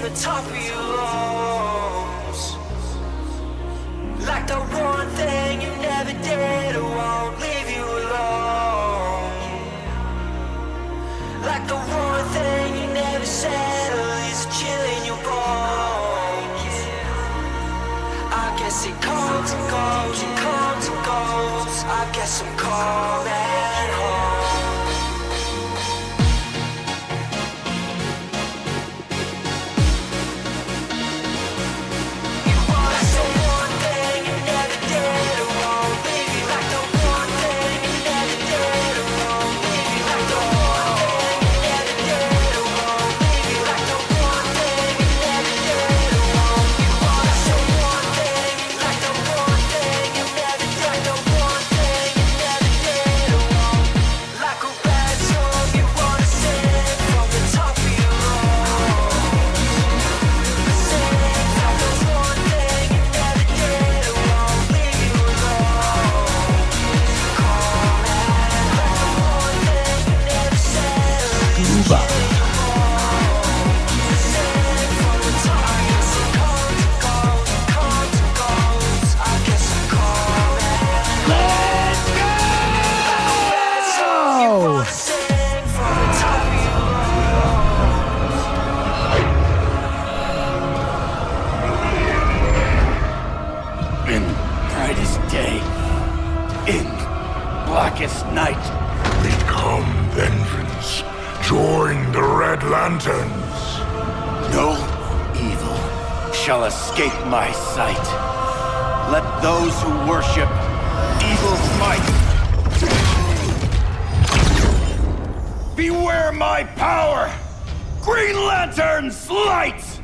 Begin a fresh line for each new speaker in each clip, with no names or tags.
the top of your lungs. Like the one thing you never did or won't leave you alone. Like the one thing you never said or is a chill in your bones. I guess it comes and goes, it comes and goes. I guess I'm coming home.
Night. Become vengeance. Join the Red Lanterns.
No evil shall escape my sight. Let those who worship evil's might beware my power! Green Lantern's light!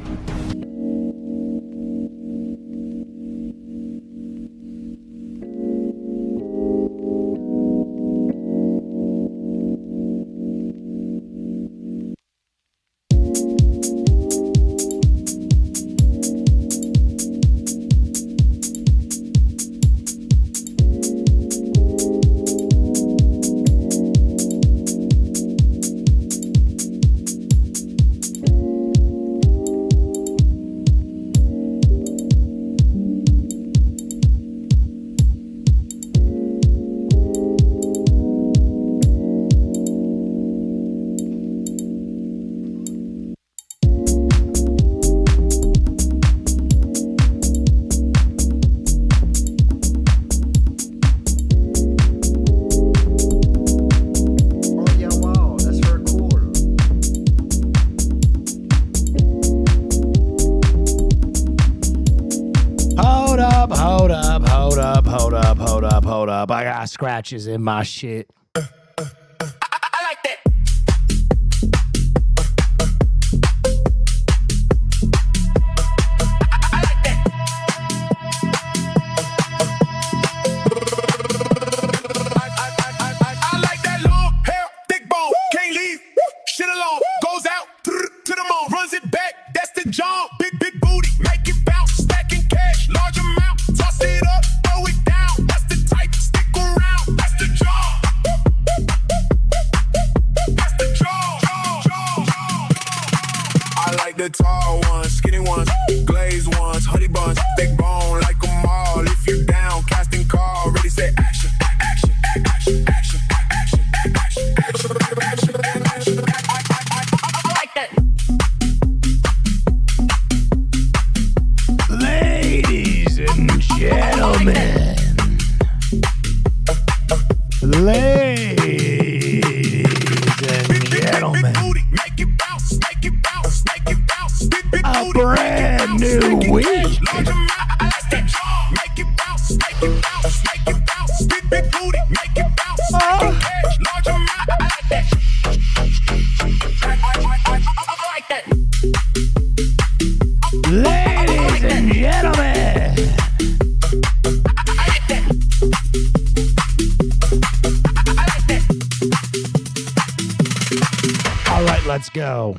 I got scratches in my shit. Let's go.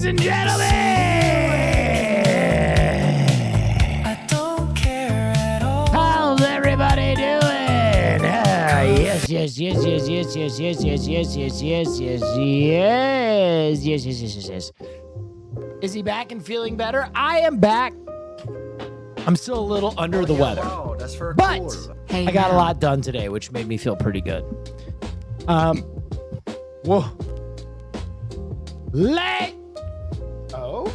and gentlemen.
I don't care at all.
How's everybody doing? Yes. Is he back and feeling better? I am back. I'm still a little under the weather.
Wow, that's for
But
cool.
Hey,
I got a
now.
lot done today, which made me feel pretty good. Whoa. Late. Oh.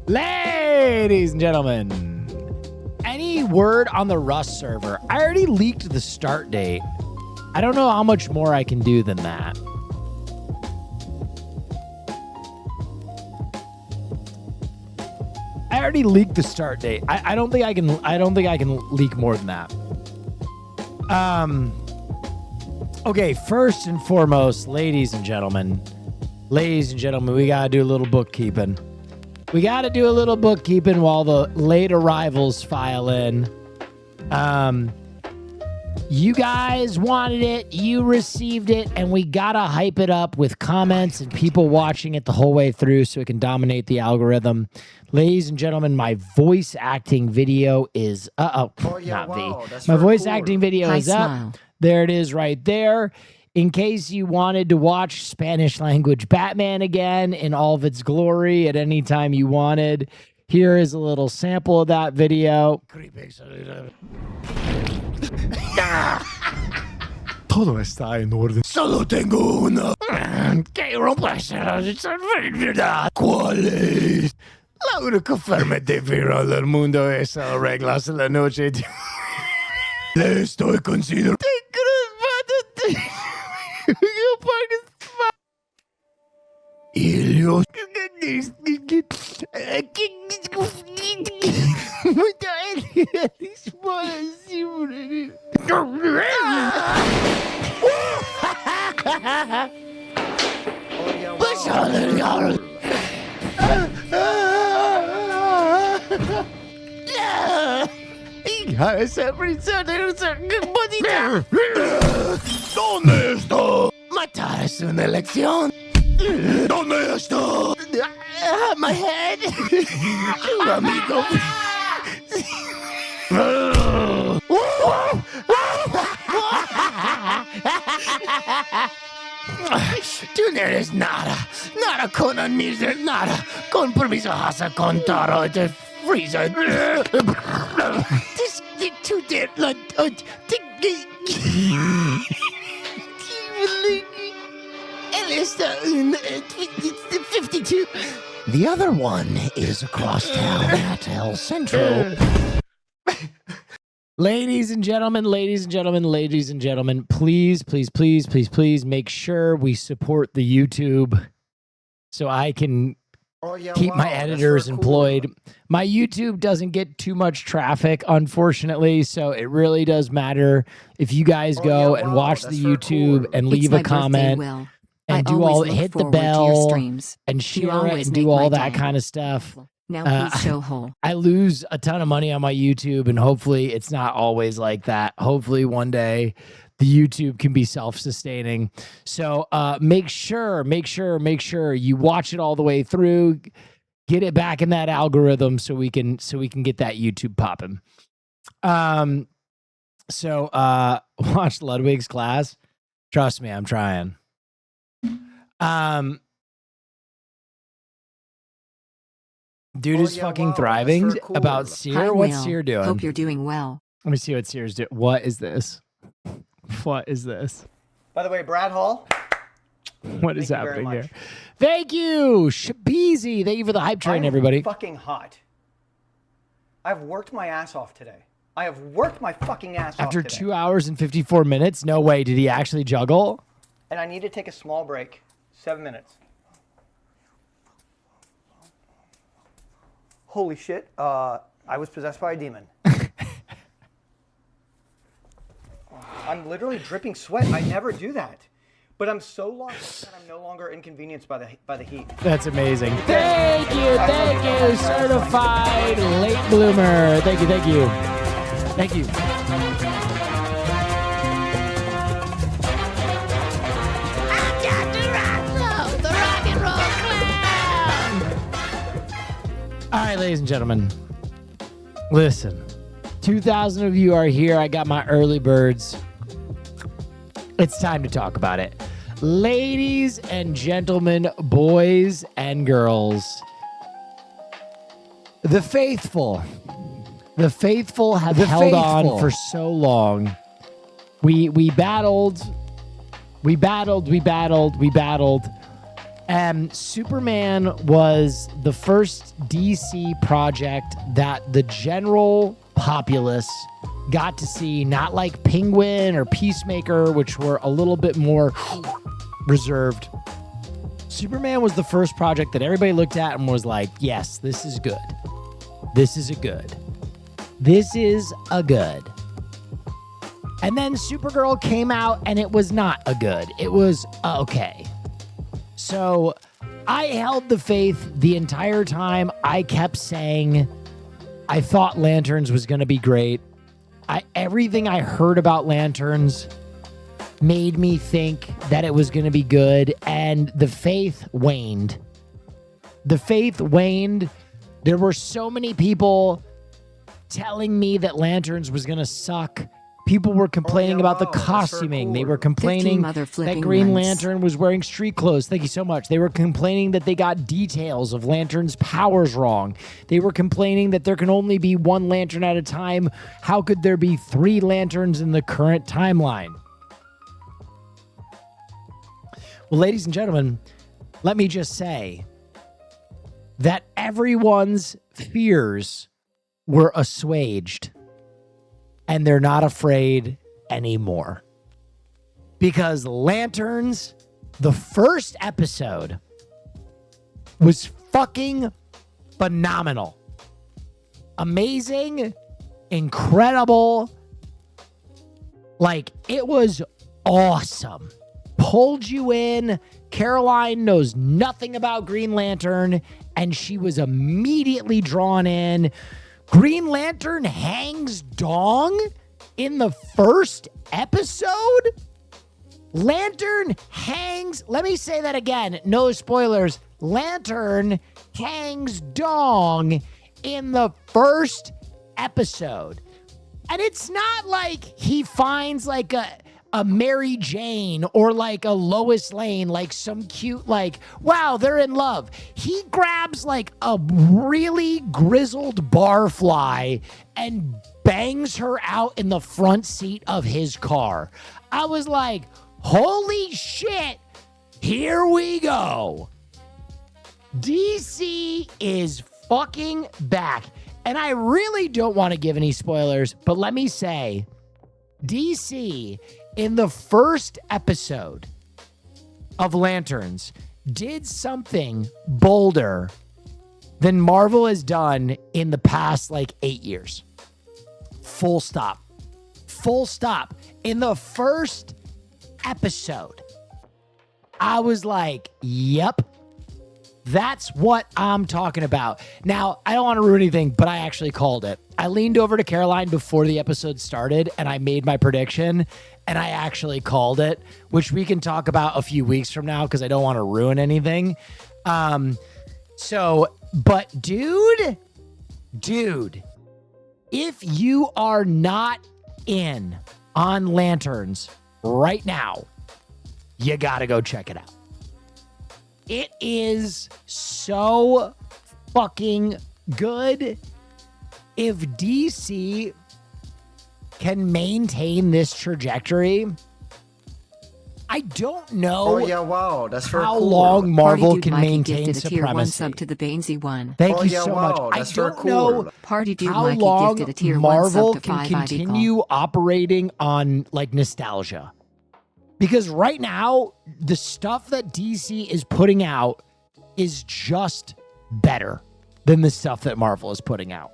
Ladies and gentlemen, any word on the Rust server? I already leaked the start date. I don't know how much more I can do than that. I already leaked the start date. I don't think I can. I don't think I can leak more than that. Okay. First and foremost, ladies and gentlemen, we gotta do a little bookkeeping. We gotta do a little bookkeeping while the late arrivals file in. You guys wanted it, you received it, and we gotta hype it up with comments and people watching it the whole way through so it can dominate the algorithm. Ladies and gentlemen, my voice acting video is
yeah,
not
wow,
V.
that's
My
very
voice
cool.
acting video
Hi,
is up.
smile.
There it is right there. In case you wanted to watch Spanish language Batman again in all of its glory at any time you wanted, here is a little sample of that video.
Todo está en orden. Solo tengo una.
Quiero
¿Cuál es? La única forma de virar el mundo es arreglarse la noche. Le estoy considerando. Helios. ¿Dónde está?
matar es una elección.
¿Dónde está?
My head.
Amigo.
Tú no eres nada. Nada con admitir nada. Con permiso vas a contar o te freezer. Tú te la... Él está en 52. The other one is across town at El Centro. Ladies and gentlemen, please make sure we support the YouTube so I can keep my editors employed. My YouTube doesn't get too much traffic, unfortunately, so it really does matter if you guys go and watch the YouTube and leave a comment and do all, hit the bell and share it and do all that kind of stuff.
Now please show hole.
I lose a ton of money on my YouTube, and hopefully it's not always like that. Hopefully one day the YouTube can be self-sustaining. So make sure you watch it all the way through, get it back in that algorithm so we can get that YouTube popping. So watch Ludwig's class. Trust me, I'm trying. Dude is fucking thriving.
That's for cool.
About
Hi,
Seer. What's
Will.
Seer doing?
Hope you're doing well.
Let me see what Seer's doing. What is this? What is this?
By the way, Brad Hall.
What is
Thank you very
happening here?
much.
Thank you, Shabeezy. Thank you for the hype train,
I'm
everybody.
Fucking hot. I've worked my ass off today. I have worked my fucking ass
After
off today.
2 hours and 54 minutes? No way. Did he actually juggle?
And I need to take a small break. 7 minutes. Holy shit. I was possessed by a demon. I'm literally dripping sweat. I never do that. But I'm so lost that I'm no longer inconvenienced by the heat.
That's amazing. Thank you. Certified late bloomer. Thank you. I'm Dr. Roscoe, the rock and roll clown. All right, ladies and gentlemen, listen. 2,000 of you are here. I got my early birds. It's time to talk about it. Ladies and gentlemen, boys and girls, the faithful have held on for so long. We battled. And Superman was the first DC project that the general populace got to see, not like Penguin or Peacemaker, which were a little bit more reserved. Superman was the first project that everybody looked at and was like, yes, this is good. This is a good. This is a good. And then Supergirl came out and it was not a good. It was okay. So I held the faith the entire time. I kept saying I thought Lanterns was going to be great. Everything I heard about Lanterns made me think that it was going to be good, and the faith waned. The faith waned. There were so many people telling me that Lanterns was going to suck. People were complaining about the costuming. They were complaining that Green Lantern was wearing street clothes. Thank you so much. They were complaining that they got details of Lantern's powers wrong. They were complaining that there can only be one Lantern at a time. How could there be 3 Lanterns in the current timeline? Well, ladies and gentlemen, let me just say that everyone's fears were assuaged. And they're not afraid anymore. Because Lanterns, the first episode, was fucking phenomenal. Amazing, incredible. Like, it was awesome. Pulled you in. Caroline knows nothing about Green Lantern, and she was immediately drawn in. Green Lantern hangs dong in the first episode? Lantern hangs, let me say that again, no spoilers. Lantern hangs dong in the first episode. And it's not like he finds like a Mary Jane or like a Lois Lane, like some cute, like, wow, they're in love. He grabs like a really grizzled barfly and bangs her out in the front seat of his car. I was like, holy shit, here we go. DC is fucking back. And I really don't want to give any spoilers, but let me say, DC in the first episode of Lanterns did something bolder than Marvel has done in the past like 8 years. Full stop. Full stop. In the first episode, I was like, yep, that's what I'm talking about. Now, I don't want to ruin anything, but I actually called it. I leaned over to Caroline before the episode started and I made my prediction, and I actually called it, which we can talk about a few weeks from now because I don't want to ruin anything. But dude, if you are not in on Lanterns right now, you got to go check it out. It is so fucking good. If DC can maintain this trajectory, I don't know
wow, that's very
how
cool.
long Marvel
Party Dude
can
Mikey
maintain
gifted a tier 1
supremacy.
sub to the Bainsy one.
Thank you so much. I
That's very
don't
cool.
know
Party Dude
how
Mikey
long
gifted a tier 1
Marvel
sub to
can
5 ID
continue operating on like nostalgia. Because right now, the stuff that DC is putting out is just better than the stuff that Marvel is putting out.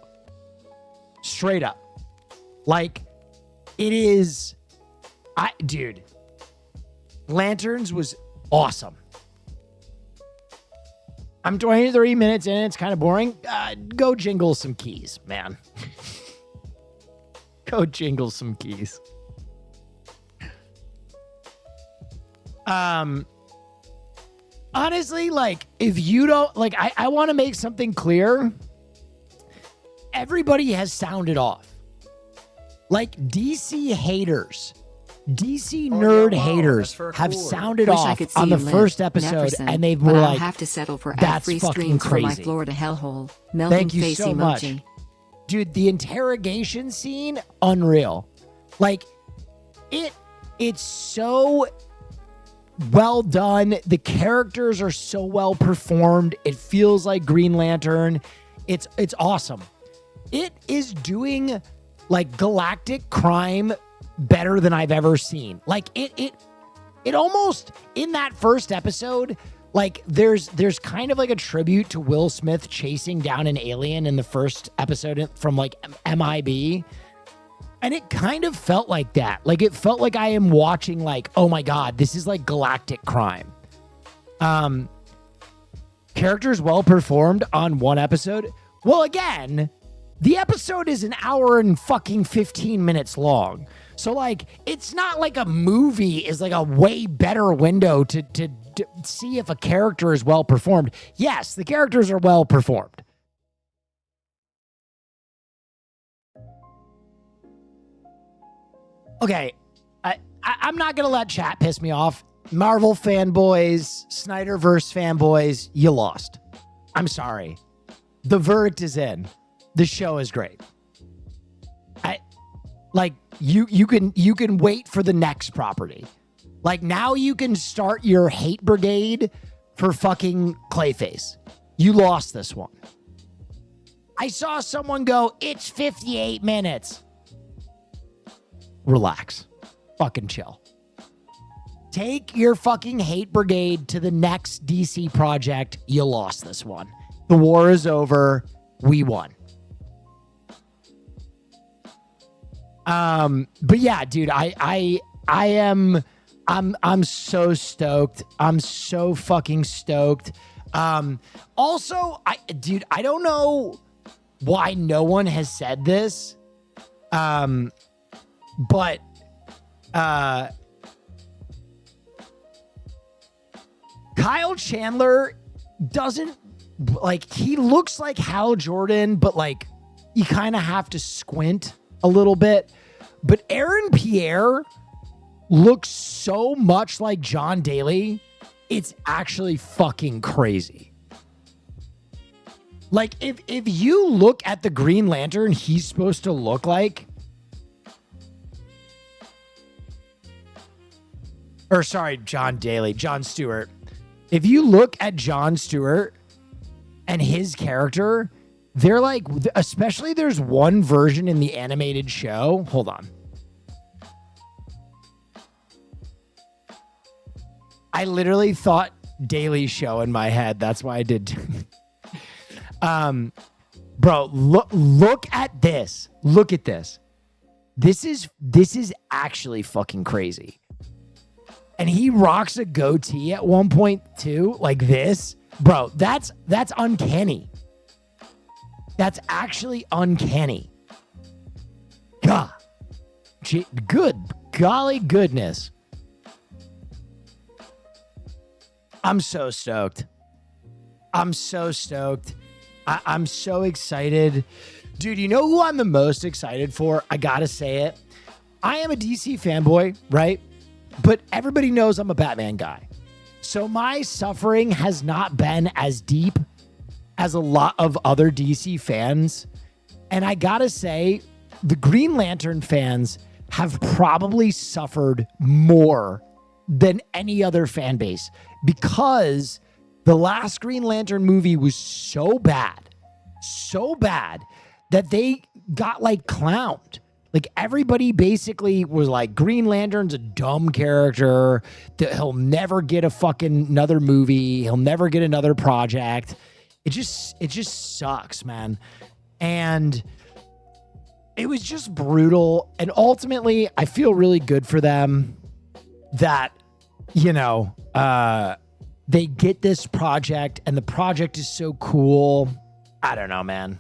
Straight up. Like, it is... Dude, Lanterns was awesome. I'm 23 minutes in. It's kind of boring. Go jingle some keys, man. Go jingle some keys. Honestly, like, if you don't, like, I want to make something clear. Everybody has sounded off. Like, DC haters, DC nerd haters have sounded
Wish I
off
could see
on the
you live,
first episode,
Neferson,
and they
but
were
I'll
like,
have to settle for
that's
ad-free
fucking
streams for my
crazy.
Florida hellhole. Melting
Thank you
face
so much.
emoji.
Dude, the interrogation scene, unreal. Like, it's so well done. The characters are so well performed. It feels like Green Lantern. It's awesome. It is doing like galactic crime better than I've ever seen. Like it almost, in that first episode, like there's kind of like a tribute to Will Smith chasing down an alien in the first episode from like MIB. And it kind of felt like that. Like, it felt like I am watching, like, oh my God, this is like galactic crime. Characters well performed on one episode. Well, again, the episode is an hour and fucking 15 minutes long. So, like, it's not like a movie is like a way better window to see if a character is well performed. Yes, the characters are well performed. Okay, I'm not going to let chat piss me off. Marvel fanboys, Snyderverse fanboys, you lost. I'm sorry. The verdict is in. The show is great. You can wait for the next property. Like, now you can start your hate brigade for fucking Clayface. You lost this one. I saw someone go, it's 58 minutes. Relax. Fucking chill. Take your fucking hate brigade to the next DC project. You lost this one. The war is over. We won. But yeah, dude, I'm so stoked. I'm so fucking stoked. Also, I don't know why no one has said this. But Kyle Chandler doesn't, like, he looks like Hal Jordan, but like you kind of have to squint a little bit. But Aaron Pierre looks so much like John Daly. It's actually fucking crazy. Like, if you look at the Green Lantern he's supposed to look like, or sorry, John Daly, John Stewart. If you look at John Stewart and his character, they're like, especially there's one version in the animated show. Hold on. I literally thought Daily Show in my head. That's why I did. Bro, look at this. Look at this. This is actually fucking crazy. And he rocks a goatee at one point too, like this. Bro, that's uncanny. That's actually uncanny. God. Good. Golly goodness. I'm so stoked. I'm so stoked. I'm so excited. Dude, you know who I'm the most excited for? I gotta say it. I am a DC fanboy, right? But everybody knows I'm a Batman guy. So my suffering has not been as deep as a lot of other DC fans. And I gotta say, the Green Lantern fans have probably suffered more than any other fan base, because the last Green Lantern movie was so bad that they got like clowned. Like, everybody basically was like, Green Lantern's a dumb character, that he'll never get a fucking another movie, he'll never get another project. It just sucks, man. And it was just brutal. And ultimately, I feel really good for them that, you know, they get this project and the project is so cool. I don't know, man.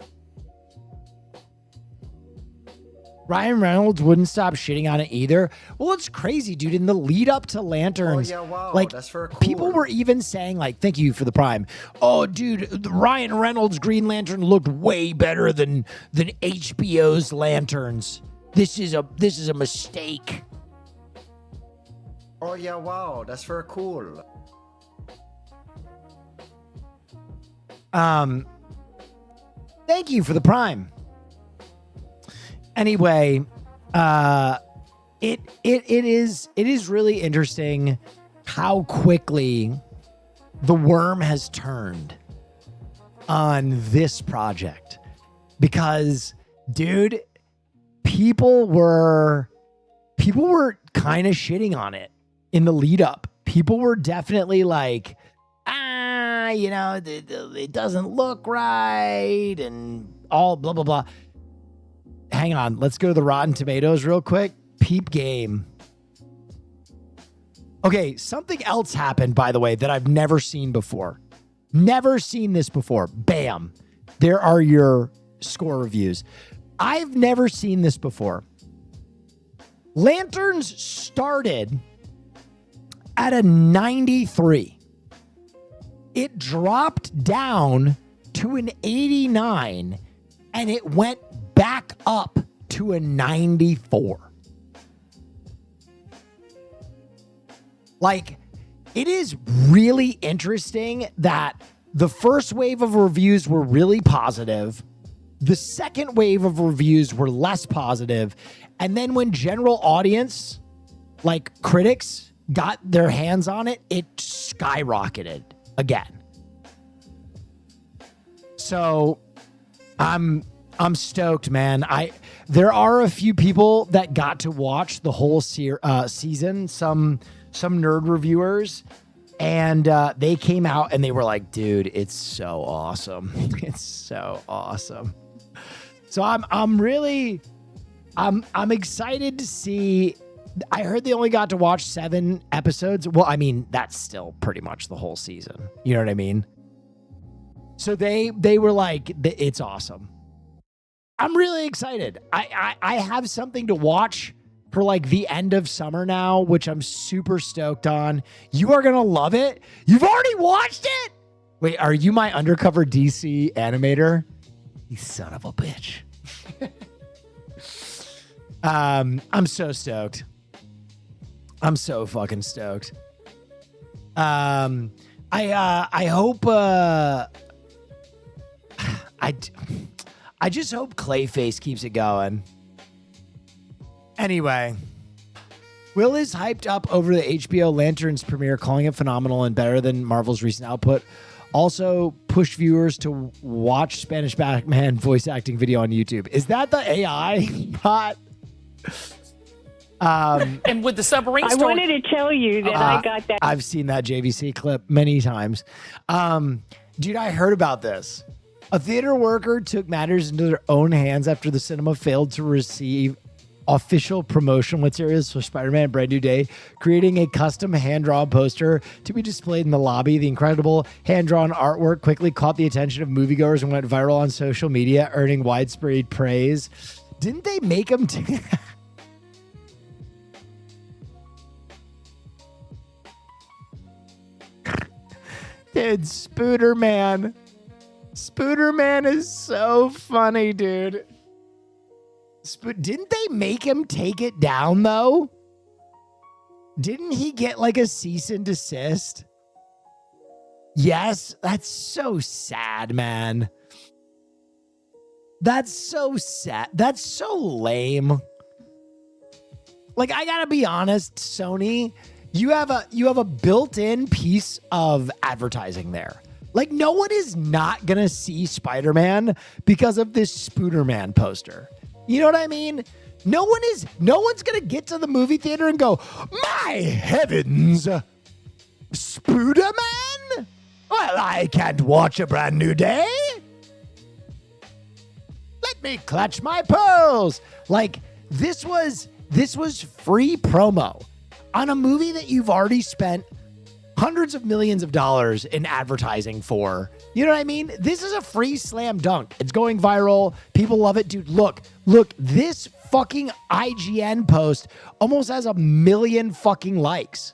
Ryan Reynolds wouldn't stop shitting on it either. Well, it's crazy, dude. In the lead up to Lanterns, like
that's for cool.
people were even saying, like, thank you for the Prime. Oh, dude, the Ryan Reynolds Green Lantern looked way better than HBO's Lanterns. This is a mistake.
Oh yeah, wow, that's very cool.
Thank you for the Prime. Anyway, it is really interesting how quickly the worm has turned on this project, because, dude, people were kind of shitting on it in the lead up. People were definitely like, it doesn't look right and all blah, blah, blah. Hang on. Let's go to the Rotten Tomatoes real quick. Peep Game. Okay, something else happened, by the way, that I've never seen before. Never seen this before. Bam. There are your score reviews. I've never seen this before. Lanterns started at a 93. It dropped down to an 89, and it went back up to a 94. Like, it is really interesting that the first wave of reviews were really positive. The second wave of reviews were less positive. And then when general audience, like critics, got their hands on it, it skyrocketed again. So I'm stoked, man. There are a few people that got to watch the whole season, some nerd reviewers, and they came out and they were like, dude, it's so awesome. It's so awesome. So I'm excited to see. I heard they only got to watch 7 episodes. Well, I mean, that's still pretty much the whole season. You know what I mean? So they were like, it's awesome. I'm really excited. I have something to watch for like the end of summer now, which I'm super stoked on. You are going to love it. You've already watched it? Wait, are you my undercover DC animator? You son of a bitch. I'm so stoked. I'm so fucking stoked. I hope I just hope Clayface keeps it going. Anyway, Will is hyped up over the HBO Lanterns premiere, calling it phenomenal and better than Marvel's recent output. Also pushed viewers to watch Spanish Batman voice acting video on YouTube. Is that the AI bot?
And with the submarine story,
I wanted to tell you that I got that.
I've seen that JVC clip many times. Dude, I heard about this. A theater worker took matters into their own hands after the cinema failed to receive official promotional materials for Spider-Man Brand New Day, creating a custom hand-drawn poster to be displayed in the lobby. The incredible hand-drawn artwork quickly caught the attention of moviegoers and went viral on social media, earning widespread praise. Didn't they make him... Dude, Spooderman. Spooderman is so funny, dude. Didn't they make him take it down, though? Didn't he get like a cease and desist? Yes, that's so sad, man. That's so sad. That's so lame. Like, I gotta be honest, Sony, you have a built-in piece of advertising there. Like, no one is not gonna see Spider-Man because of this Spooderman poster. You know what I mean? No one's gonna get to the movie theater and go, my heavens, Spooderman? Well, I can't watch A Brand New Day. Let me clutch my pearls. Like, this was free promo on a movie that you've already spent hundreds of millions of dollars in advertising for. You know what I mean? This is a free slam dunk. It's going viral. People love it. Dude, look, this fucking IGN post almost has 1 million fucking likes.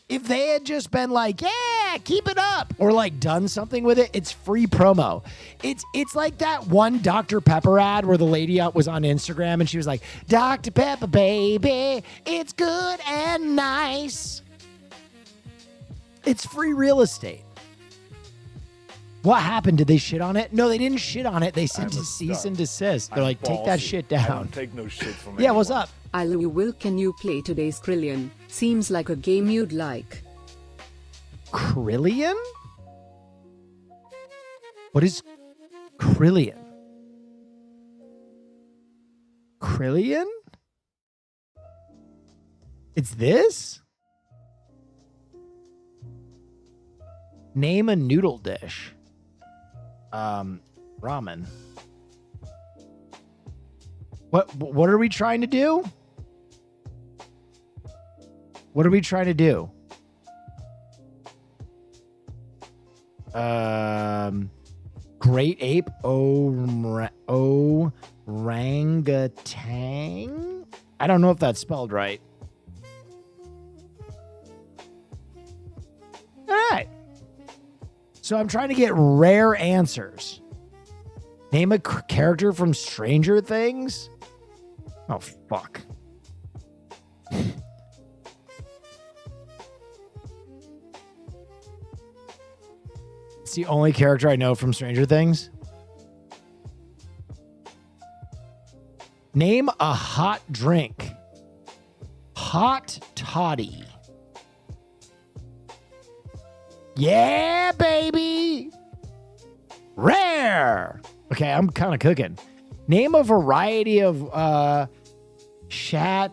If they had just been like, yeah, keep it up, or like done something with it, it's free promo. It's like that one Dr. Pepper ad where the lady was on Instagram and she was like, Dr. Pepper, baby, it's good and nice. It's free real estate. What happened? Did they shit on it? No, they didn't shit on it. They sent a cease and desist. They're like, take that shit down.
I don't take no shit from
Yeah,
anyone.
what's up?
Will, can you play today's Krillian? Seems like a game you'd like.
Krillian? What is Krillian? Krillian? It's this? Name a noodle dish. Ramen. What are we trying to do? What are we trying to do? Great ape orangutan? I don't know if that's spelled right. All right. So I'm trying to get rare answers. Name a character from Stranger Things? Oh, fuck. It's the only character I know from Stranger Things. Name a hot drink. Hot toddy. Yeah, baby. Rare. Okay, I'm kind of cooking. Name a variety of Chateau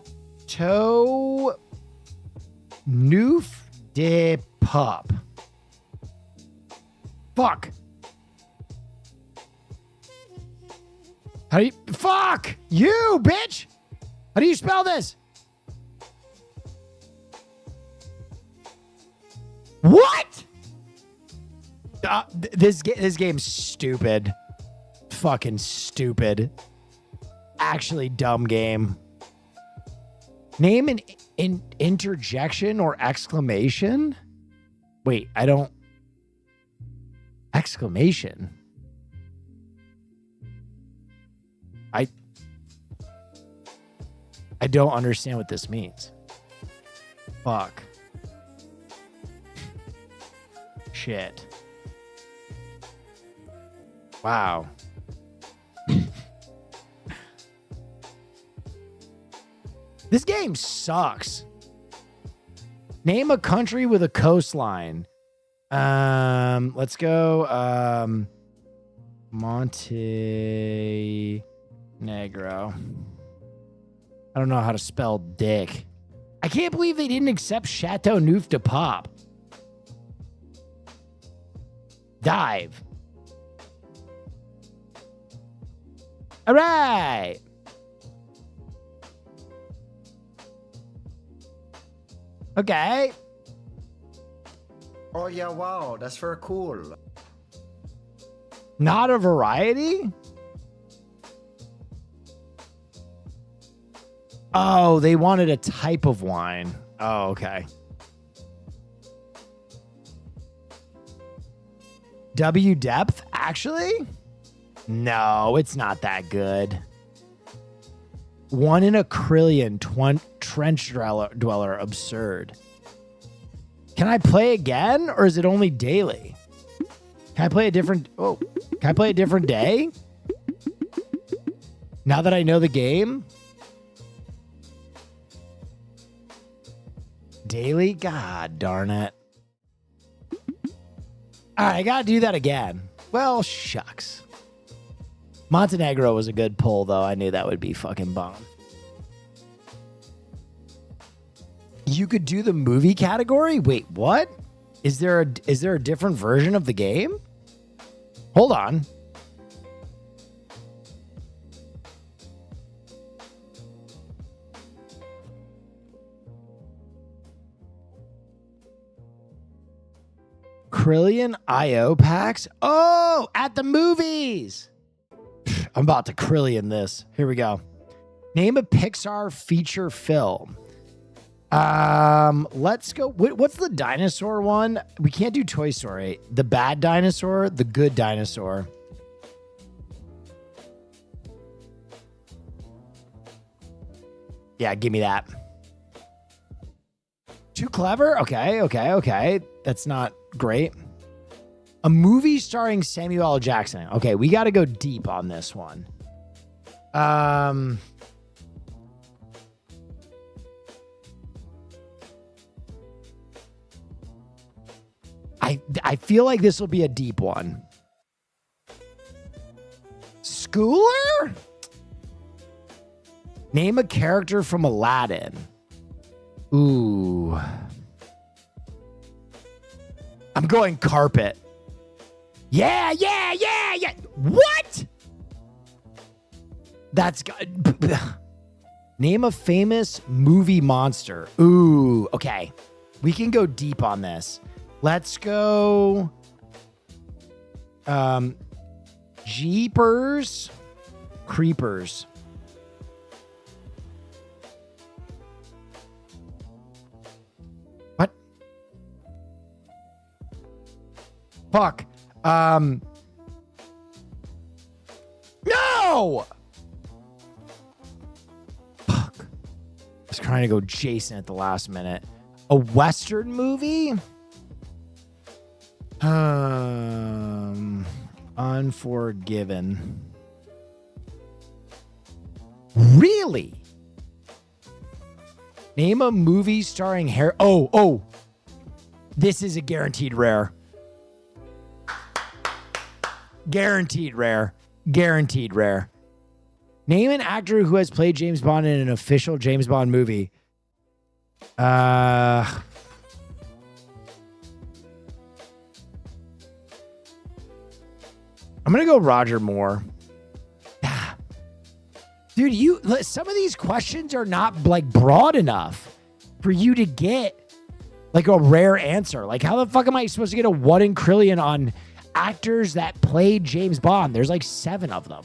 Neuf de Pup. Fuck. How do you... Fuck! You, bitch! How do you spell this? What? This game's stupid. Fucking stupid. Actually dumb game. Name an interjection or exclamation? Wait, I don't... Exclamation? I don't understand what this means. Fuck. Shit. Wow. This game sucks. Name a country with a coastline. Let's go. Montenegro. I don't know how to spell dick. I can't believe they didn't accept Chateau Neuf de Pop. Dive. All right. Okay.
Oh yeah, wow, that's very cool.
Not a variety? Oh, they wanted a type of wine. Oh, okay. W depth, actually? No, it's not that good. One in a Krillian, trench dweller, absurd. Can I play again, or is it only daily? Can I play a different... Oh, can I play a different day? Now that I know the game? Daily? God darn it. All right, I gotta do that again. Well, shucks. Montenegro was a good pull, though. I knew that would be fucking bomb. You could do the movie category? Wait, what? Is there a different version of the game? Hold on. Krillian IO packs. Oh, at the movies. I'm about to Krillian this. Here we go. Name a Pixar feature film. Let's go. What's the dinosaur one? We can't do Toy Story. The bad dinosaur, the good dinosaur. Yeah, give me that. Too clever? Okay. That's not great. A movie starring Samuel L. Jackson. Okay, we got to go deep on this one. I feel like this will be a deep one. Schooler? Name a character from Aladdin. Ooh. I'm going carpet. Yeah. What? That's good. Name a famous movie monster. Ooh, okay. We can go deep on this. Let's go. Jeepers Creepers. What? Fuck. No! Fuck. I was trying to go Jason at the last minute. A Western movie? Unforgiven. Really? Name a movie starring Harry. Oh. This is a guaranteed rare. Guaranteed rare. Name an actor who has played James Bond in an official James Bond movie. I'm going to go Roger Moore. Dude, some of these questions are not like broad enough for you to get like a rare answer. Like, how the fuck am I supposed to get a 1 in Krillian on actors that played James Bond? There's like 7 of them.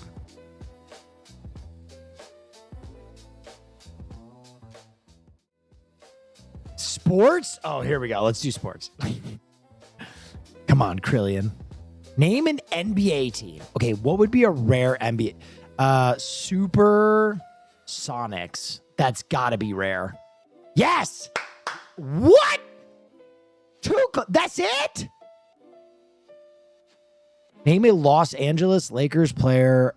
Sports? Oh, here we go. Let's do sports. Come on, Krillian. Name an NBA team. Okay, what would be a rare NBA? Super Sonics. That's gotta be rare. Yes! What? That's it? Name a Los Angeles Lakers player.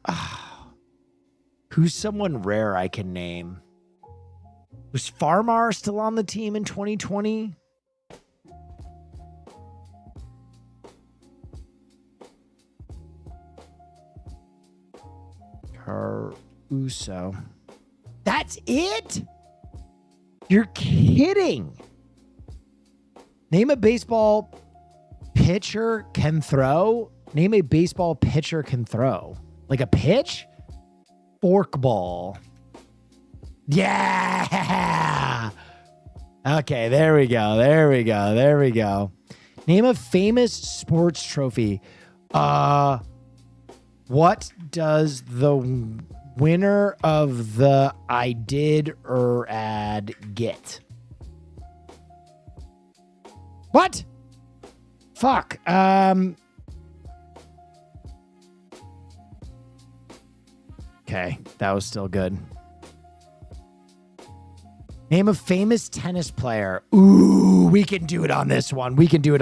Who's someone rare I can name? Was Farmar still on the team in 2020? Caruso. That's it? You're kidding. Name a baseball pitcher can throw. Name a baseball pitcher can throw. Like a pitch? Forkball. Yeah. Okay, there we go. Name a famous sports trophy. What does the winner of the I did or ad get? What? Fuck. Okay, that was still good. Name a famous tennis player. Ooh, we can do it on this one. We can go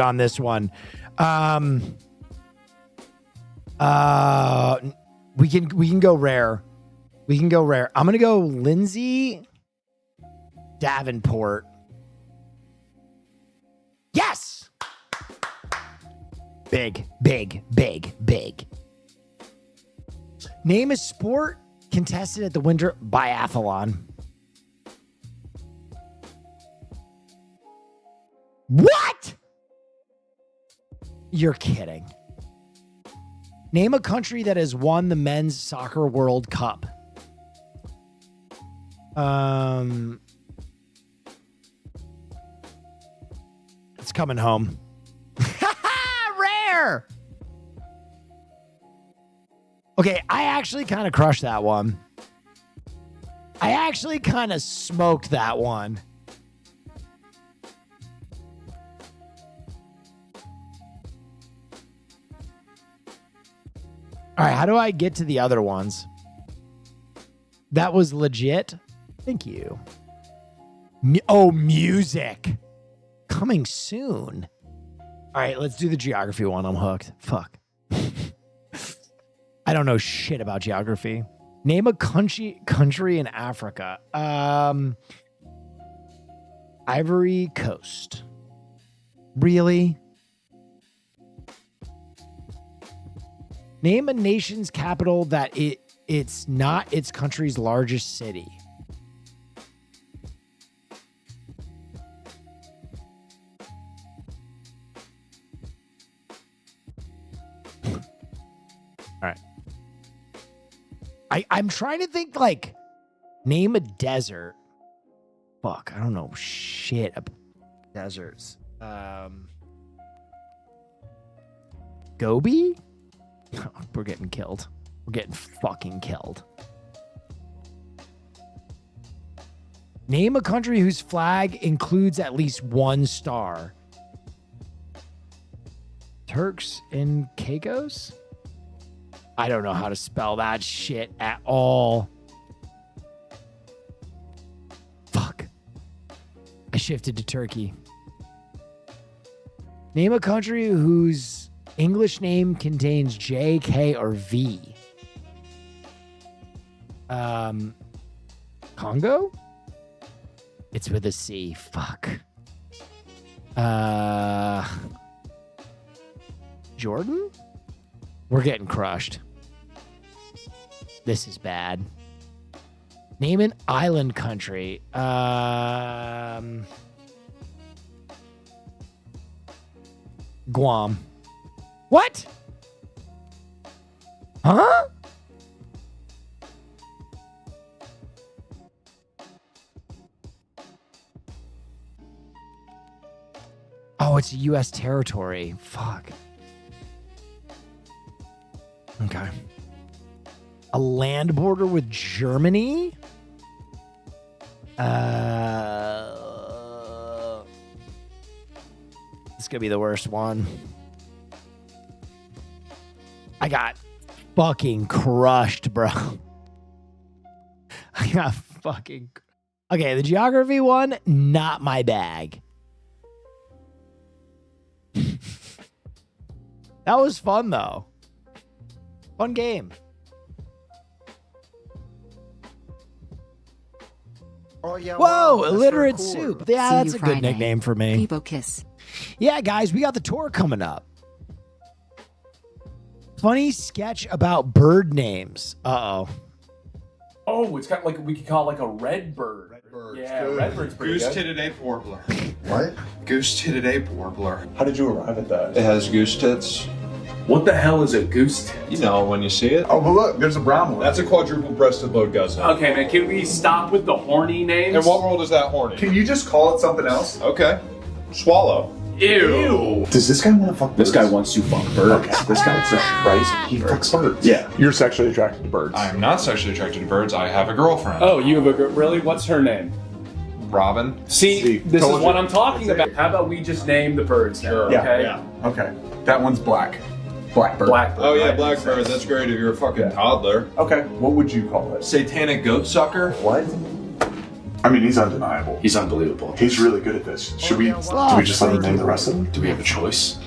rare. I'm gonna go Lindsay Davenport. Yes. Big. Name a sport contested at the Winter Biathlon. What? You're kidding. Name a country that has won the Men's Soccer World Cup. It's coming home. there. Okay, I actually kind of crushed that one. I actually kind of smoked that one. All right, how do I get to the other ones? That was legit. Thank you. Music. Coming soon. All right, let's do the geography one. I'm hooked. Fuck. I don't know shit about geography. Name a country in Africa. Ivory Coast. Really? Name a nation's capital that it's not its country's largest city. All right. I'm trying to think, like, name a desert. Fuck, I don't know shit about deserts. Gobi? We're getting killed. We're getting fucking killed. Name a country whose flag includes at least one star. Turks and Caicos? I don't know how to spell that shit at all. Fuck. I shifted to Turkey. Name a country whose English name contains J, K, or V. Congo? It's with a C. Fuck. Jordan? We're getting crushed. This is bad. Name an island country. Guam. What? Huh? Oh, it's a U.S. territory. Fuck. Okay. A land border with Germany? This could be the worst one. I got fucking crushed, bro. I got fucking... Okay, the geography one, not my bag. That was fun, though. Fun game.
Oh, yeah.
Whoa,
wow,
illiterate
so cool.
soup. Yeah,
See
that's
you
a good
Friday.
nickname for me.
People kiss.
Yeah, guys, we got the tour coming up. Funny sketch about bird names. Uh-oh.
Oh, it's got like we could call it like a red bird. Yeah, red bird's pretty good.
Goose-titted ape warbler.
What?
Goose-titted ape warbler.
How did you arrive at that?
It has goose tits.
What the hell is a goose tit?
You know when you see it.
Oh, but look, there's a brown one.
That's a quadruple-breasted loguzza.
Okay, man, can we stop with the horny names?
In what world is that horny?
Can you just call it something else?
Okay. Swallow.
Ew.
Does this guy want to fuck birds?
This guy wants to fuck birds.
Okay.
This guy for right?
He fucks birds.
Yeah.
You're sexually attracted to birds.
I am not sexually attracted to birds. I have a girlfriend.
Oh, you have a girl? Really? What's her name?
Robin.
See, this is
told
what
you.
I'm talking about. How about we just name the birds now?
Sure.
Yeah,
Okay.
yeah. Okay. That one's black. Blackbird.
Blackbird.
Oh yeah,
right?
blackbird. That's great if you're a fucking toddler.
Okay. What would you call it?
Satanic goat sucker.
What? I mean, he's undeniable.
He's unbelievable.
He's really good at this. Should we? Do we just let him name the rest of them?
Do we have a choice?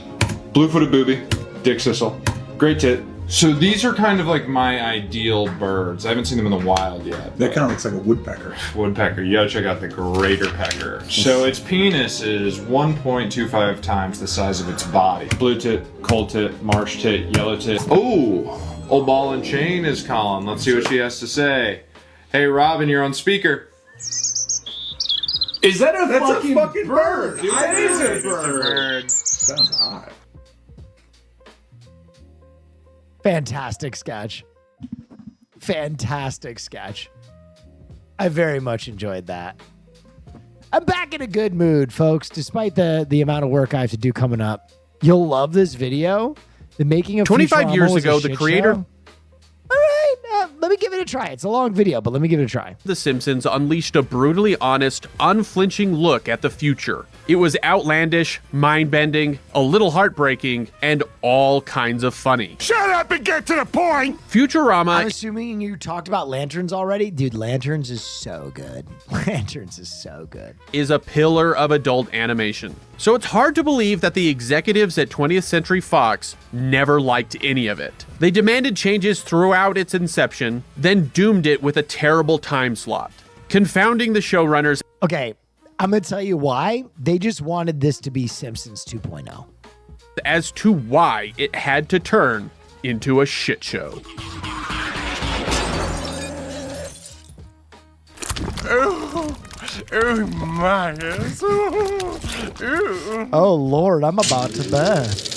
Blue-footed booby. Dick sissel. Great tit. So these are kind of like my ideal birds. I haven't seen them in the wild yet.
That kind of looks like a woodpecker.
Woodpecker. You gotta check out the greater pecker. So its penis is 1.25 times the size of its body. Blue tit, cold tit, marsh tit, yellow tit. Oh, old ball and chain is calling. Let's see what she has to say. Hey, Robin, you're on speaker.
Is that a
That's
fucking
a fucking bird. Dude.
That is a
Bird.
Sounds hot.
Fantastic sketch. Fantastic sketch. I very much enjoyed that. I'm back in a good mood, folks, despite the amount of work I have to do coming up. You'll love this video. The making of
25
Futurama
years
was a
ago, the
shit
creator.
show. All right, let me give it a try. It's a long video, but let me give it a try.
The Simpsons unleashed a brutally honest, unflinching look at the future. It was outlandish, mind-bending, a little heartbreaking, and all kinds of funny.
Shut up and get to the point!
Futurama.
I'm assuming you talked about Lanterns already? Dude, Lanterns is so good. Lanterns is so good.
Is a pillar of adult animation. So it's hard to believe that the executives at 20th Century Fox never liked any of it. They demanded changes throughout its inception, then doomed it with a terrible time slot, confounding the showrunners.
Okay, I'm going to tell you why. They just wanted this to be Simpsons 2.0.
As to why it had to turn into a shit show.
Oh, Lord, I'm about to burst.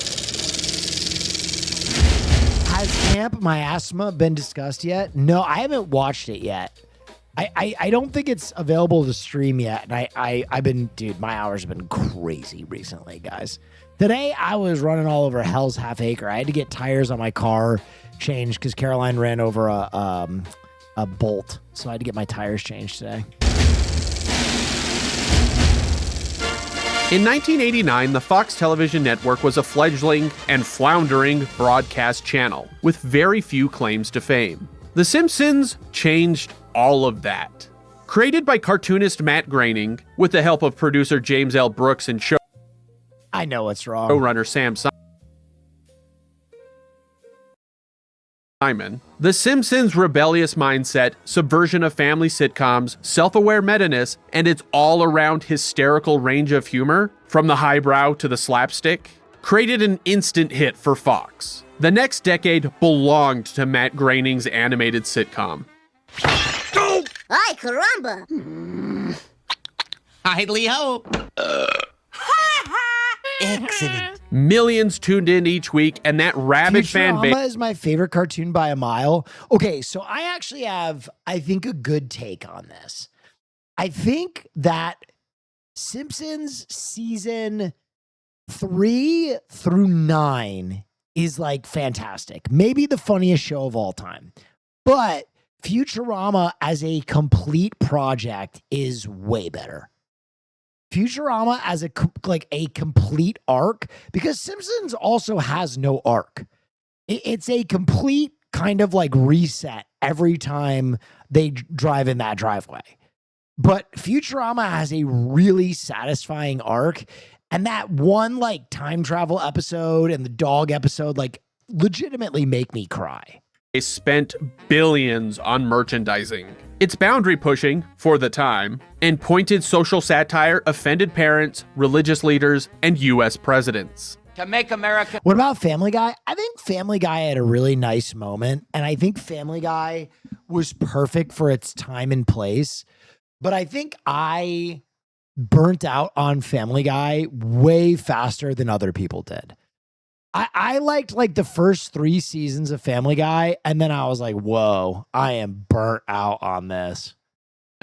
Has Camp My Asthma been discussed yet? No, I haven't watched it yet. I don't think it's available to stream yet. And I've been, dude, my hours have been crazy recently, guys. Today, I was running all over Hell's Half Acre. I had to get tires on my car changed because Caroline ran over a bolt. So I had to get my tires changed today.
In 1989, the Fox Television Network was a fledgling and floundering broadcast channel with very few claims to fame. The Simpsons changed all of that. Created by cartoonist Matt Groening, with the help of producer James L. Brooks and
I know what's wrong.
showrunner Sam Simon, The Simpsons' rebellious mindset, subversion of family sitcoms, self-aware meta-ness, and its all-around hysterical range of humor, from the highbrow to the slapstick, created an instant hit for Fox. The next decade belonged to Matt Groening's animated sitcom.
Ay, caramba!
Idly hope.
Excellent.
Millions tuned in each week, and that rabid fan base.
Futurama is my favorite cartoon by a mile. Okay, so I actually have, I think, a good take on this. I think that Simpsons season 3 through 9 is like fantastic. Maybe the funniest show of all time. But Futurama as a complete project is way better. Futurama as a complete arc, because Simpsons also has no arc. It's a complete kind of like reset every time they drive in that driveway. But Futurama has a really satisfying arc, and that one like time travel episode and the dog episode like legitimately make me cry.
They spent billions on merchandising. Its boundary pushing, for the time, and pointed social satire offended parents, religious leaders, and U.S. presidents.
To make America.
What about Family Guy? I think Family Guy had a really nice moment, and I think Family Guy was perfect for its time and place. But I think I burnt out on Family Guy way faster than other people did. I liked like the first 3 seasons of Family Guy, and then I was like, whoa, I am burnt out on this.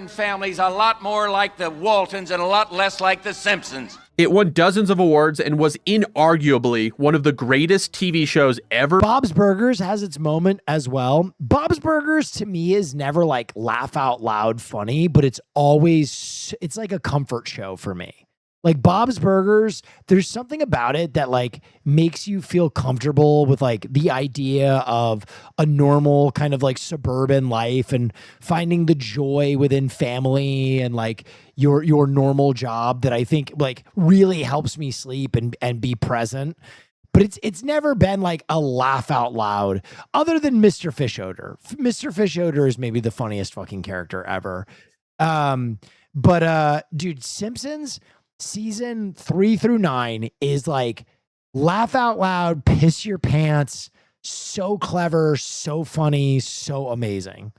Families a lot more like the Waltons and a lot less like the Simpsons.
It won dozens of awards and was inarguably one of the greatest TV shows ever.
Bob's Burgers has its moment as well. Bob's Burgers to me is never like laugh out loud funny, but it's like a comfort show for me. Like Bob's Burgers, there's something about it that like makes you feel comfortable with like the idea of a normal kind of like suburban life and finding the joy within family and like your normal job that I think like really helps me sleep and be present. But it's never been like a laugh out loud other than Mr. Fish Odor. Mr. Fish Odor is maybe the funniest fucking character ever. Dude, Simpsons season 3 through 9 is like laugh out loud, piss your pants, so clever, so funny, so amazing.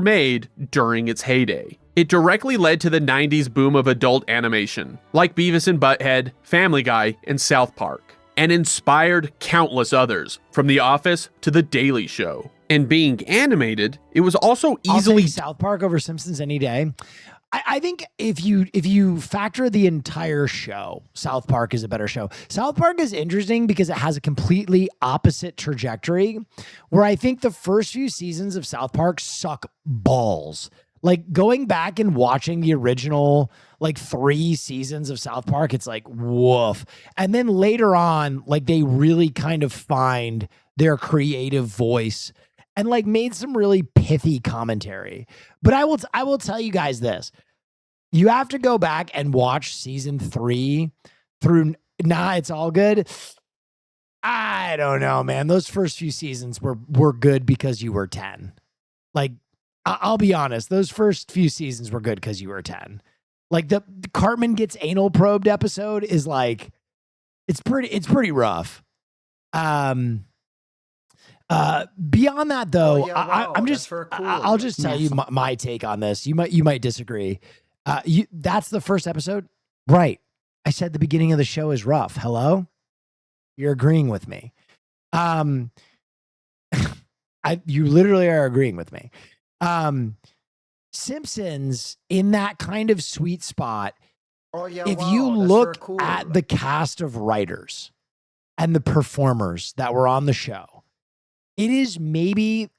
Made during its heyday. It directly led to the 90s boom of adult animation, like Beavis and Butthead, Family Guy, and South Park, and inspired countless others, from The Office to The Daily Show. And being animated, it was also easily...
I'll take South Park over Simpsons any day. I think if you factor the entire show, South Park is a better show. South Park is interesting because it has a completely opposite trajectory, where I think the first few seasons of South Park suck balls. Like going back and watching the original like 3 seasons of South Park, it's like woof. And then later on, like they really kind of find their creative voice and like made some really pithy commentary. But I will tell you guys this. You have to go back and watch season 3 through It's All Good. I don't know, man. Those first few seasons were good because you were 10. Like, I'll be honest, those first few seasons were good because you were 10. Like the Cartman gets anal probed episode is like, it's pretty rough. Beyond that though, I'm just, I'll just tell you my take on this. You might disagree. That's the first episode, right? I said the beginning of the show is rough. Hello, you're agreeing with me. You literally are agreeing with me. Simpsons in that kind of sweet spot. If you look at the cast of writers and the performers that were on the show, it is maybe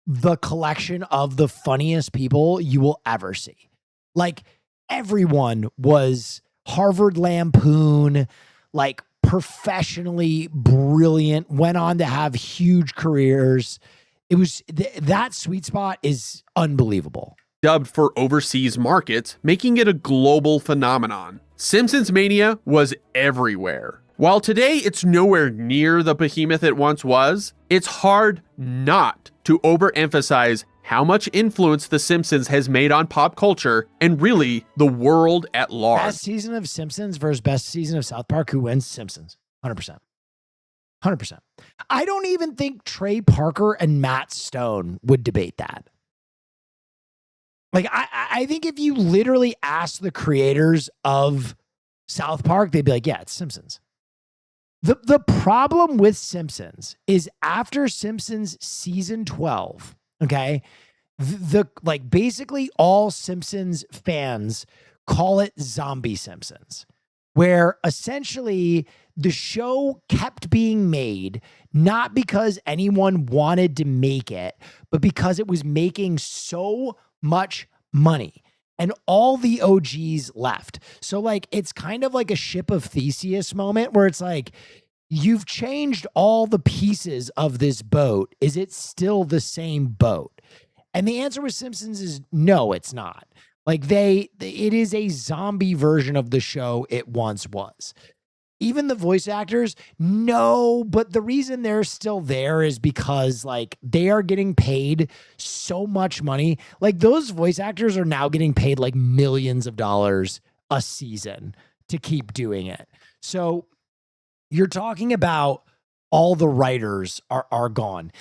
the collection of the funniest people you will ever see. Like everyone was Harvard Lampoon, like professionally brilliant, went on to have huge careers. It was that sweet spot is unbelievable.
Dubbed for overseas markets, making it a global phenomenon. Simpsons Mania was everywhere. While today it's nowhere near the behemoth it once was, it's hard not to overemphasize how much influence The Simpsons has made on pop culture and really the world at large.
Best season of Simpsons versus best season of South Park, who wins? Simpsons. 100%. 100%. I don't even think Trey Parker and Matt Stone would debate that. Like, I think if you literally ask the creators of South Park, they'd be like, yeah, it's Simpsons. The problem with Simpsons is after Simpsons season 12, okay, like basically all Simpsons fans call it Zombie Simpsons, where essentially the show kept being made, not because anyone wanted to make it, but because it was making so much money and all the OGs left. So like, it's kind of like a Ship of Theseus moment where it's like, you've changed all the pieces of this boat. Is it still the same boat? And the answer with Simpsons is no, it's not. Like it is a zombie version of the show it once was. Even the voice actors, no, but the reason they're still there is because like they are getting paid so much money. Like those voice actors are now getting paid like millions of dollars a season to keep doing it. So you're talking about all the writers are gone.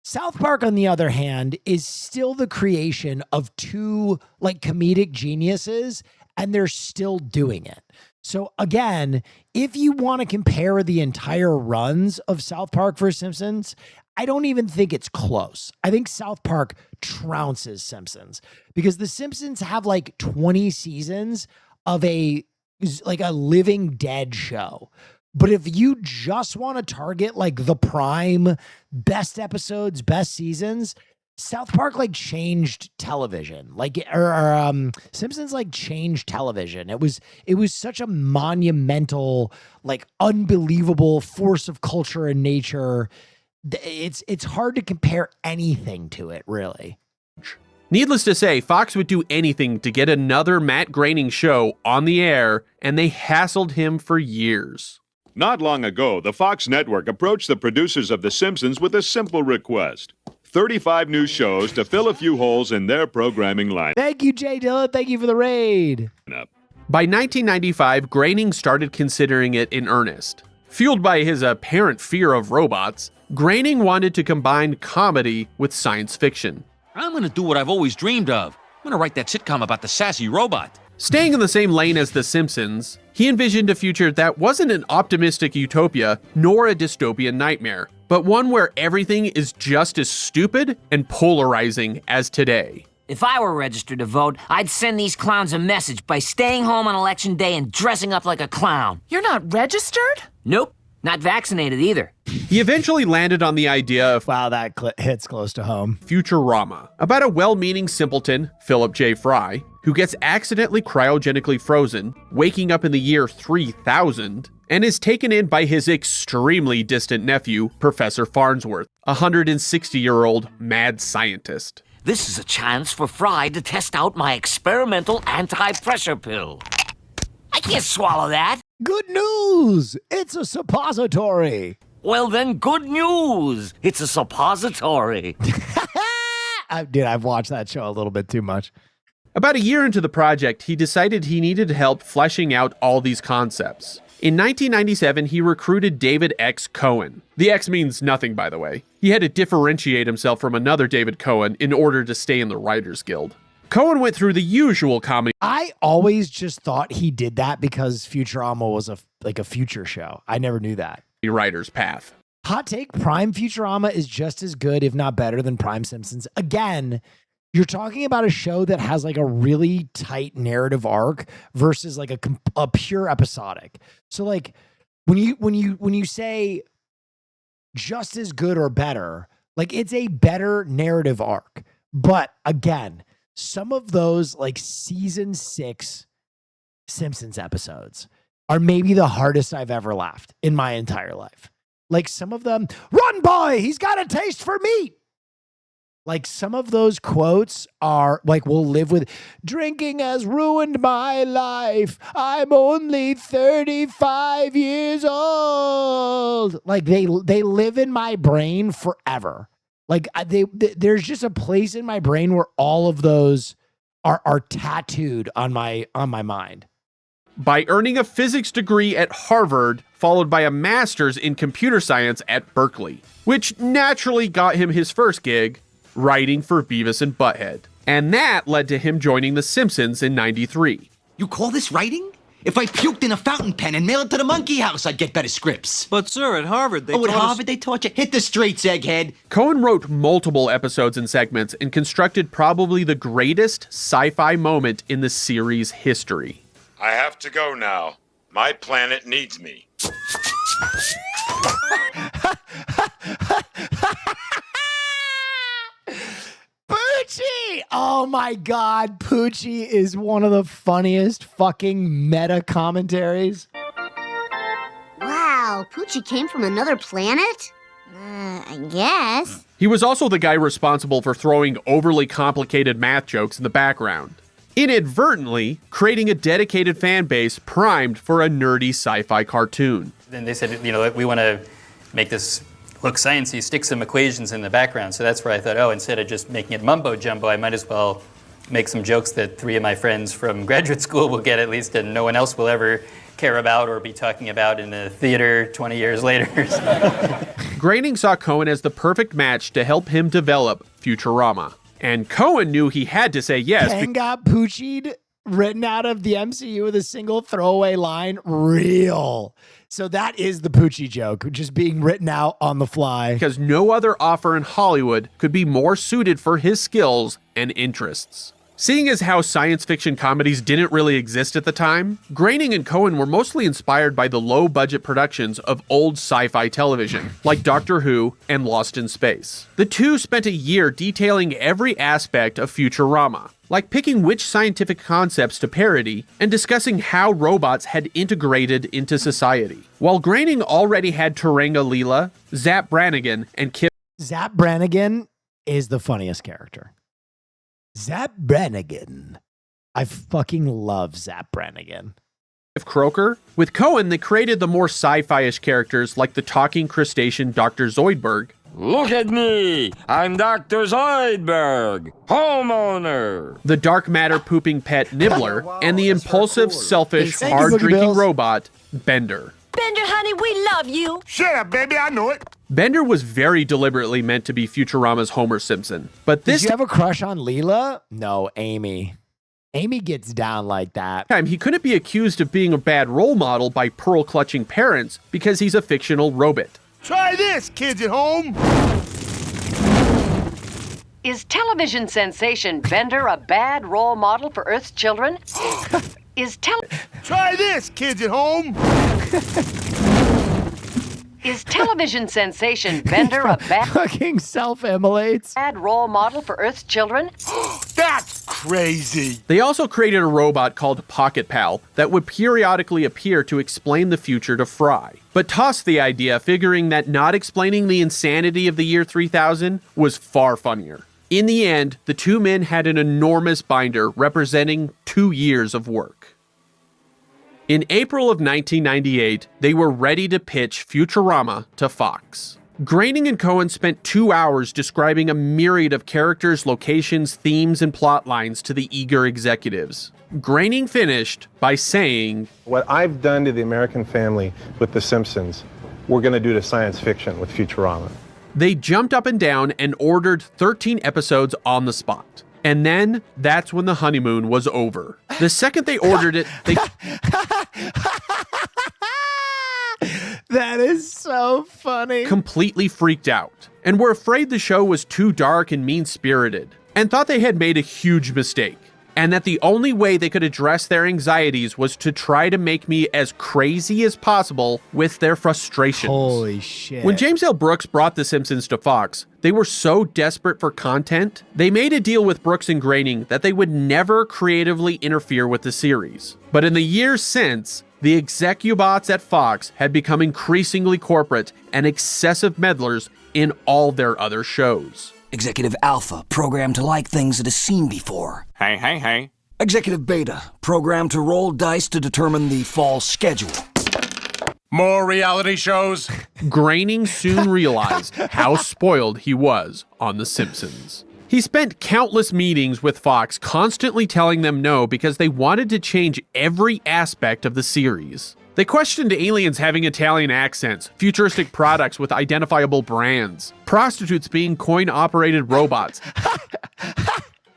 South Park, on the other hand, is still the creation of 2 like comedic geniuses, and they're still doing it. So again, if you want to compare the entire runs of South Park versus Simpsons, I don't even think it's close. I think South Park trounces Simpsons because the Simpsons have like 20 seasons of a living dead show. But if you just want to target like the prime best episodes, best seasons, South Park like changed television, Simpsons like changed television. It was such a monumental, like unbelievable force of culture and nature. It's hard to compare anything to it, really.
Needless to say, Fox would do anything to get another Matt Groening show on the air, and they hassled him for years.
Not long ago, the Fox network approached the producers of The Simpsons with a simple request. 35 new shows to fill a few holes in their programming line.
Thank you, Jay Dillon. Thank you for the raid.
By 1995, Groening started considering it in earnest. Fueled by his apparent fear of robots, Groening wanted to combine comedy with science fiction.
I'm going to do what I've always dreamed of. I'm going to write that sitcom about the sassy robot.
Staying in the same lane as The Simpsons, he envisioned a future that wasn't an optimistic utopia nor a dystopian nightmare, but one where everything is just as stupid and polarizing as today.
If I were registered to vote, I'd send these clowns a message by staying home on election day and dressing up like a clown.
You're not registered?
Nope, not vaccinated either.
He eventually landed on the idea of
wow, that hits close to home.
Futurama, about a well-meaning simpleton, Philip J. Fry, who gets accidentally cryogenically frozen, waking up in the year 3000, and is taken in by his extremely distant nephew, Professor Farnsworth, a 160-year-old mad scientist.
This is a chance for Fry to test out my experimental anti-pressure pill. I can't swallow that.
Good news! It's a suppository.
Well then, good news. It's a suppository.
Dude, I've watched that show a little bit too much.
About a year into the project, he decided he needed help fleshing out all these concepts. In 1997, he recruited David X. Cohen. The X means nothing, by the way. He had to differentiate himself from another David Cohen in order to stay in the Writers Guild. Cohen went through the usual comedy.
I always just thought he did that because Futurama was a future show. I never knew that.
Writer's path.
Hot take, Prime Futurama is just as good, if not better, than Prime Simpsons. Again, you're talking about a show that has like a really tight narrative arc versus like a pure episodic. So like when you say just as good or better, like it's a better narrative arc. But again, some of those like season 6 Simpsons episodes are maybe the hardest I've ever laughed in my entire life. Like some of them, run boy, he's got a taste for meat. Like some of those quotes are like, we'll live with, drinking has ruined my life. I'm only 35 years old. Like they live in my brain forever. Like there's just a place in my brain where all of those are tattooed on my mind.
By earning a physics degree at Harvard, followed by a master's in computer science at Berkeley, which naturally got him his first gig, writing for Beavis and Butthead. And that led to him joining The Simpsons in '93.
You call this writing? If I puked in a fountain pen and mailed it to the monkey house, I'd get better scripts.
But sir, at Harvard,
at Harvard they taught you? Hit the streets, egghead.
Cohen wrote multiple episodes and segments and constructed probably the greatest sci-fi moment in the series' history.
I have to go now. My planet needs me.
Poochie! Oh my God, Poochie is one of the funniest fucking meta commentaries.
Wow, Poochie came from another planet? I guess.
He was also the guy responsible for throwing overly complicated math jokes in the background, inadvertently creating a dedicated fan base primed for a nerdy sci-fi cartoon.
Then they said, we want to make this look sciencey, stick some equations in the background. So that's where I thought, instead of just making it mumbo jumbo, I might as well make some jokes that 3 of my friends from graduate school will get at least, and no one else will ever care about or be talking about in the theater 20 years later.
Groening saw Cohen as the perfect match to help him develop Futurama. And Cohen knew he had to say yes.
Ken got Poochied written out of the MCU with a single throwaway line. Real. So that is the Poochie joke, just being written out on the fly.
Because no other offer in Hollywood could be more suited for his skills and interests. Seeing as how science fiction comedies didn't really exist at the time, Groening and Cohen were mostly inspired by the low-budget productions of old sci-fi television, like Doctor Who and Lost in Space. The two spent a year detailing every aspect of Futurama, like picking which scientific concepts to parody and discussing how robots had integrated into society. While Groening already had Turanga Leela, Zapp Brannigan, and Kip...
Zapp Brannigan is the funniest character. Zapp Brannigan. I fucking love Zapp Brannigan.
Croker. With Cohen, they created the more sci-fi-ish characters like the talking crustacean Dr. Zoidberg.
Look at me! I'm Dr. Zoidberg, homeowner!
The dark matter pooping pet Nibbler, and the impulsive, selfish, hard-drinking robot Bender.
Bender, honey, we love you.
Shut up, baby, I know it.
Bender was very deliberately meant to be Futurama's Homer Simpson, but this...
Did you have a crush on Leela? No, Amy. Amy gets down like that.
Time he couldn't be accused of being a bad role model by pearl-clutching parents because he's a fictional robot.
Try this, kids at home.
Is television sensation Bender a bad role model for Earth's children?
Try this, kids at home.
Is television sensation Bender a
fucking self-immolates
bad role model for Earth's children?
That's crazy.
They also created a robot called Pocket Pal that would periodically appear to explain the future to Fry, but tossed the idea, figuring that not explaining the insanity of the year 3000 was far funnier. In the end, the two men had an enormous binder representing 2 years of work. In April of 1998, they were ready to pitch Futurama to Fox. Groening and Cohen spent 2 hours describing a myriad of characters, locations, themes, and plot lines to the eager executives. Groening finished by saying,
"What I've done to the American family with The Simpsons, we're going to do to science fiction with Futurama."
They jumped up and down and ordered 13 episodes on the spot. And then, that's when the honeymoon was over. The second they ordered it, they...
That is so funny.
Completely freaked out, and were afraid the show was too dark and mean-spirited, and thought they had made a huge mistake, and that the only way they could address their anxieties was to try to make me as crazy as possible with their frustrations.
Holy shit.
When James L. Brooks brought The Simpsons to Fox, they were so desperate for content, they made a deal with Brooks and Groening that they would never creatively interfere with the series. But in the years since, the execubots at Fox had become increasingly corporate and excessive meddlers in all their other shows.
Executive Alpha, programmed to like things it has seen before.
Hey, hey, hey.
Executive Beta, programmed to roll dice to determine the fall schedule.
More reality shows.
Groening soon realized how spoiled he was on The Simpsons. He spent countless meetings with Fox, constantly telling them no because they wanted to change every aspect of the series. They questioned aliens having Italian accents, futuristic products with identifiable brands, prostitutes being coin-operated robots.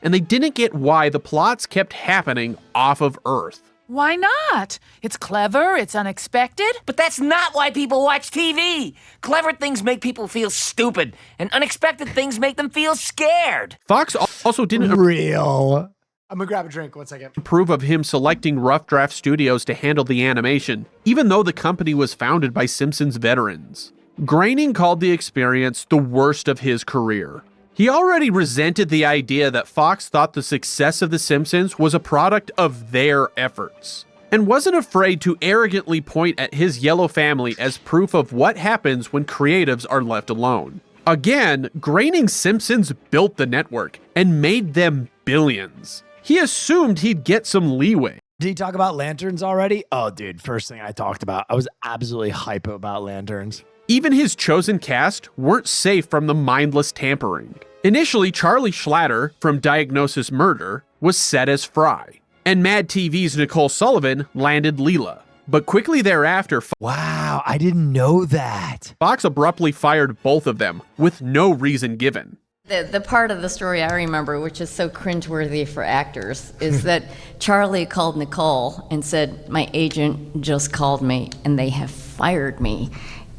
And they didn't get why the plots kept happening off of Earth.
Why not? It's clever, it's unexpected.
But that's not why people watch TV. Clever things make people feel stupid, and unexpected things make them feel scared.
Fox also didn't
Real. I'm gonna grab a drink, 1 second.
approve of him selecting Rough Draft Studios to handle the animation, even though the company was founded by Simpsons veterans. Groening called the experience the worst of his career. He already resented the idea that Fox thought the success of The Simpsons was a product of their efforts, and wasn't afraid to arrogantly point at his yellow family as proof of what happens when creatives are left alone. Again, Groening's Simpsons built the network and made them billions. He assumed he'd get some leeway.
Did he talk about lanterns already? Oh, dude, first thing I talked about. I was absolutely hype about lanterns.
Even his chosen cast weren't safe from the mindless tampering. Initially, Charlie Schlatter from Diagnosis Murder was set as Fry, and Mad TV's Nicole Sullivan landed Leela. But quickly thereafter,
wow, I didn't know that.
Fox abruptly fired both of them with no reason given.
The part of the story I remember, which is so cringeworthy for actors, is that Charlie called Nicole and said, "My agent just called me and they have fired me."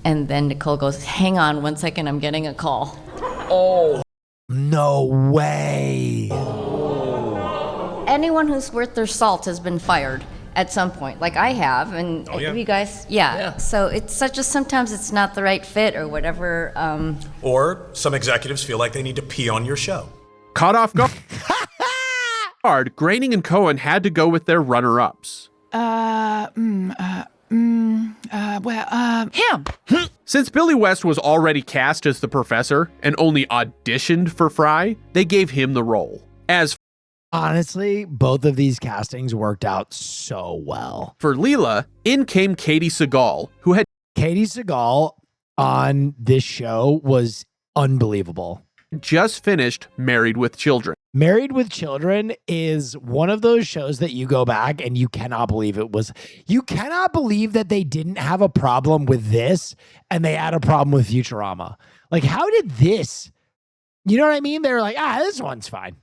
And then Nicole goes, "Hang on 1 second, I'm getting a call."
Oh. No way.
Anyone who's worth their salt has been fired at some point, like I have, and you guys, yeah. So it's sometimes it's not the right fit or whatever.
Or some executives feel like they need to pee on your show.
Caught off guard, Groening and Cohen had to go with their runner-ups.
Him.
Since Billy West was already cast as the professor and only auditioned for Fry, they gave him the role. As
honestly, both of these castings worked out so well.
For Leela, in came Katie Sagal, who had...
Katie Sagal on this show was unbelievable.
Just finished Married with Children.
Married with Children is one of those shows that you go back and you cannot believe you cannot believe that they didn't have a problem with this and they had a problem with Futurama. Like, how did this, you know what I mean? They were like, this one's fine.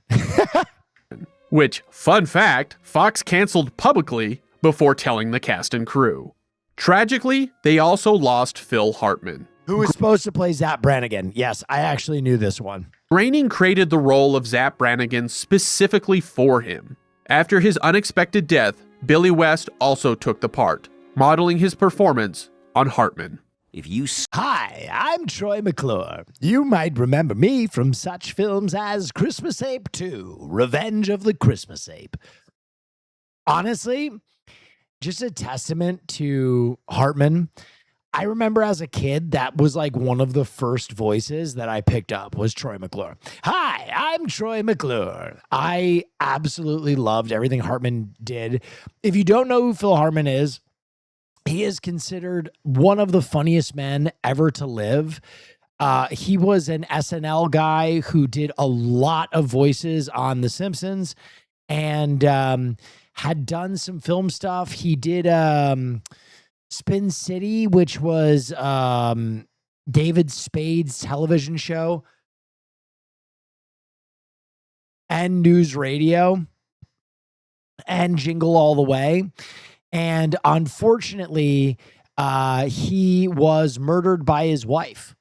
Which, fun fact, Fox canceled publicly before telling the cast and crew. Tragically, they also lost Phil Hartman,
who was supposed to play Zap Brannigan. Yes, I actually knew this one.
Groening created the role of Zapp Brannigan specifically for him. After his unexpected death, Billy West also took the part, modeling his performance on Hartman.
Hi, I'm Troy McClure. You might remember me from such films as Christmas Ape 2, Revenge of the Christmas Ape. Honestly, just a testament to Hartman. I remember as a kid, that was like one of the first voices that I picked up was Troy McClure. Hi, I'm Troy McClure. I absolutely loved everything Hartman did. If you don't know who Phil Hartman is, he is considered one of the funniest men ever to live. He was an SNL guy who did a lot of voices on The Simpsons and had done some film stuff. He did Spin City, which was David Spade's television show, and News Radio, and Jingle All the Way. And unfortunately, he was murdered by his wife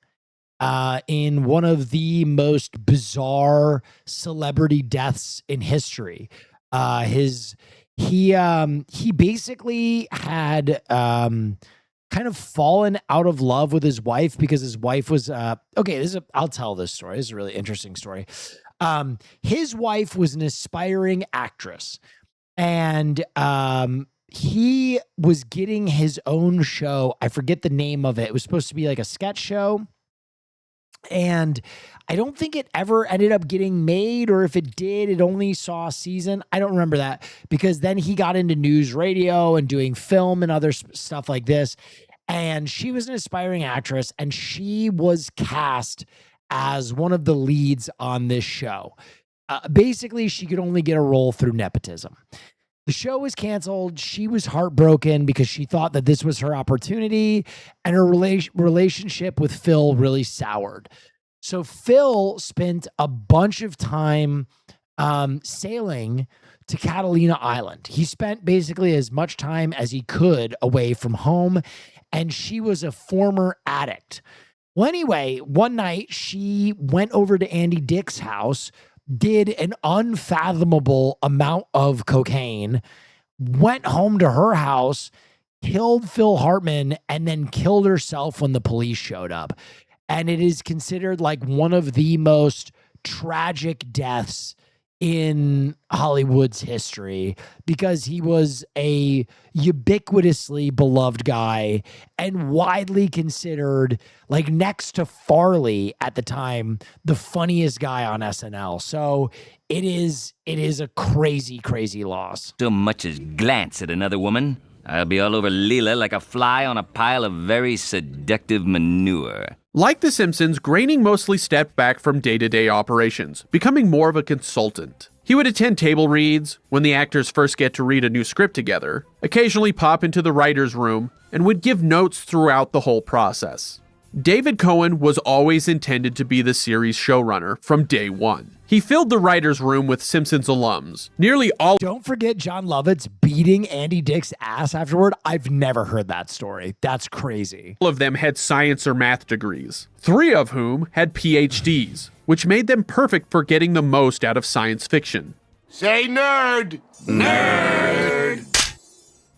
in one of the most bizarre celebrity deaths in history. He basically had kind of fallen out of love with his wife because his wife was I'll tell this story. This is a really interesting story. His wife was an aspiring actress, and he was getting his own show. I forget the name of it. It was supposed to be like a sketch show. And I don't think it ever ended up getting made, or if it did, it only saw a season. I don't remember that, because then he got into News Radio and doing film and other stuff like this. And she was an aspiring actress, and she was cast as one of the leads on this show. Basically, she could only get a role through nepotism. The show was canceled. She was heartbroken because she thought that this was her opportunity, and her relationship with Phil really soured. So Phil spent a bunch of time sailing to Catalina Island. He spent basically as much time as he could away from home, and she was a former addict. Well, anyway, one night she went over to Andy Dick's house, did an unfathomable amount of cocaine, went home to her house, killed Phil Hartman, and then killed herself when the police showed up. And it is considered like one of the most tragic deaths in Hollywood's history, because he was a ubiquitously beloved guy and widely considered, like next to Farley at the time, the funniest guy on SNL. So it is a crazy, crazy loss.
So much as glance at another woman, I'll be all over Leela like a fly on a pile of very seductive manure.
Like The Simpsons, Groening mostly stepped back from day-to-day operations, becoming more of a consultant. He would attend table reads, when the actors first get to read a new script together, occasionally pop into the writer's room, and would give notes throughout the whole process. David Cohen was always intended to be the series showrunner from day one. He filled the writer's room with Simpsons alums. Nearly all—
Don't forget John Lovitz beating Andy Dick's ass afterward. I've never heard that story. That's crazy.
All of them had science or math degrees, 3 of whom had PhDs, which made them perfect for getting the most out of science fiction.
Say nerd!
Nerd!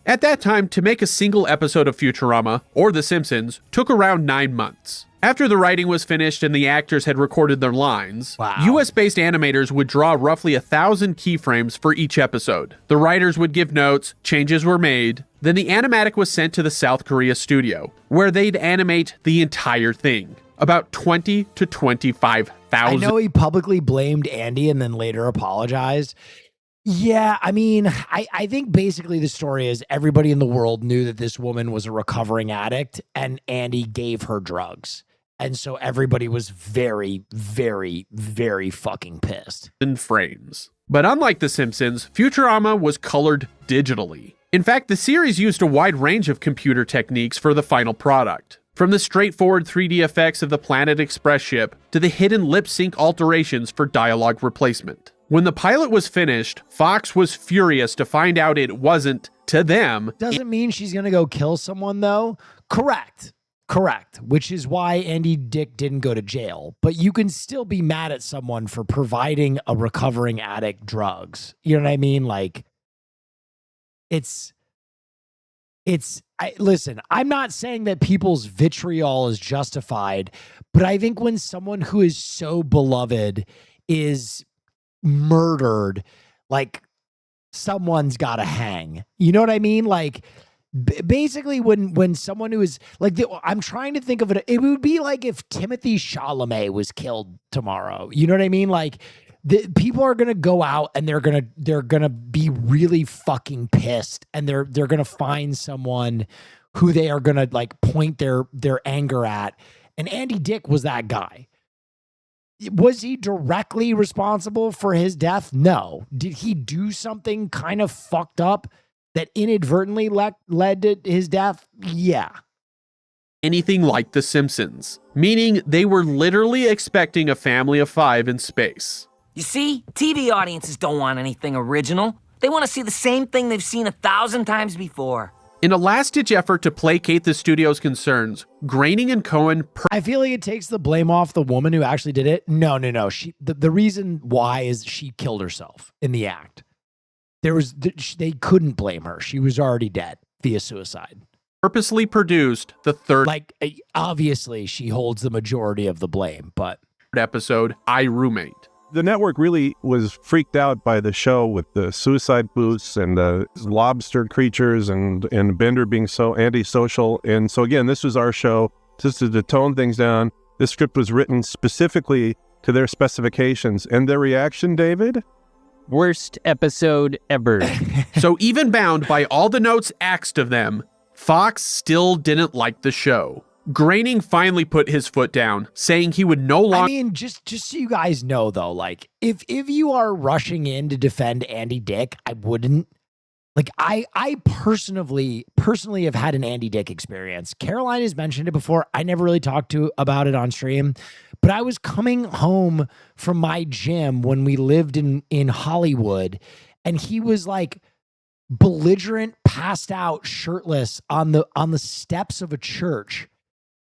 At that time, to make a single episode of Futurama, or The Simpsons, took around 9 months. After the writing was finished and the actors had recorded their lines, US-based animators would draw roughly 1,000 keyframes for each episode. The writers would give notes, changes were made, then the animatic was sent to the South Korea studio, where they'd animate the entire thing. About 20 to 25,000.
I know he publicly blamed Andy and then later apologized. Yeah, I mean, I think basically the story is everybody in the world knew that this woman was a recovering addict, and Andy gave her drugs. And so everybody was very, very, very fucking pissed.
In frames. But unlike The Simpsons, Futurama was colored digitally. In fact, the series used a wide range of computer techniques for the final product. From the straightforward 3D effects of the Planet Express ship to the hidden lip sync alterations for dialogue replacement. When the pilot was finished, Fox was furious to find out it wasn't, to them—
Doesn't mean she's gonna go kill someone though. Correct.
Correct, which is why Andy Dick didn't go to jail. But you can still be mad at someone for providing a recovering addict drugs. You know what I mean? Like, listen, I'm not saying that people's vitriol is justified, but I think when someone who is so beloved is murdered, like, someone's got to hang. You know what I mean? Like, basically when someone who is like, I'm trying to think of it. It would be like if Timothée Chalamet was killed tomorrow. You know what I mean? Like, people are gonna go out and they're gonna be really fucking pissed, and they're gonna find someone who they are gonna like point their anger at. And Andy Dick was that guy. Was he directly responsible for his death? No. Did he do something kind of fucked up that inadvertently led to his death? Yeah.
Anything like The Simpsons, meaning they were literally expecting a family of 5 in space.
You see, TV audiences don't want anything original. They want to see the same thing they've seen 1,000 times before.
In a last-ditch effort to placate the studio's concerns, Groening and Cohen...
I feel like it takes the blame off the woman who actually did it. No. The reason why is she killed herself in the act. They couldn't blame her. She was already dead via suicide.
Purposely produced the third...
Like, obviously, she holds the majority of the blame, but...
episode, I Roommate.
The network really was freaked out by the show with the suicide booths and the lobster creatures and Bender being so antisocial. And so again, this was our show just to tone things down. This script was written specifically to their specifications. And their reaction, David?
Worst episode ever.
So even bound by all the notes axed of them, Fox still didn't like the show. Groening finally put his foot down, saying he would no longer...
I mean, just so you guys know, though, like, if you are rushing in to defend Andy Dick, I wouldn't. Like, I personally have had an Andy Dick experience. Caroline has mentioned it before. I never really talked about it on stream, but I was coming home from my gym when we lived in Hollywood, and he was, like, belligerent, passed out, shirtless on the steps of a church.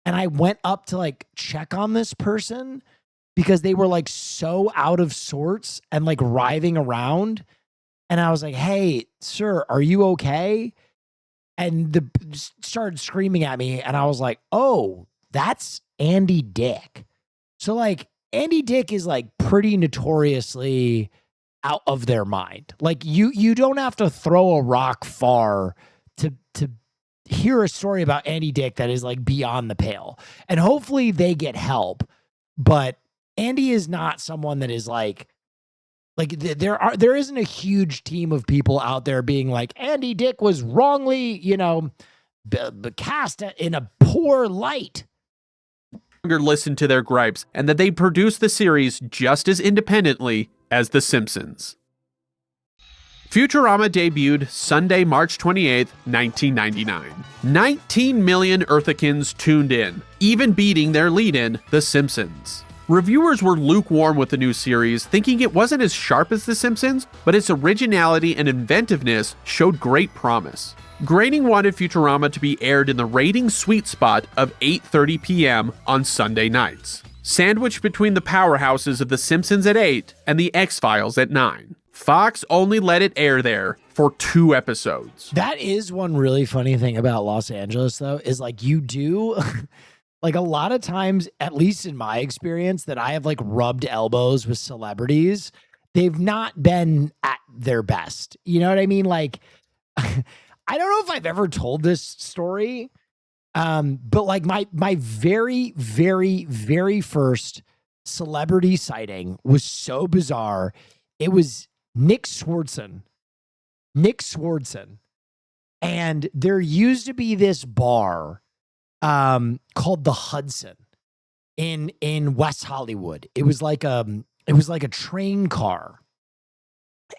And I went up to like check on this person because they were like so out of sorts and like writhing around. And I was like, "Hey, sir, are you okay?" And started screaming at me. And I was like, "Oh, that's Andy Dick." So like Andy Dick is like pretty notoriously out of their mind. Like you don't have to throw a rock far to hear a story about Andy Dick that is like beyond the pale. And hopefully they get help. But Andy is not someone that is like there isn't a huge team of people out there being like, Andy Dick was wrongly, cast in a poor light.
Listen to their gripes, and that they produce the series just as independently as The Simpsons. Futurama debuted Sunday, March 28th, 1999. 19 million Earthicans tuned in, even beating their lead-in, The Simpsons. Reviewers were lukewarm with the new series, thinking it wasn't as sharp as The Simpsons, but its originality and inventiveness showed great promise. Groening wanted Futurama to be aired in the ratings sweet spot of 8:30 p.m. on Sunday nights, sandwiched between the powerhouses of The Simpsons at 8 and The X-Files at 9. Fox only let it air there for 2 episodes.
That is one really funny thing about Los Angeles, though, is like you do, like a lot of times, at least in my experience, that I have like rubbed elbows with celebrities, they've not been at their best. You know what I mean? Like, I don't know if I've ever told this story, but like my very, very, very first celebrity sighting was so bizarre. It was Nick Swardson. And there used to be this bar called the Hudson in West Hollywood. It was like a train car.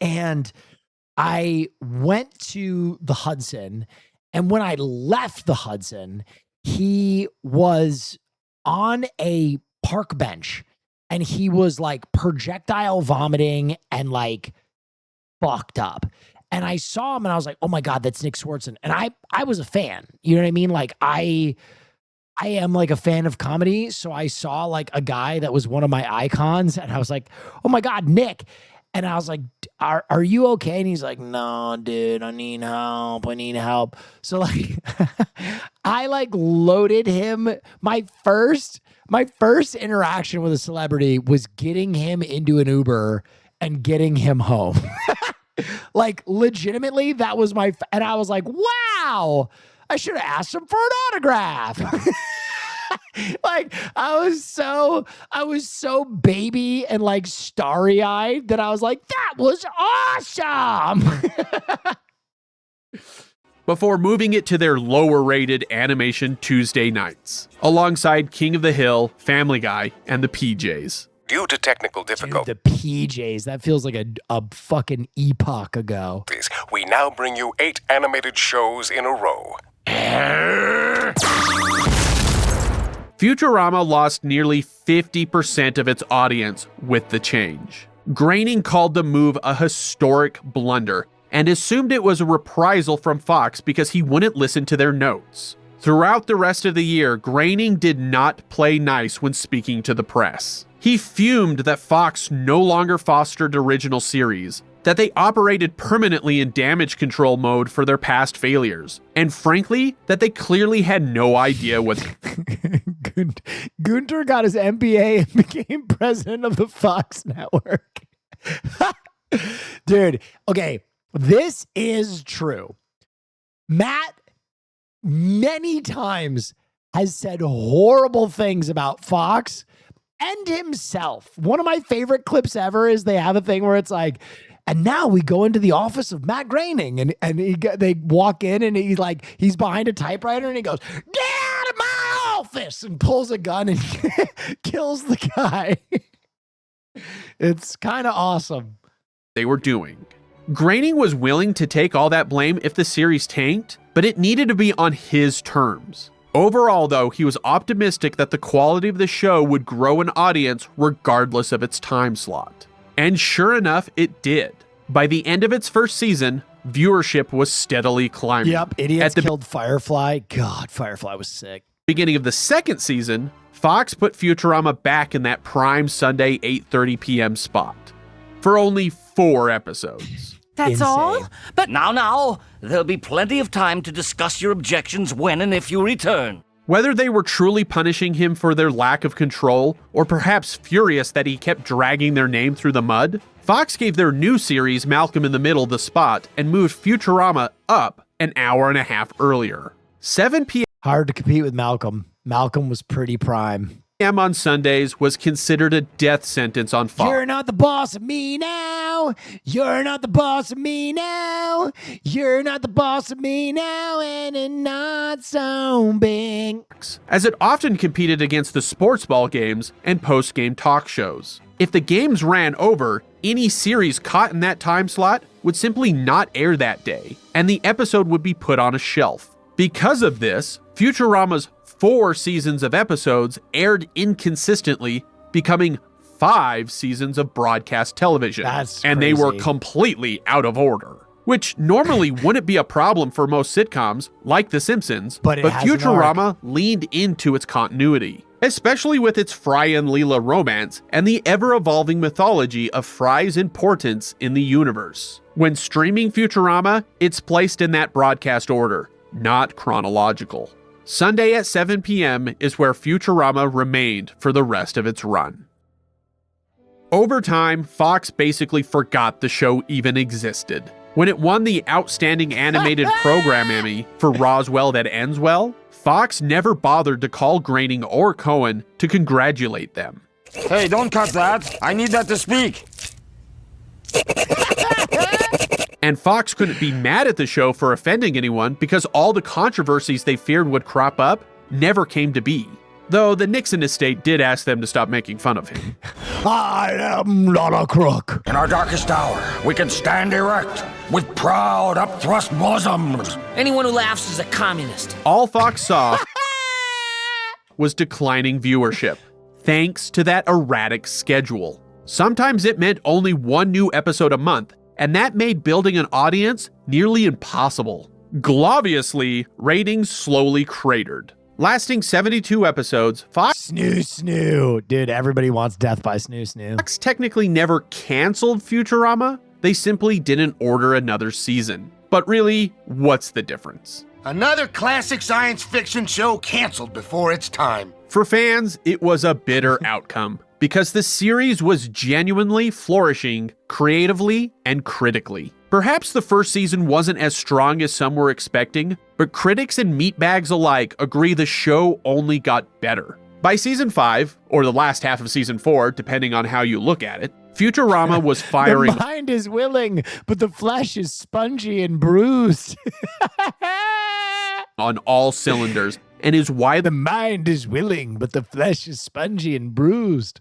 And I went to the Hudson, and when I left the Hudson, he was on a park bench, and he was like projectile vomiting and like fucked up. And I saw him and I was like, oh my God, that's Nick Swardson. And I was a fan. You know what I mean? Like I I am like a fan of comedy. So I saw like a guy that was one of my icons and I was like, oh my God, Nick. And I was like, are you okay? And he's like, no, dude, I need help. So like, I like loaded him. My first interaction with a celebrity was getting him into an Uber and getting him home. Like legitimately, that was and I was like, wow, I should have asked him for an autograph. Like I was so baby and like starry-eyed that I was like, that was awesome.
Before moving it to their lower-rated Animation Tuesday nights, alongside King of the Hill, Family Guy, and the PJs.
Due to technical difficulties,
the PJs, that feels like a fucking epoch ago.
we now bring you 8 animated shows in a row.
Futurama lost nearly 50% of its audience with the change. Groening called the move a historic blunder and assumed it was a reprisal from Fox because he wouldn't listen to their notes. Throughout the rest of the year, Groening did not play nice when speaking to the press. He fumed that Fox no longer fostered original series, that they operated permanently in damage control mode for their past failures, and frankly, that they clearly had no idea what...
Gunter got his MBA and became president of the Fox network. Dude, okay, this is true. Matt, many times, has said horrible things about Fox and himself. One of my favorite clips ever is they have a thing where it's like, and now we go into the office of Matt Groening, and they walk in, and he's behind a typewriter, and he goes, "Get out of my office!" and pulls a gun and kills the guy. It's kind of awesome.
They were doing. Groening was willing to take all that blame if the series tanked, but it needed to be on his terms. Overall, though, he was optimistic that the quality of the show would grow an audience regardless of its time slot. And sure enough, it did. By the end of its first season, viewership was steadily climbing.
Yep, idiots killed Firefly. God, Firefly was sick.
Beginning of the second season, Fox put Futurama back in that prime Sunday 8:30 p.m. spot for only 4 episodes.
That's all? But now, there'll be plenty of time to discuss your objections when and if you return.
Whether they were truly punishing him for their lack of control, or perhaps furious that he kept dragging their name through the mud, Fox gave their new series, Malcolm in the Middle, the spot and moved Futurama up an hour and a half earlier. 7 p.m.
Hard to compete with Malcolm. Malcolm was pretty prime.
On Sundays was considered a death sentence on Fox.
You're not the boss of me now. You're not the boss of me now. You're not the boss of me now, and it's not so big.
As it often competed against the sports ball games and post-game talk shows. If the games ran over, any series caught in that time slot would simply not air that day, and the episode would be put on a shelf. Because of this, Futurama's 4 seasons of episodes aired inconsistently, becoming 5 seasons of broadcast television. And they were completely out of order, which normally wouldn't be a problem for most sitcoms, like The Simpsons, but Futurama leaned into its continuity, especially with its Fry and Leela romance and the ever-evolving mythology of Fry's importance in the universe. When streaming Futurama, it's placed in that broadcast order, not chronological. Sunday at 7 p.m. is where Futurama remained for the rest of its run. Over time, Fox basically forgot the show even existed. When it won the Outstanding Animated Program Emmy for Roswell That Ends Well, Fox never bothered to call Groening or Cohen to congratulate them.
Hey, don't cut that. I need that to speak.
And Fox couldn't be mad at the show for offending anyone because all the controversies they feared would crop up never came to be. Though the Nixon estate did ask them to stop making fun of him.
I am not a crook.
In our darkest hour, we can stand erect with proud upthrust bosoms.
Anyone who laughs is a communist.
All Fox saw was declining viewership, thanks to that erratic schedule. Sometimes it meant only 1 new episode a month, and that made building an audience nearly impossible. Globiously, ratings slowly cratered. Lasting 72 episodes, Fox
Snoo. Dude, everybody wants death by Snoo.
Fox technically never canceled Futurama. They simply didn't order another season. But really, what's the difference?
Another classic science fiction show canceled before its time.
For fans, it was a bitter outcome because the series was genuinely flourishing creatively and critically. Perhaps the first season wasn't as strong as some were expecting, but critics and meatbags alike agree the show only got better. By season 5, or the last half of season 4, depending on how you look at it, Futurama was firing.
The mind is willing, but the flesh is spongy and bruised.
On all cylinders, and is why
the mind is willing, but the flesh is spongy and bruised.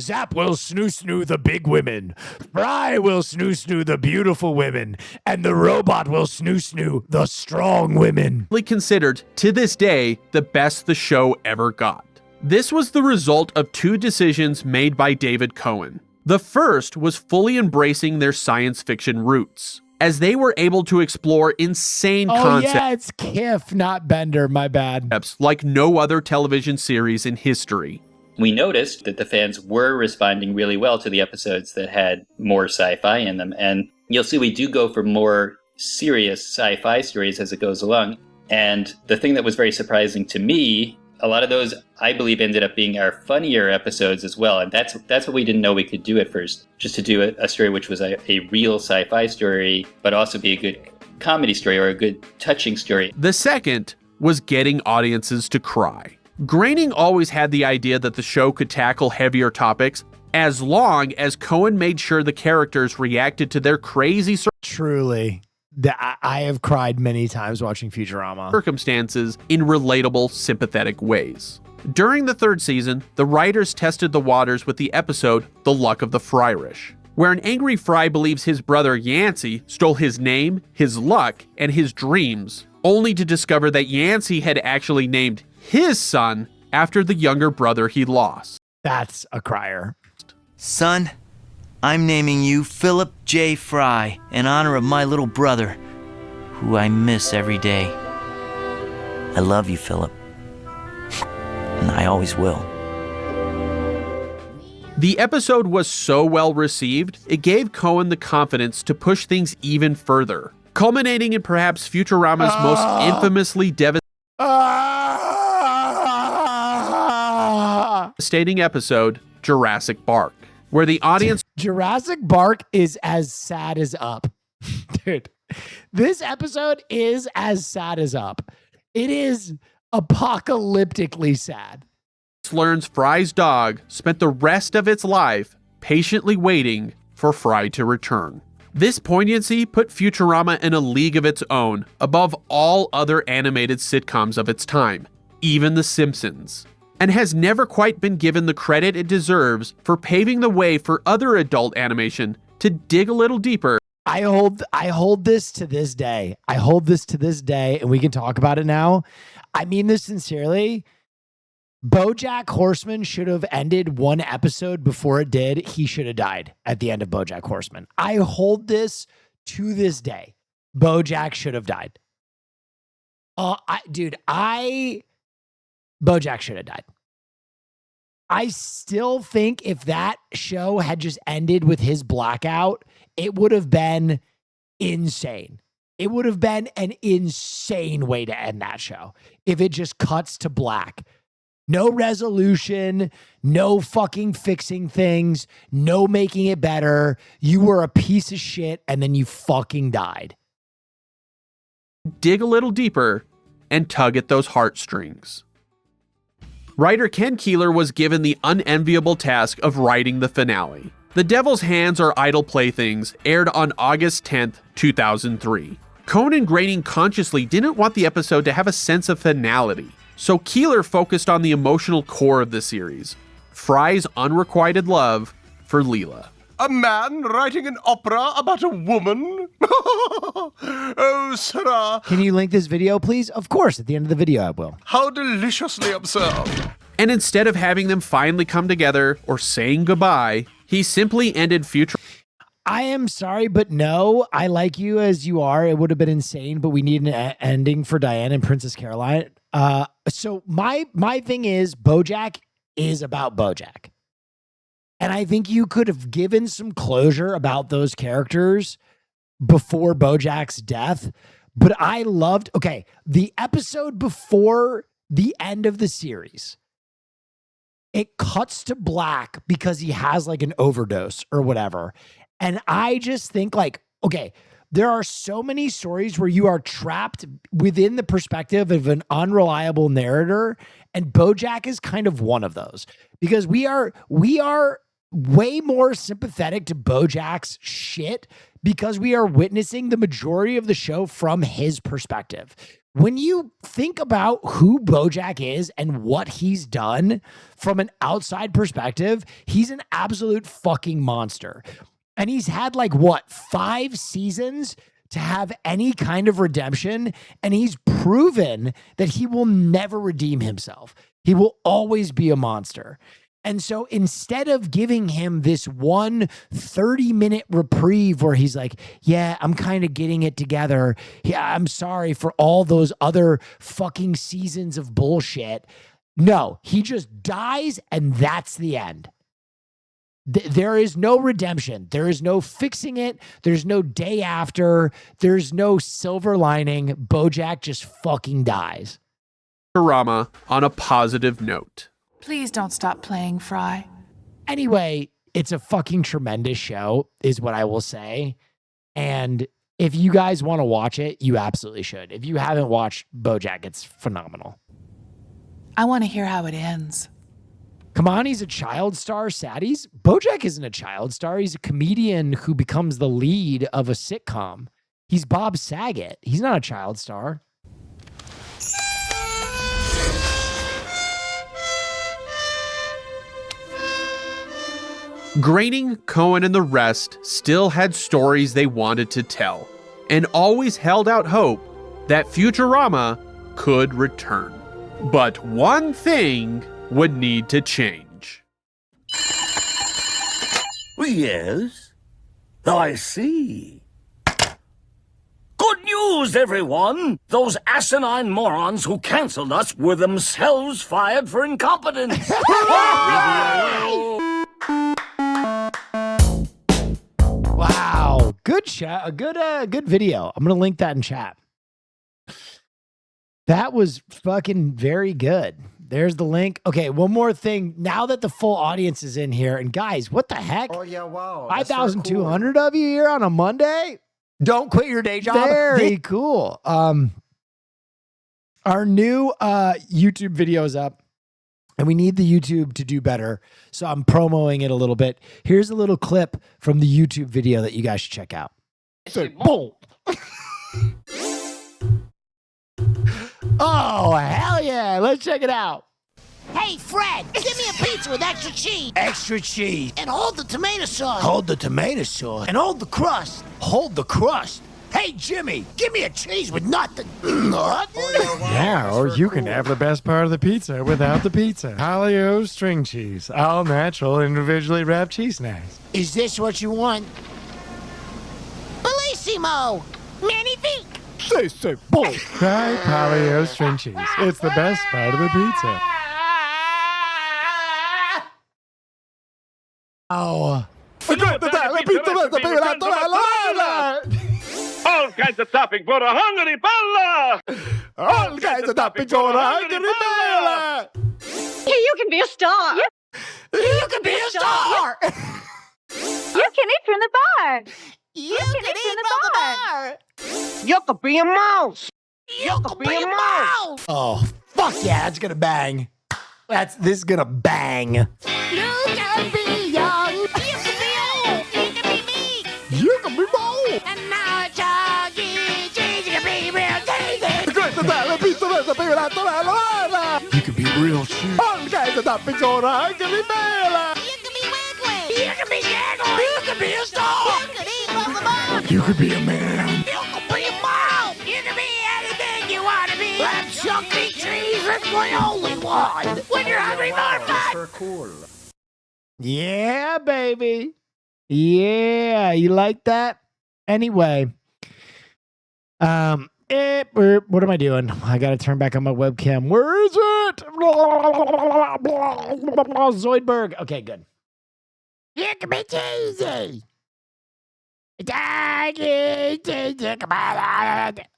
Zap will snoo the big women. Fry will snoo the beautiful women. And the robot will snoo the strong women.
Considered, to this day, the best the show ever got. This was the result of two decisions made by David Cohen. The first was fully embracing their science fiction roots, as they were able to explore insane concepts.
Yeah, it's Kiff, not Bender, my bad.
Like no other television series in history.
We noticed that the fans were responding really well to the episodes that had more sci-fi in them. And you'll see we do go for more serious sci-fi stories as it goes along. And the thing that was very surprising to me, a lot of those, I believe, ended up being our funnier episodes as well. And that's what we didn't know we could do at first. Just to do a story which was a real sci-fi story, but also be a good comedy story or a good touching story.
The second was getting audiences to cry. Groening always had the idea that the show could tackle heavier topics as long as Cohen made sure the characters reacted to their crazy
Truly. I have cried many times watching Futurama.
Circumstances in relatable, sympathetic ways. During the third season, the writers tested the waters with the episode The Luck of the Fryrish, where an angry Fry believes his brother Yancey stole his name, his luck, and his dreams, only to discover that Yancey had actually named his son after the younger brother he lost.
That's a crier.
Son, I'm naming you Philip J. Fry in honor of my little brother, who I miss every day. I love you, Philip. And I always will.
The episode was so well received, it gave Cohen the confidence to push things even further, culminating in perhaps Futurama's most infamously devastating episode, Jurassic Bark, where the audience...
Jurassic Bark is as sad as Up. Dude, this episode is as sad as Up. It is apocalyptically sad.
Learns Fry's dog spent the rest of its life patiently waiting for Fry to return. This poignancy put Futurama in a league of its own, above all other animated sitcoms of its time, even The Simpsons, and has never quite been given the credit it deserves for paving the way for other adult animation to dig a little deeper.
I hold this to this day. I hold this to this day, and we can talk about it now. I mean this sincerely. BoJack Horseman should have ended one episode before it did. He should have died at the end of BoJack Horseman. I hold this to this day. BoJack should have died. BoJack should have died. I still think if that show had just ended with his blackout, it would have been insane. It would have been an insane way to end that show if it just cuts to black. No resolution, no fucking fixing things, no making it better. You were a piece of shit and then you fucking died.
Dig a little deeper and tug at those heartstrings. Writer Ken Keeler was given the unenviable task of writing the finale. The Devil's Hands Are Idle Playthings aired on August 10th, 2003. Cohen and Groening consciously didn't want the episode to have a sense of finality. So Keeler focused on the emotional core of the series, Fry's unrequited love for Leela.
A man writing an opera about a woman? Oh, Sarah.
Can you link this video, please? Of course, at the end of the video I will.
How deliciously absurd.
And instead of having them finally come together or saying goodbye, he simply ended
I am sorry, but no, I like you as you are. It would have been insane, but we need an ending for Diana and Princess Caroline. So my thing is BoJack is about BoJack. And I think you could have given some closure about those characters before BoJack's death. But I loved, the episode before the end of the series, it cuts to black because he has like an overdose or whatever. And I just think like, there are so many stories where you are trapped within the perspective of an unreliable narrator. And BoJack is kind of one of those because we are way more sympathetic to BoJack's shit because we are witnessing the majority of the show from his perspective. When you think about who BoJack is and what he's done from an outside perspective, he's an absolute fucking monster. And he's had 5 seasons to have any kind of redemption. And he's proven that he will never redeem himself. He will always be a monster. And so instead of giving him this 30-minute reprieve where he's like, yeah, I'm kind of getting it together. Yeah, I'm sorry for all those other fucking seasons of bullshit. No, he just dies and that's the end. There is no redemption. There is no fixing it. There's no day after. There's no silver lining. BoJack just fucking dies.
Futurama on a positive note.
Please don't stop playing, Fry.
Anyway, it's a fucking tremendous show, is what I will say. And if you guys want to watch it, you absolutely should. If you haven't watched BoJack, it's phenomenal.
I want to hear how it ends.
Kamani's a child star, Saddies. BoJack isn't a child star. He's a comedian who becomes the lead of a sitcom. He's Bob Saget. He's not a child star.
Groening, Cohen, and the rest still had stories they wanted to tell, and always held out hope that Futurama could return. But one thing would need to change.
Yes, I see. Good news, everyone! Those asinine morons who canceled us were themselves fired for incompetence.
Wow, good chat, good video. I'm gonna link that in chat. That was fucking very good. There's the link. Okay, one more thing. Now that the full audience is in here, and guys, what the heck?
Oh yeah, wow.
5,200 of you here on a Monday?
Don't quit your day job.
Very cool. Our new YouTube video is up, and we need the YouTube to do better. So I'm promoting it a little bit. Here's a little clip from the YouTube video that you guys should check out. Say, boom. Oh, hell yeah. Let's check it out.
Hey, Fred, give me a pizza with extra cheese.
Extra cheese.
And hold the tomato sauce.
Hold the tomato sauce.
And hold the crust.
Hold the crust. Hey, Jimmy, give me a cheese with nothing.
Yeah, or you can have the best part of the pizza without the pizza. Paleo string cheese, all natural, individually wrapped cheese snacks.
Is this what you want? Bellissimo! Magnifique!
Say, boom. Try Paleo string cheese. It's the best part of the pizza. Oh.
All kinds of topping for a hungry fella!
All kinds of topping for a hungry fella!
Hey, you can be a star!
You can be a star!
You can eat from the bar!
You can eat from the bar!
You could be a mouse!
You could be a mouse!
Oh, fuck yeah, that's gonna bang. This is gonna bang.
You can be young! You can be old! You can be me!
You can be bold!
And now it's Chucky Cheese! You can be real cheesy!
You can be real cheap. All kinds of toppings on a hungry fella!
You can be Wigwam! You can be Shaggy! You can be a star! You can eat from the bar!
You could be a man!
You can be a mouse! You can be anything you want to be! And Chucky Cheese is the only one! When you're hungry for fun!
Yeah, baby. Yeah, you like that? Anyway, What am I doing? I got to turn back on my webcam. Where is it? Zoidberg. Okay, good.
You can be cheesy.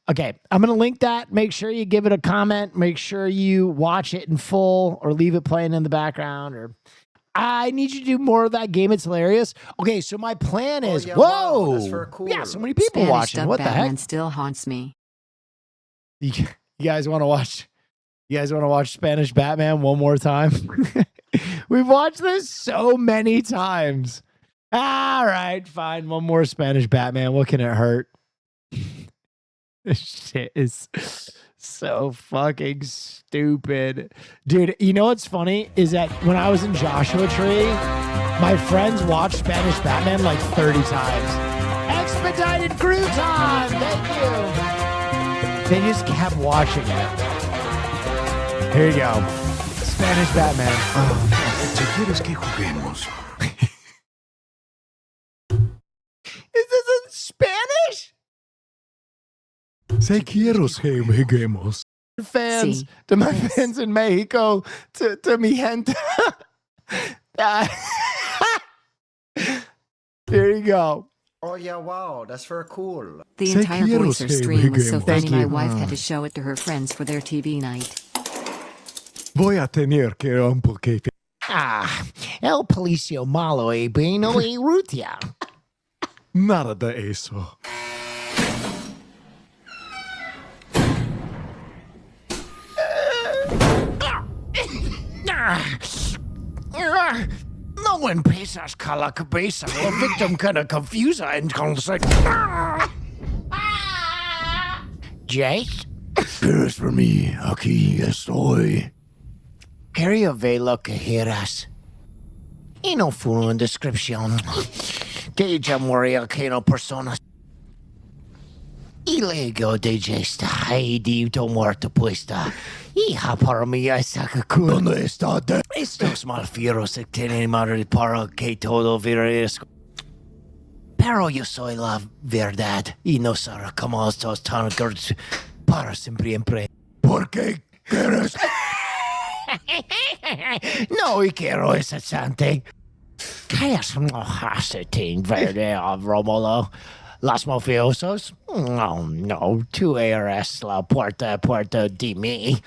Okay, I'm going to link that. Make sure you give it a comment. Make sure you watch it in full or leave it playing in the background. Or I need you to do more of that game. It's hilarious. Okay, so my plan is, whoa.
That's for cool.
Yeah, so many people
Spanish
watching.
dub
What the
Batman
heck?
still haunts me.
You guys want to watch? You guys want to watch Spanish Batman one more time? We've watched this so many times. All right, fine. One more Spanish Batman. What can it hurt? This shit is so fucking stupid. Dude, you know what's funny is that when I was in Joshua Tree, my friends watched Spanish Batman like 30 times. Expedited crouton! Thank you. They just kept watching it. Here you go. Spanish Batman.
Si quieres que juguemos.
Is this in Spanish?
Si quieres que juguemos.
Fans, to my fans in Mexico, to mi gente. There you go.
Oh yeah, wow, that's very cool.
The entire Voicer stream was so funny
Thank
my
you.
wife had to show it to her friends for their TV night.
Voy a tener que un poquito.
Ah, el policio malo y bueno y rutia.
Nada de eso.
No one pesas cala cabeza. The victim kinda confused and concerned. Jace?
Esperes por mí. Aquí estoy.
Quería ver lo que quieras. Y no fue una descripción. Que ella moría que no personas. Y luego de gesta, dito muerto puesta. Hija para mí, saca culo.
¿Dónde está?
Estos malfieros se tienen madre para que todo es. Pero yo soy la verdad. Y no será como estos tan gordos para siempre.
¿Por qué quieres?
No, y quiero ese sante. ¿Qué es un hacetín verde a Rómulo? ¿Los mafiosos? No, no, tú eres la puerta de mí.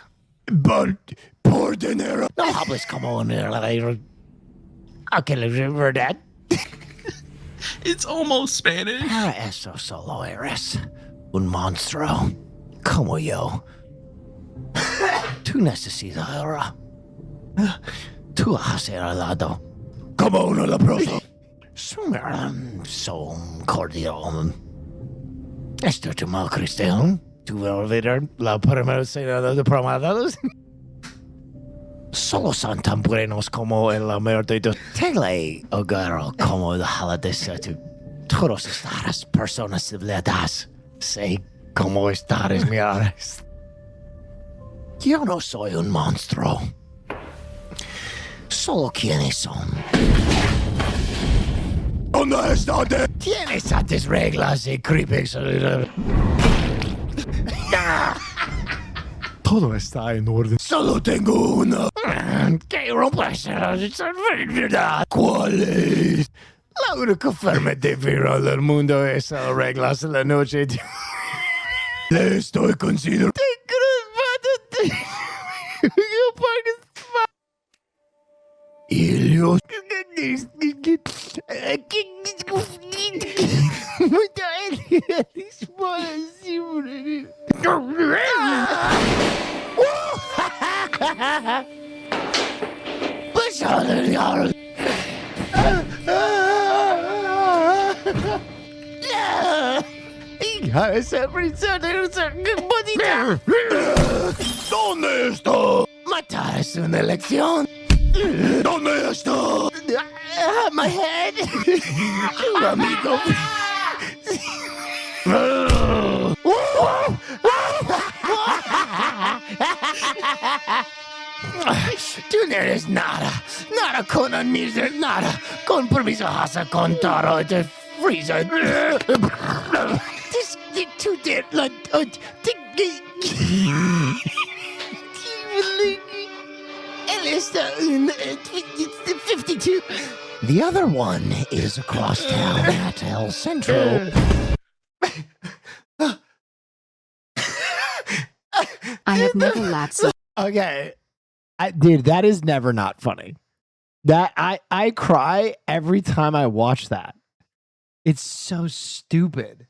Por dinero.
No hables como un heredero. ¿Qué es verdad?
It's almost Spanish.
Para eso solo eres un monstruo como yo. Tu necesidad ahora. Tú has heredado.
Como uno leproso.
Son cordial. ¿Esto tu mal cristiano? ¿Tu vas a olvidar la primera cena de promados? Solo son tan buenos como en la muerte de... Te le agarro como la jaladeza de todas estas personas civilizadas. Sé cómo estar miradas. Yo no soy un monstruo. Solo quienes son.
¿Dónde está?
Tienes tantas reglas y creeps.
Todo está en orden. Solo tengo una.
¿Qué rompes?
¿Cuál es?
La única forma de vivir del mundo es las reglas de la noche.
Le estoy considerando. Helios. ¿Dónde está?
Matar es una elección.
¿Dónde está?
My head. Tu amigo. Tú no eres nada. Nada con un miser. Nada. Con permiso vas a contar de Freezer. Tú did $52. The other one is across town at El Centro.
I have never laughed so.
Okay. Dude, that is never not funny. That I cry every time I watch that. It's so stupid.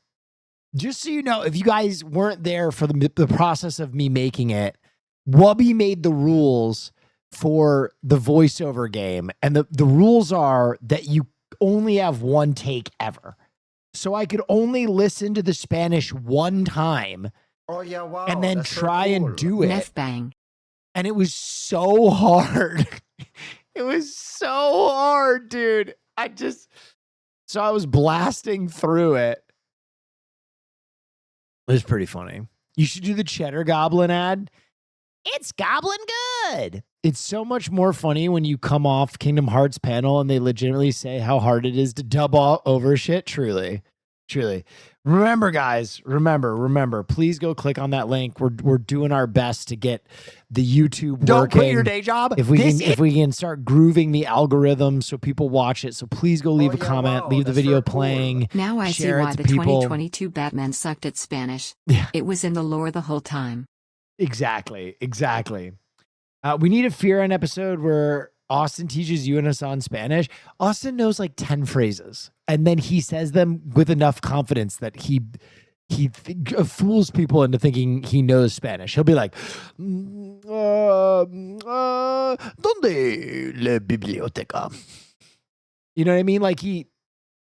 Just so you know, if you guys weren't there for the process of me making it, Wubby made the rules for the voiceover game. And the rules are that you only have one take ever. So I could only listen to the Spanish one time and then try and do it.
Neff bang.
And it was so hard. It was so hard, dude. So I was blasting through it. It was pretty funny. You should do the Cheddar Goblin ad. It's Goblin good. It's so much more funny when you come off Kingdom Hearts panel and they legitimately say how hard it is to dub all over shit. Truly. Remember, guys, remember, please go click on that link. We're doing our best to get the YouTube working.
Don't quit your day job.
If we can start grooving the algorithm so people watch it. So please go leave a comment, leave the video playing.
Now I see
share it
why
to
the
people.
2022 Batman sucked at Spanish.
Yeah.
It was in the lore the whole time.
Exactly. We need a Fear episode where Austin teaches you and Hassan Spanish. Austin knows like 10 phrases, and then he says them with enough confidence that he fools people into thinking he knows Spanish. He'll be like, "Donde la biblioteca?" You know what I mean? Like ¿Dónde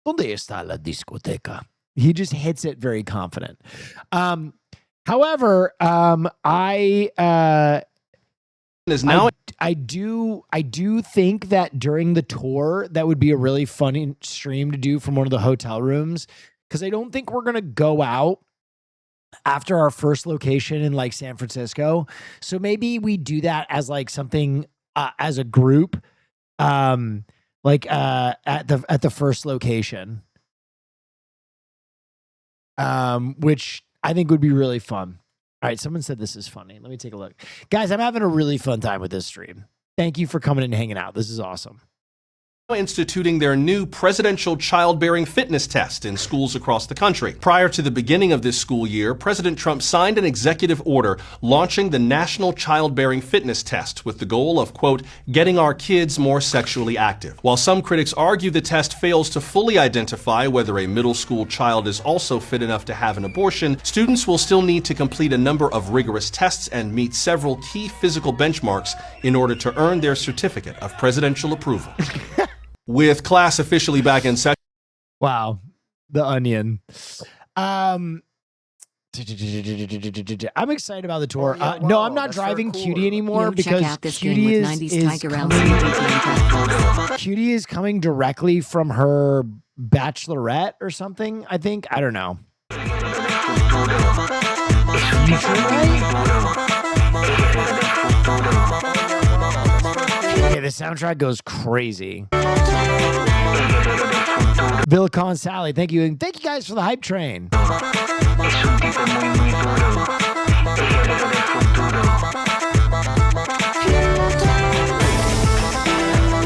está la discoteca? He just hits it very confident. However, I do think that during the tour, that would be a really funny stream to do from one of the hotel rooms, because I don't think we're going to go out after our first location in like San Francisco. So maybe we do that as like something as a group, at the first location, which I think would be really fun. All right, someone said this is funny. Let me take a look. Guys, I'm having a really fun time with this stream. Thank you for coming and hanging out. This is awesome.
Instituting their new presidential childbearing fitness test in schools across the country. Prior to the beginning of this school year, President Trump signed an executive order launching the National Childbearing Fitness Test with the goal of, quote, getting our kids more sexually active. While some critics argue the test fails to fully identify whether a middle school child is also fit enough to have an abortion, students will still need to complete a number of rigorous tests and meet several key physical benchmarks in order to earn their certificate of presidential approval. With class officially back in session.
Wow. The Onion. I'm excited about the tour. No, I'm not driving Cutie anymore because Cutie is coming directly from her bachelorette or something, I think. I don't know. Okay, the soundtrack goes crazy. Villicon Sally, thank you. And thank you guys for the hype train.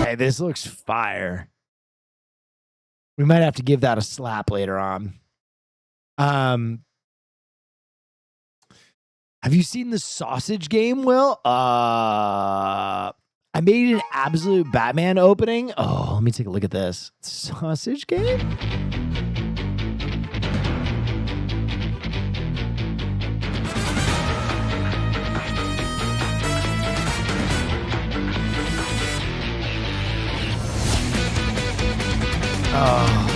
Okay, this looks fire. We might have to give that a slap later on. Have you seen the Sausage Game, Will? I made an absolute Batman opening. Oh, let me take a look at this. Sausage Game? Oh.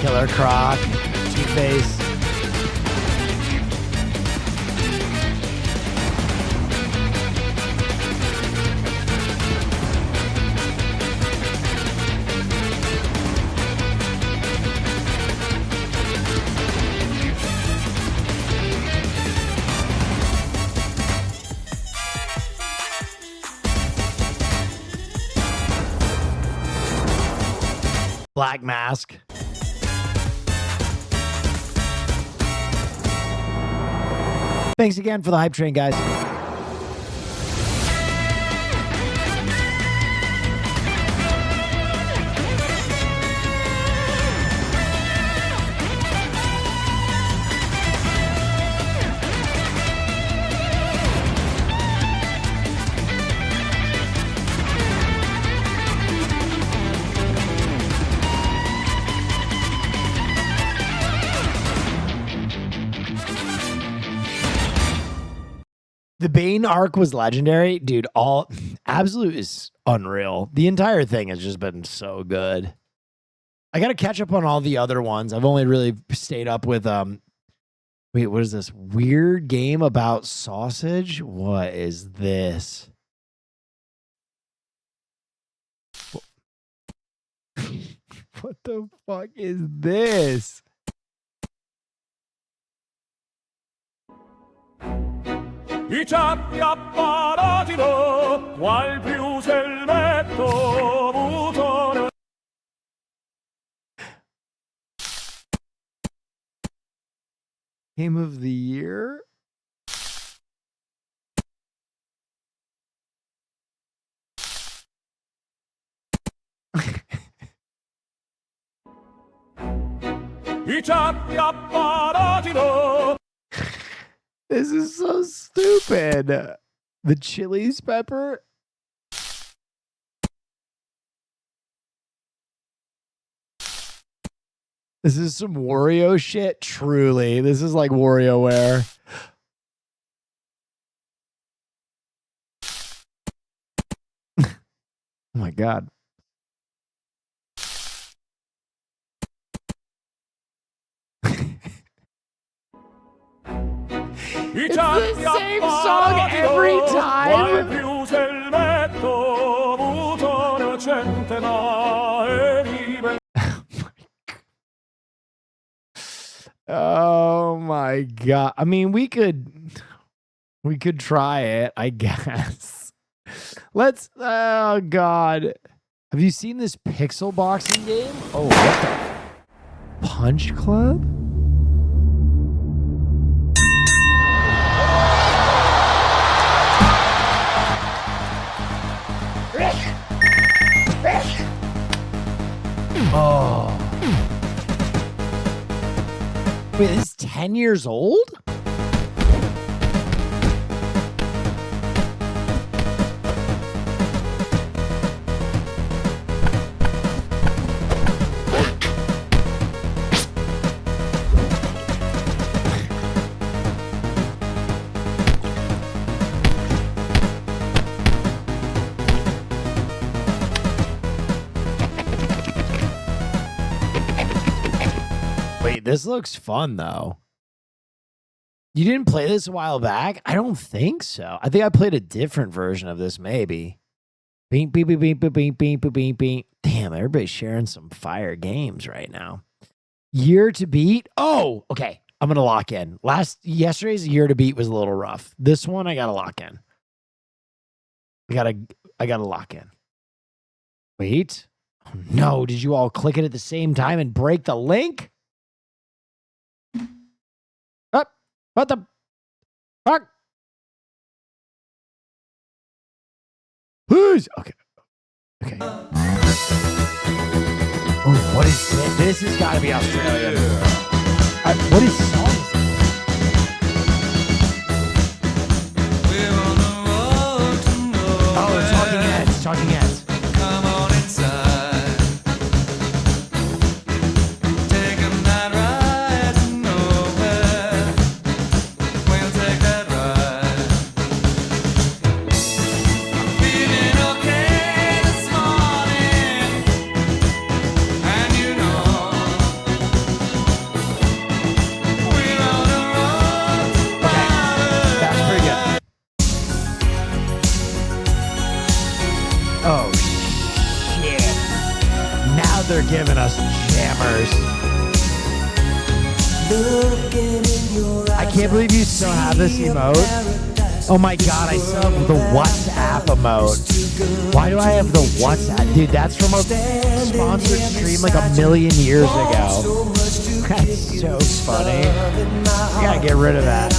Killer Croc, Two-Face. Black Mask. Thanks again for the hype train, guys. The Bane arc was legendary. Dude, Absolute is unreal. The entire thing has just been so good. I got to catch up on all the other ones. I've only really stayed up with, wait, what is this? Weird game about sausage? What is this? What the fuck is this?
I ciappi apparatino, qual più selvetto butone.
Game of the year?
I ciappi apparatino.
This is so stupid. The Chili's pepper? This is some Wario shit. Truly. This is like WarioWare. Oh my God.
It's
the same song every time. Oh my God. I mean, we could try it, I guess. Oh God. Have you seen this pixel boxing game? Oh, what the? Punch Club? Oh. Wait, this is 10 years old? Wait, this looks fun though. You didn't play this a while back? I don't think so. I think I played a different version of this, maybe. Beep, beep, beep, beep, beep, beep, beep, beep, beep. Damn, everybody's sharing some fire games right now. Year to beat? Oh, okay. I'm gonna lock in. Yesterday's year to beat was a little rough. This one I gotta lock in. I gotta lock in. Wait. Oh no, did you all click it at the same time and break the link? What the fuck? Who's okay? Okay. Oh, what is this? This has got to be Australian. What is song? Oh, it's Talking Heads. Talking Heads. Come on inside. Take a night ride to nowhere. We'll take that ride. I'm feeling okay this morning, and you know we're on the road to Paris. That's pretty good. Oh shit! Now they're giving us jammers. I can't believe you still have this emote. Oh my God, I still have the WhatsApp emote. Why do I have the WhatsApp? Dude, that's from a sponsored stream like 1,000,000 years ago. That's so funny. I gotta get rid of that.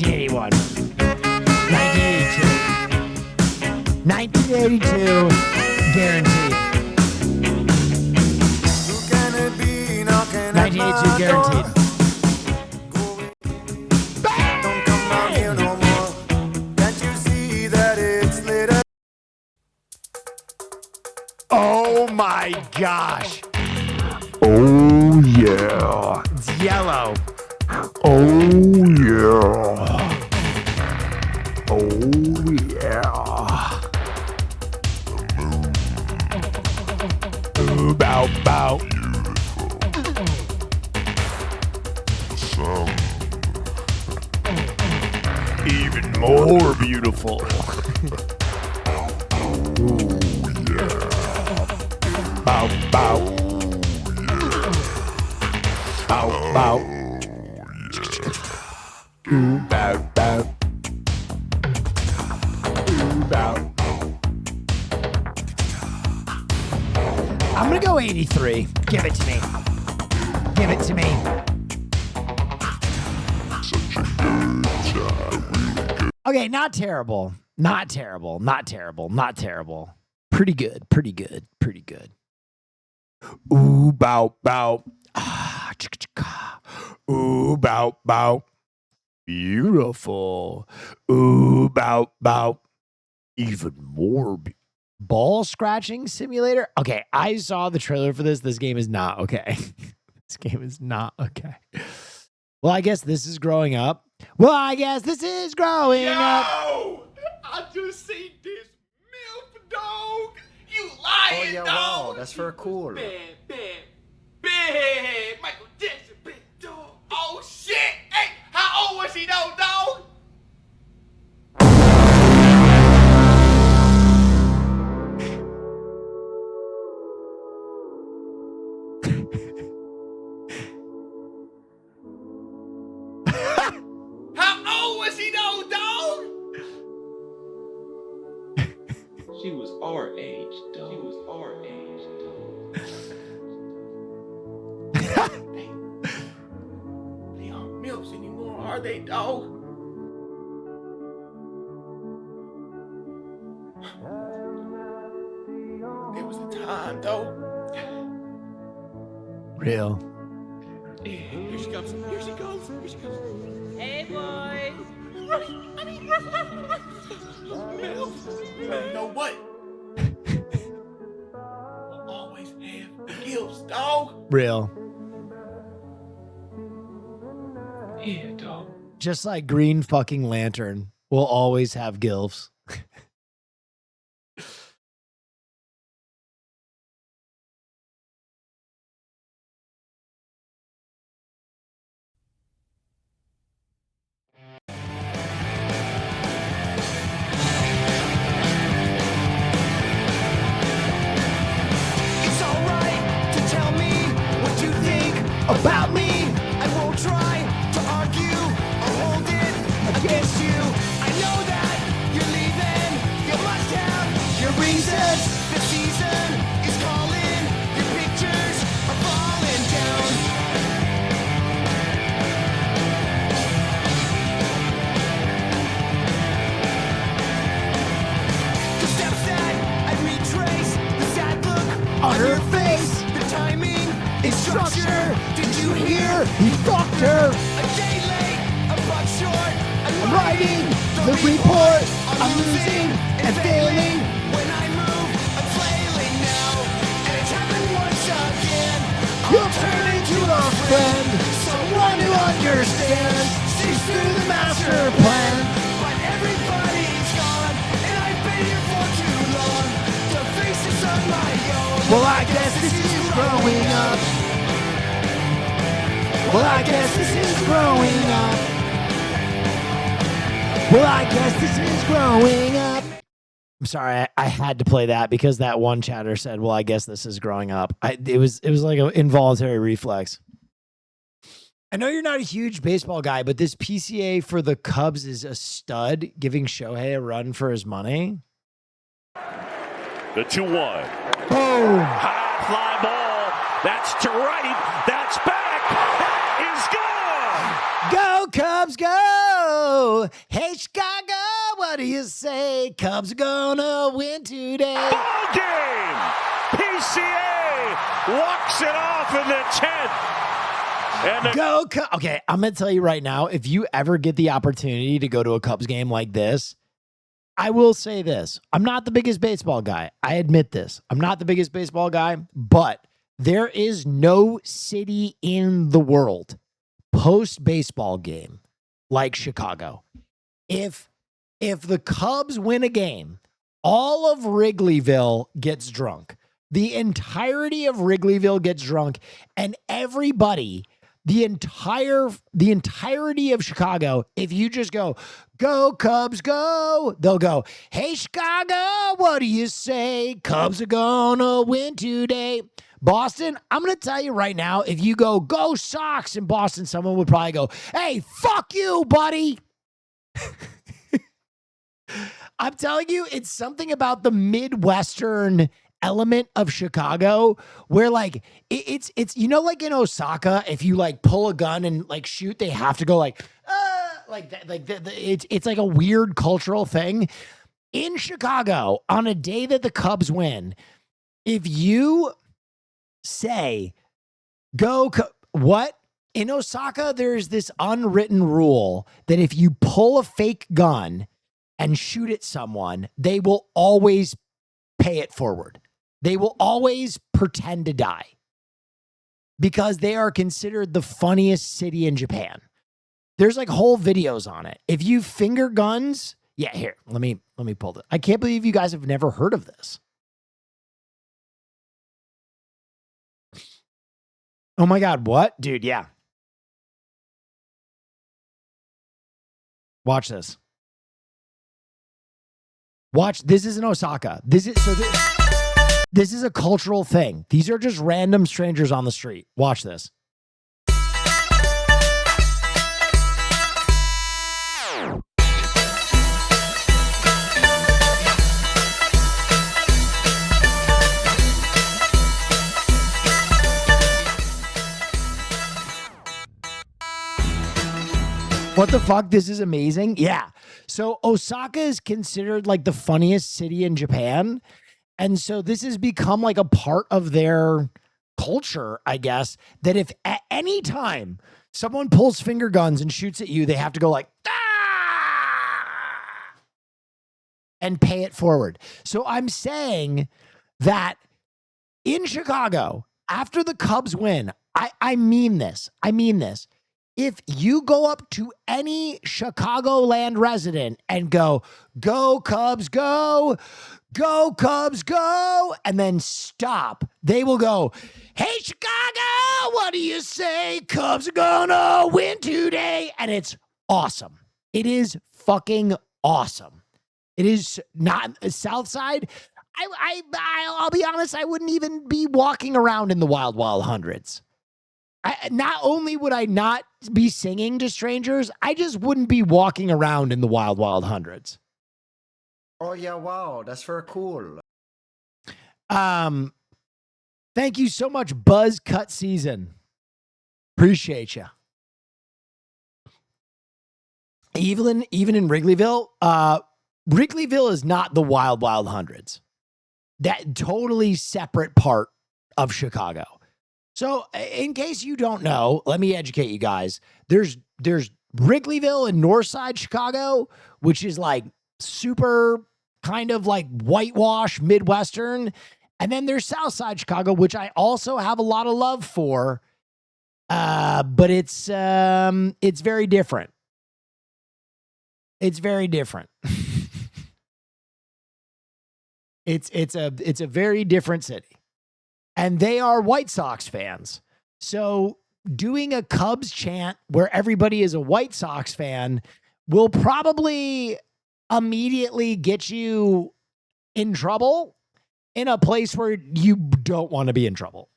1981. 1982. 1982, guaranteed. 1982, guaranteed. Oh my gosh.
Oh yeah.
It's yellow.
Oh yeah. Oh yeah. Ooh, bow, bow. Even more beautiful. Bow, bow. Bow, bow. Ooh, bow, bow. Ooh, bow.
I'm gonna go 83. Give it to me. Give it to me. Okay, not terrible. Not terrible. Not terrible. Not terrible. Pretty good. Pretty good. Pretty good.
Ooh, bow, bow. Ah, chicka, chicka. Ooh, bow, bow. Beautiful. Ooh, bow, bow. Even more
Ball scratching simulator? Okay, I saw the trailer for this. This game is not okay. This game is not okay. Well, I guess this is growing up. Well, I guess this is growing up.
I just seen this MILF, dog. You lying,
Oh, yeah,
dog.
wow, that's very cool.
Bad. Michael Jackson, big dog. Oh, shit. Hey, how old was he, though, dog? How old was he, though, dog?
She was our age, dog. She was our age, dog. They aren't MILFs anymore, are they, dog? There was a time, though.
Real.
Here she comes. Here she comes. Here she comes.
Hey, boy.
MILF. You know what? We'll always have the gifts, dog.
Real.
Yeah, dog.
Just like Green fucking Lantern will always have gilfs.
It's alright to tell me what you think about me. I won't try to argue or hold it against you. I know that you're leaving. You must have your reasons. The season is calling. Your pictures are falling down. The steps that I retrace, the sad look on her face. The timing is structure. Did you hear?
He fucked her.
A day late, a buck short.
I'm writing the report. I'm losing and failing.
When I move, I'm flailing now. And it's happened once again.
You'll turn into a friend, someone who understands, sees through the master plan.
But everybody's gone, and I've been here for too long. To face this on my own.
Well, I guess this is growing up. Well, I guess this is growing up. Well, I guess this is growing up. I'm sorry, I had to play that because that one chatter said, "Well, I guess this is growing up." It was like an involuntary reflex. I know you're not a huge baseball guy, but this PCA for the Cubs is a stud, giving Shohei a run for his money.
The 2-1.
Boom!
High fly ball. That's to right. That's back. That is
Cubs, go! Hey, Chicago, what do you say? Cubs are gonna win today.
Ball game! PCA walks it off in the 10th. And
Go Cubs! Okay, I'm gonna tell you right now, if you ever get the opportunity to go to a Cubs game like this, I will say this. I'm not the biggest baseball guy. I admit this. I'm not the biggest baseball guy, but there is no city in the world post-baseball game like Chicago. If the Cubs win a game, all of Wrigleyville gets drunk. The entirety of Wrigleyville gets drunk, and everybody, the entirety of Chicago, if you just go Cubs, go, they'll go, hey, Chicago, what do you say? Cubs are gonna win today. Boston, I'm going to tell you right now, if you go Sox in Boston, someone would probably go, hey, fuck you, buddy. I'm telling you, it's something about the Midwestern element of Chicago where like it's you know, like in Osaka, if you like pull a gun and like shoot, they have to go like that, like it's like a weird cultural thing. In Chicago, on a day that the Cubs win, if you say what? In Osaka, there's this unwritten rule that if you pull a fake gun and shoot at someone, they will always pay it forward. They will always pretend to die because they are considered the funniest city in Japan. There's like whole videos on it. If you finger guns, yeah, here, let me pull this. I can't believe you guys have never heard of this. Oh my God, what? Dude, yeah. Watch this. Watch, this is in Osaka. This is a cultural thing. These are just random strangers on the street. Watch this. What the fuck? This is amazing. Yeah. So Osaka is considered like the funniest city in Japan. And so this has become like a part of their culture, I guess, that if at any time someone pulls finger guns and shoots at you, they have to go like, ah! And pay it forward. So I'm saying that in Chicago, after the Cubs win, I mean this. I mean this. If you go up to any Chicagoland resident and go Cubs, go Cubs, go, and then stop, they will go, hey, Chicago, what do you say? Cubs are gonna win today. And it's awesome. It is fucking awesome. It is not South Side. I'll be honest, I wouldn't even be walking around in the Wild Wild Hundreds. Not only would I not be singing to strangers, I just wouldn't be walking around in the Wild Wild Hundreds.
Oh yeah, wow, that's very cool.
Thank you so much, Buzz Cut Season. Appreciate you. Even in Wrigleyville, Wrigleyville is not the Wild Wild Hundreds. That totally separate part of Chicago. So in case you don't know, let me educate you guys. There's Wrigleyville in Northside Chicago, which is like super kind of like whitewash Midwestern. And then there's Southside Chicago, which I also have a lot of love for. But it's very different. It's very different. It's a very different city. And they are White Sox fans. So doing a Cubs chant where everybody is a White Sox fan will probably immediately get you in trouble in a place where you don't want to be in trouble.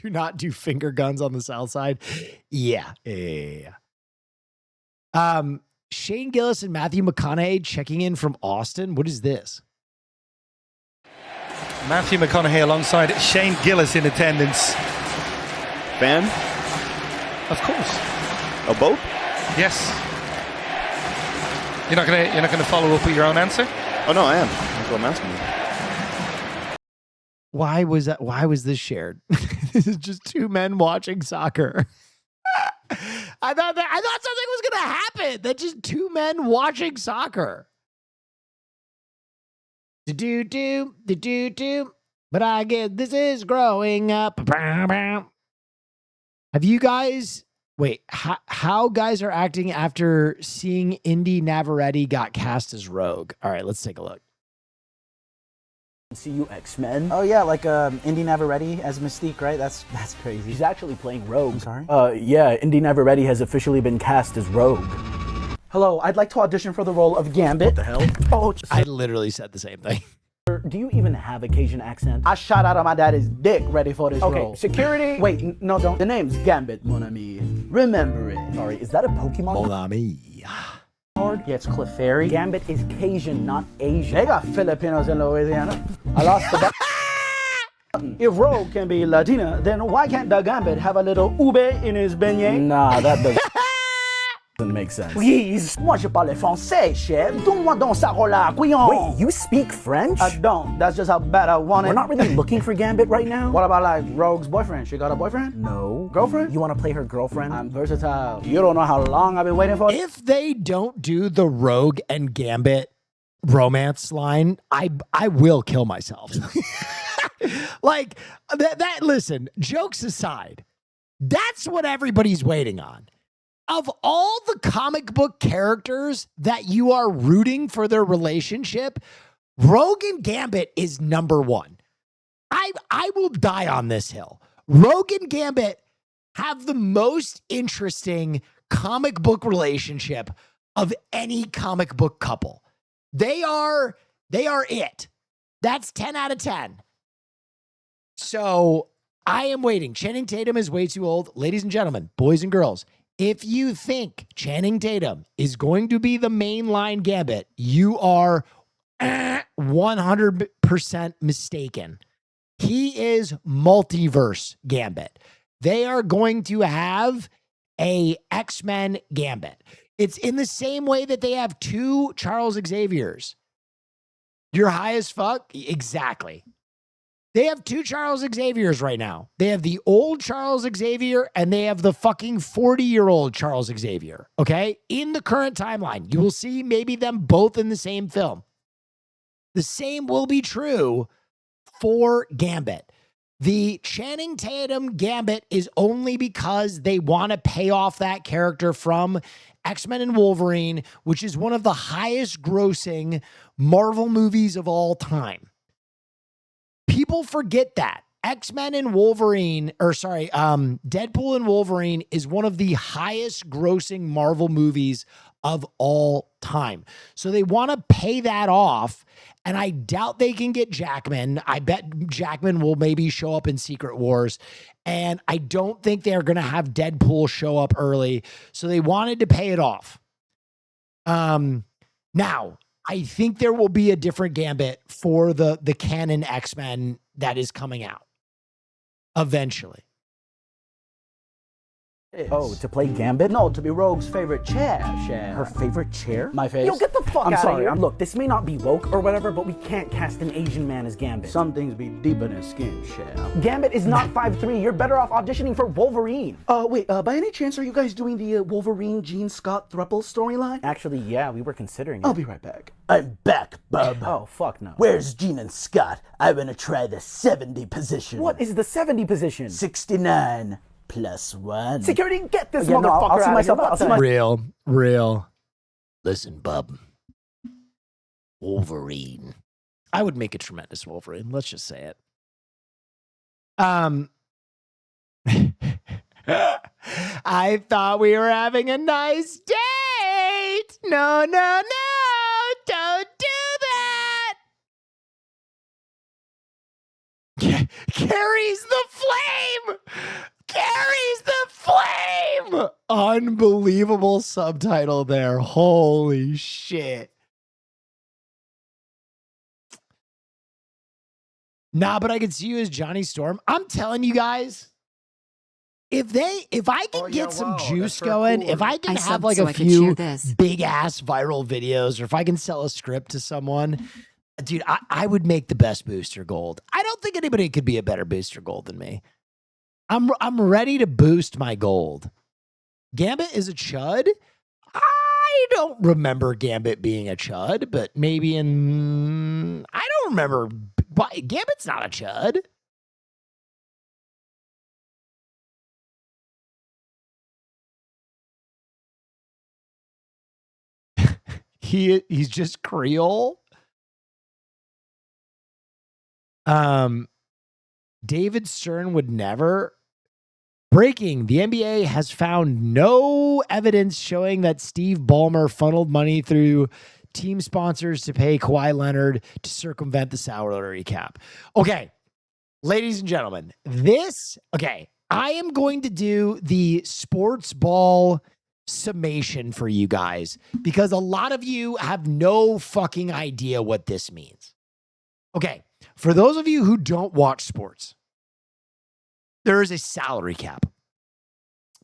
Do not do finger guns on the South Side. Yeah. Shane Gillis and Matthew McConaughey checking in from Austin. What is this?
Matthew McConaughey alongside Shane Gillis in attendance.
Fan?
Of course.
Oh, both?
Yes. You're not gonna follow up with your own answer?
Oh no, I am. That's what I'm asking you.
Why was that? Why was this shared? This is just two men watching soccer. I thought something was gonna happen. That's just two men watching soccer. Do. But I guess this is growing up. Have you guys? Wait, how guys are acting after seeing Indy Navarrete got cast as Rogue? All right, let's take a look.
CU X-Men. Oh yeah, like Indy Navarrete as Mystique, right? That's crazy. She's actually playing Rogue. I'm sorry? Yeah, Indy Navarrete has officially been cast as Rogue. Hello, I'd like to audition for the role of Gambit. What the hell? Oh,
I literally said the same thing.
Do you even have a Cajun accent? I shot out of my daddy's dick ready for this role. Okay, security. Wait, no, don't. The name's Gambit, mon ami. Remember it. Sorry, is that a Pokemon?
Mon ami.
Yeah, it's Clefairy. Gambit is Cajun, not Asian. They got Filipinos in Louisiana. I lost the button. If Rogue can be Latina, then why can't the Gambit have a little ube in his beignet? Nah, that doesn't make sense. Please. Moi, je parle français, chef. Donne-moi donc ça rola, couillon. Wait, you speak French? I don't. That's just how bad I want it. We're not really looking for Gambit right now. What about like Rogue's boyfriend? She got a boyfriend? No. Girlfriend? You want to play her girlfriend? I'm versatile. You don't know how long I've been waiting for.
If they don't do the Rogue and Gambit romance line, I will kill myself. Like that. Listen, jokes aside, that's what everybody's waiting on. Of all the comic book characters that you are rooting for their relationship, Rogue and Gambit is number one. I will die on this hill. Rogue and Gambit have the most interesting comic book relationship of any comic book couple. They are it. That's 10 out of 10. So I am waiting. Channing Tatum is way too old. Ladies and gentlemen, boys and girls, if you think Channing Tatum is going to be the mainline Gambit, you are 100% mistaken. He is multiverse Gambit. They are going to have a X-Men Gambit. It's in the same way that they have two Charles Xaviers. You're high as fuck? Exactly. They have two Charles Xaviers right now. They have the old Charles Xavier and they have the fucking 40-year-old Charles Xavier, okay? In the current timeline, you will see maybe them both in the same film. The same will be true for Gambit. The Channing Tatum Gambit is only because they want to pay off that character from X-Men and Wolverine, which is one of the highest grossing Marvel movies of all time. People forget that. X-Men and Wolverine, Deadpool and Wolverine is one of the highest grossing Marvel movies of all time. So they want to pay that off, and I doubt they can get Jackman. I bet Jackman will maybe show up in Secret Wars, and I don't think they're going to have Deadpool show up early, so they wanted to pay it off. Now, I think there will be a different Gambit for the canon X-Men that is coming out eventually.
Oh, to play Gambit? No, to be Rogue's favorite chair. Her favorite chair? My face. Yo, get the fuck out of here. Look, this may not be woke or whatever, but we can't cast an Asian man as Gambit. Some things be deeper than skin, Cher. Gambit is not 5'3". You're better off auditioning for Wolverine. Wait, by any chance are you guys doing the Wolverine Gene Scott thruple storyline? Actually, yeah, we were considering it. I'll be right back. I'm back, bub. Oh, fuck no. Where's Gene and Scott? I wanna try the 70 position. What is the 70 position? 69. +1. Security, get this motherfucker out of here.
Real. Listen, bub. Wolverine. I would make a tremendous Wolverine. Let's just say it. I thought we were having a nice date. No. Don't do that. Carries the flame. carries the flame. Unbelievable subtitle there. Holy shit. Nah, but I can see you as Johnny Storm. I'm telling you guys, if I can get some juice going,
cool.
if I can
I
have
subbed
like
so
a
I could share
few
this.
big ass viral videos, or if I can sell a script to someone, dude, I would make the best Booster Gold. I don't think anybody could be a better Booster Gold than me. I'm ready to boost my gold. Gambit is a chud. I don't remember Gambit being a chud, but maybe I don't remember. Gambit's not a chud. He's just Creole. David Stern would never. Breaking, the NBA has found no evidence showing that Steve Ballmer funneled money through team sponsors to pay Kawhi Leonard to circumvent the salary cap. Okay, ladies and gentlemen, I am going to do the sports ball summation for you guys because a lot of you have no fucking idea what this means. Okay, for those of you who don't watch sports, there is a salary cap,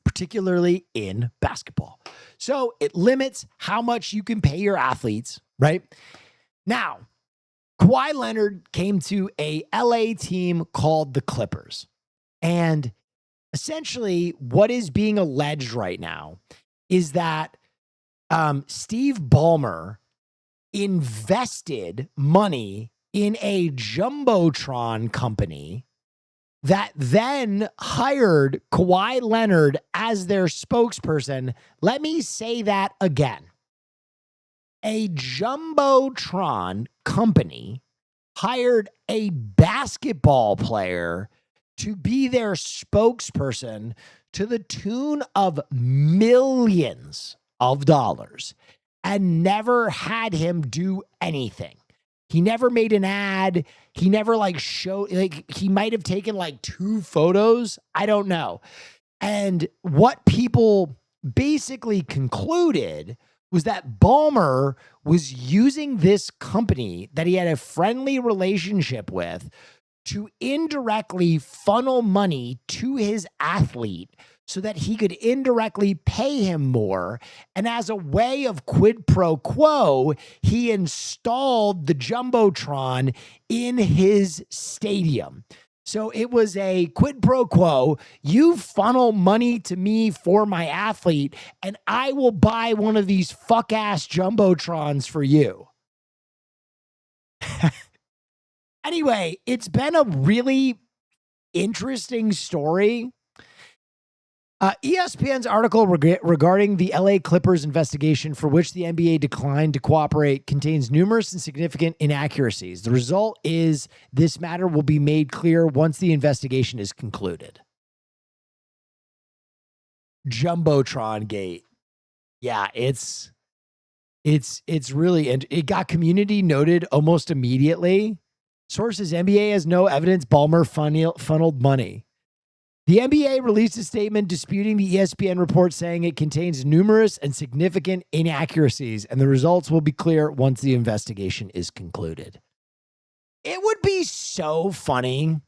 particularly in basketball. So it limits how much you can pay your athletes, right? Now, Kawhi Leonard came to a LA team called the Clippers. And essentially what is being alleged right now is that Steve Ballmer invested money in a Jumbotron company that then hired Kawhi Leonard as their spokesperson. Let me say that again. A Jumbotron company hired a basketball player to be their spokesperson to the tune of millions of dollars and never had him do anything. He never made an ad. He never he might have taken like 2 photos. I don't know. And what people basically concluded was that Ballmer was using this company that he had a friendly relationship with to indirectly funnel money to his athlete so that he could indirectly pay him more. And as a way of quid pro quo, he installed the Jumbotron in his stadium. So it was a quid pro quo. You funnel money to me for my athlete, and I will buy one of these fuck-ass Jumbotrons for you. Anyway, it's been a really interesting story. ESPN's article regarding the LA Clippers investigation, for which the NBA declined to cooperate, contains numerous and significant inaccuracies. The result is this matter will be made clear once the investigation is concluded. Jumbotron Gate. Yeah, it's really, and it got community noted almost immediately. Sources: NBA has no evidence Ballmer funneled money. The NBA released a statement disputing the ESPN report, saying it contains numerous and significant inaccuracies, and the results will be clear once the investigation is concluded. It would be so funny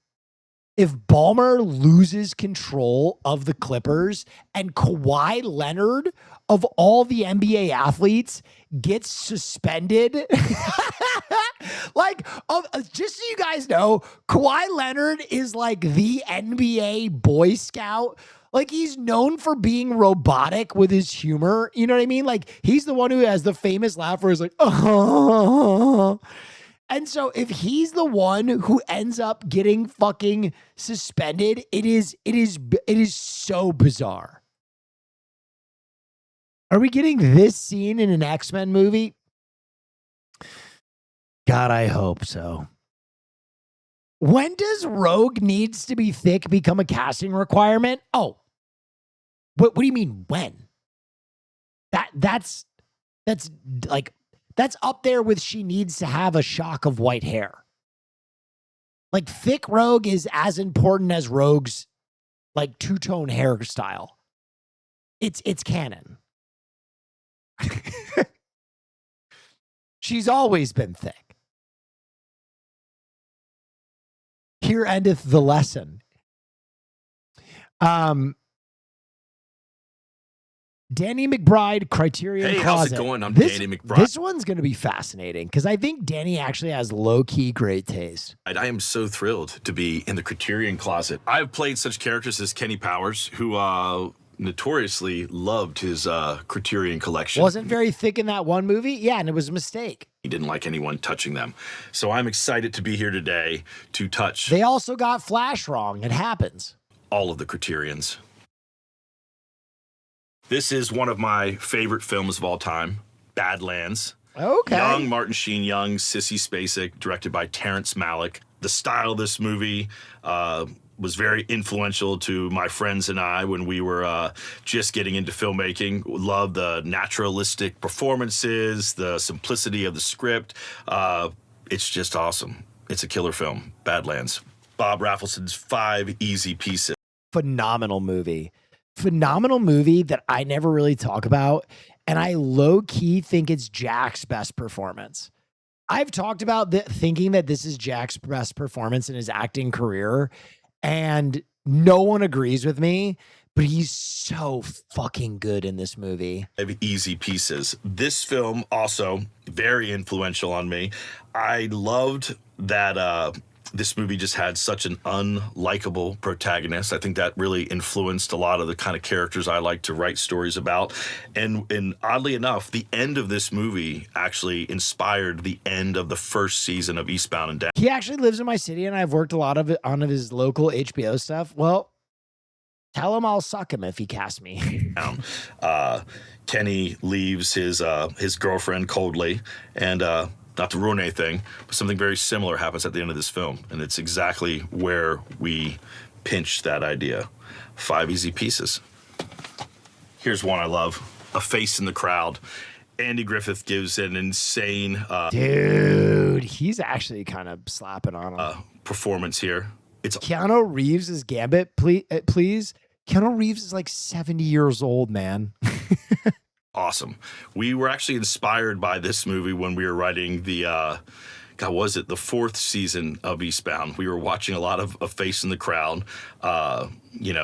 if Ballmer loses control of the Clippers and Kawhi Leonard, of all the NBA athletes, gets suspended. Just so you guys know, Kawhi Leonard is like the NBA Boy Scout. Like, he's known for being robotic with his humor. You know what I mean? Like, he's the one who has the famous laugh where he's like, oh. And so if he's the one who ends up getting fucking suspended, it is so bizarre. Are we getting this scene in an X-Men movie? God, I hope so. When does Rogue Needs to Be Thick become a casting requirement? Oh, what do you mean when? That's up there with she needs to have a shock of white hair. Like, thick Rogue is as important as Rogue's like two-tone hairstyle. It's canon. She's always been thick. Here endeth the lesson. Danny McBride, Criterion
Hey,
Closet.
how's it going? I'm
This-
Danny McBride.
This one's going to be fascinating because I think Danny actually has low-key great taste.
I am so thrilled to be in the Criterion Closet. I've played such characters as Kenny Powers, who notoriously loved his Criterion collection.
Wasn't very thick in that one movie. Yeah, and it was a mistake.
He didn't like anyone touching them. So I'm excited to be here today to touch
They also got Flash wrong. It happens.
all of the Criterions. This is one of my favorite films of all time, Badlands.
Okay.
Young Martin Sheen, young Sissy Spacek, directed by Terrence Malick. The style of this movie was very influential to my friends and I when we were just getting into filmmaking. Loved the naturalistic performances, the simplicity of the script. It's just awesome. It's a killer film, Badlands. Bob Raffleson's 5 Easy Pieces.
Phenomenal movie. Phenomenal movie that I never really talk about. And I low-key think it's Jack's best performance. I've talked about thinking that this is Jack's best performance in his acting career. And no one agrees with me, but he's so fucking good in this movie.
5 Easy Pieces. This film also very influential on me. I loved that this movie just had such an unlikable protagonist. I think that really influenced a lot of the kind of characters I like to write stories about. And oddly enough, the end of this movie actually inspired the end of the first season of Eastbound and Down.
He actually lives in my city, and I've worked a lot of it on his local HBO stuff. Well, tell him I'll suck him if he casts me.
Kenny leaves his girlfriend coldly, and not to ruin anything, but something very similar happens at the end of this film, and it's exactly where we pinched that idea. 5 Easy Pieces. Here's one I love: A Face in the Crowd. Andy Griffith gives an insane
Dude, he's actually kind of slapping on him.
Performance here. It's
Keanu Reeves is Gambit, please. Keanu Reeves is like 70 years old, man.
awesome. We were actually inspired by this movie when we were writing the the 4th season of Eastbound. We were watching a lot of A Face in the Crowd.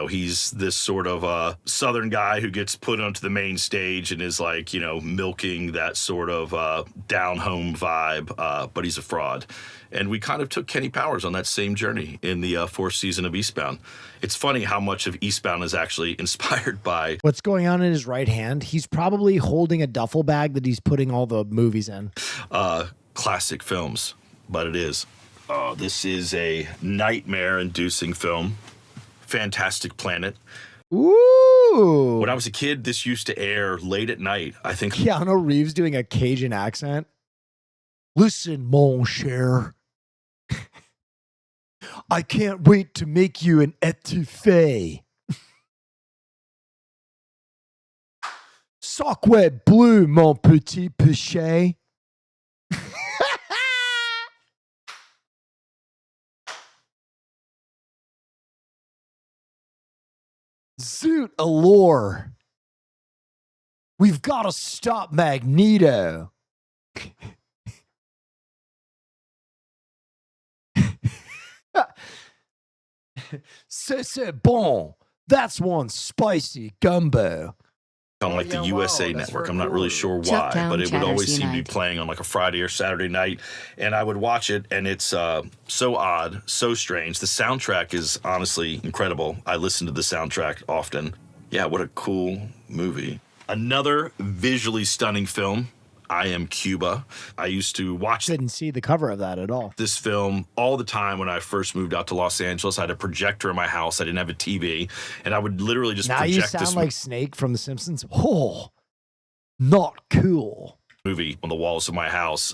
He's this sort of Southern guy who gets put onto the main stage and is like, milking that sort of down home vibe, but he's a fraud. And we kind of took Kenny Powers on that same journey in the 4th season of Eastbound. It's funny how much of Eastbound is actually inspired by
What's going on in his right hand? He's probably holding a duffel bag that he's putting all the movies in.
classic films, but it is. Oh, this is a nightmare-inducing film. Fantastic Planet.
Ooh.
When I was a kid, this used to air late at night. I think
Keanu Reeves doing a Cajun accent. Listen, mon cher. I can't wait to make you an etouffee. Sacre bleu, mon petit péché. Zoot allure. We've got to stop Magneto. C'est bon. That's one spicy gumbo.
on like the USA Network. I'm not really sure why, but it would always seem to be playing on like a Friday or Saturday night, and I would watch it, and it's so odd, so strange. The soundtrack is honestly incredible. I listen to the soundtrack often. Yeah, what a cool movie. Another visually stunning film, I Am Cuba. I used to watch...
Didn't see the cover of that at all.
This film all the time when I first moved out to Los Angeles. I had a projector in my house. I didn't have a TV, and I would literally just
now
project
you
this
sound like Snake from The Simpsons. Oh, not cool.
movie on the walls of my house.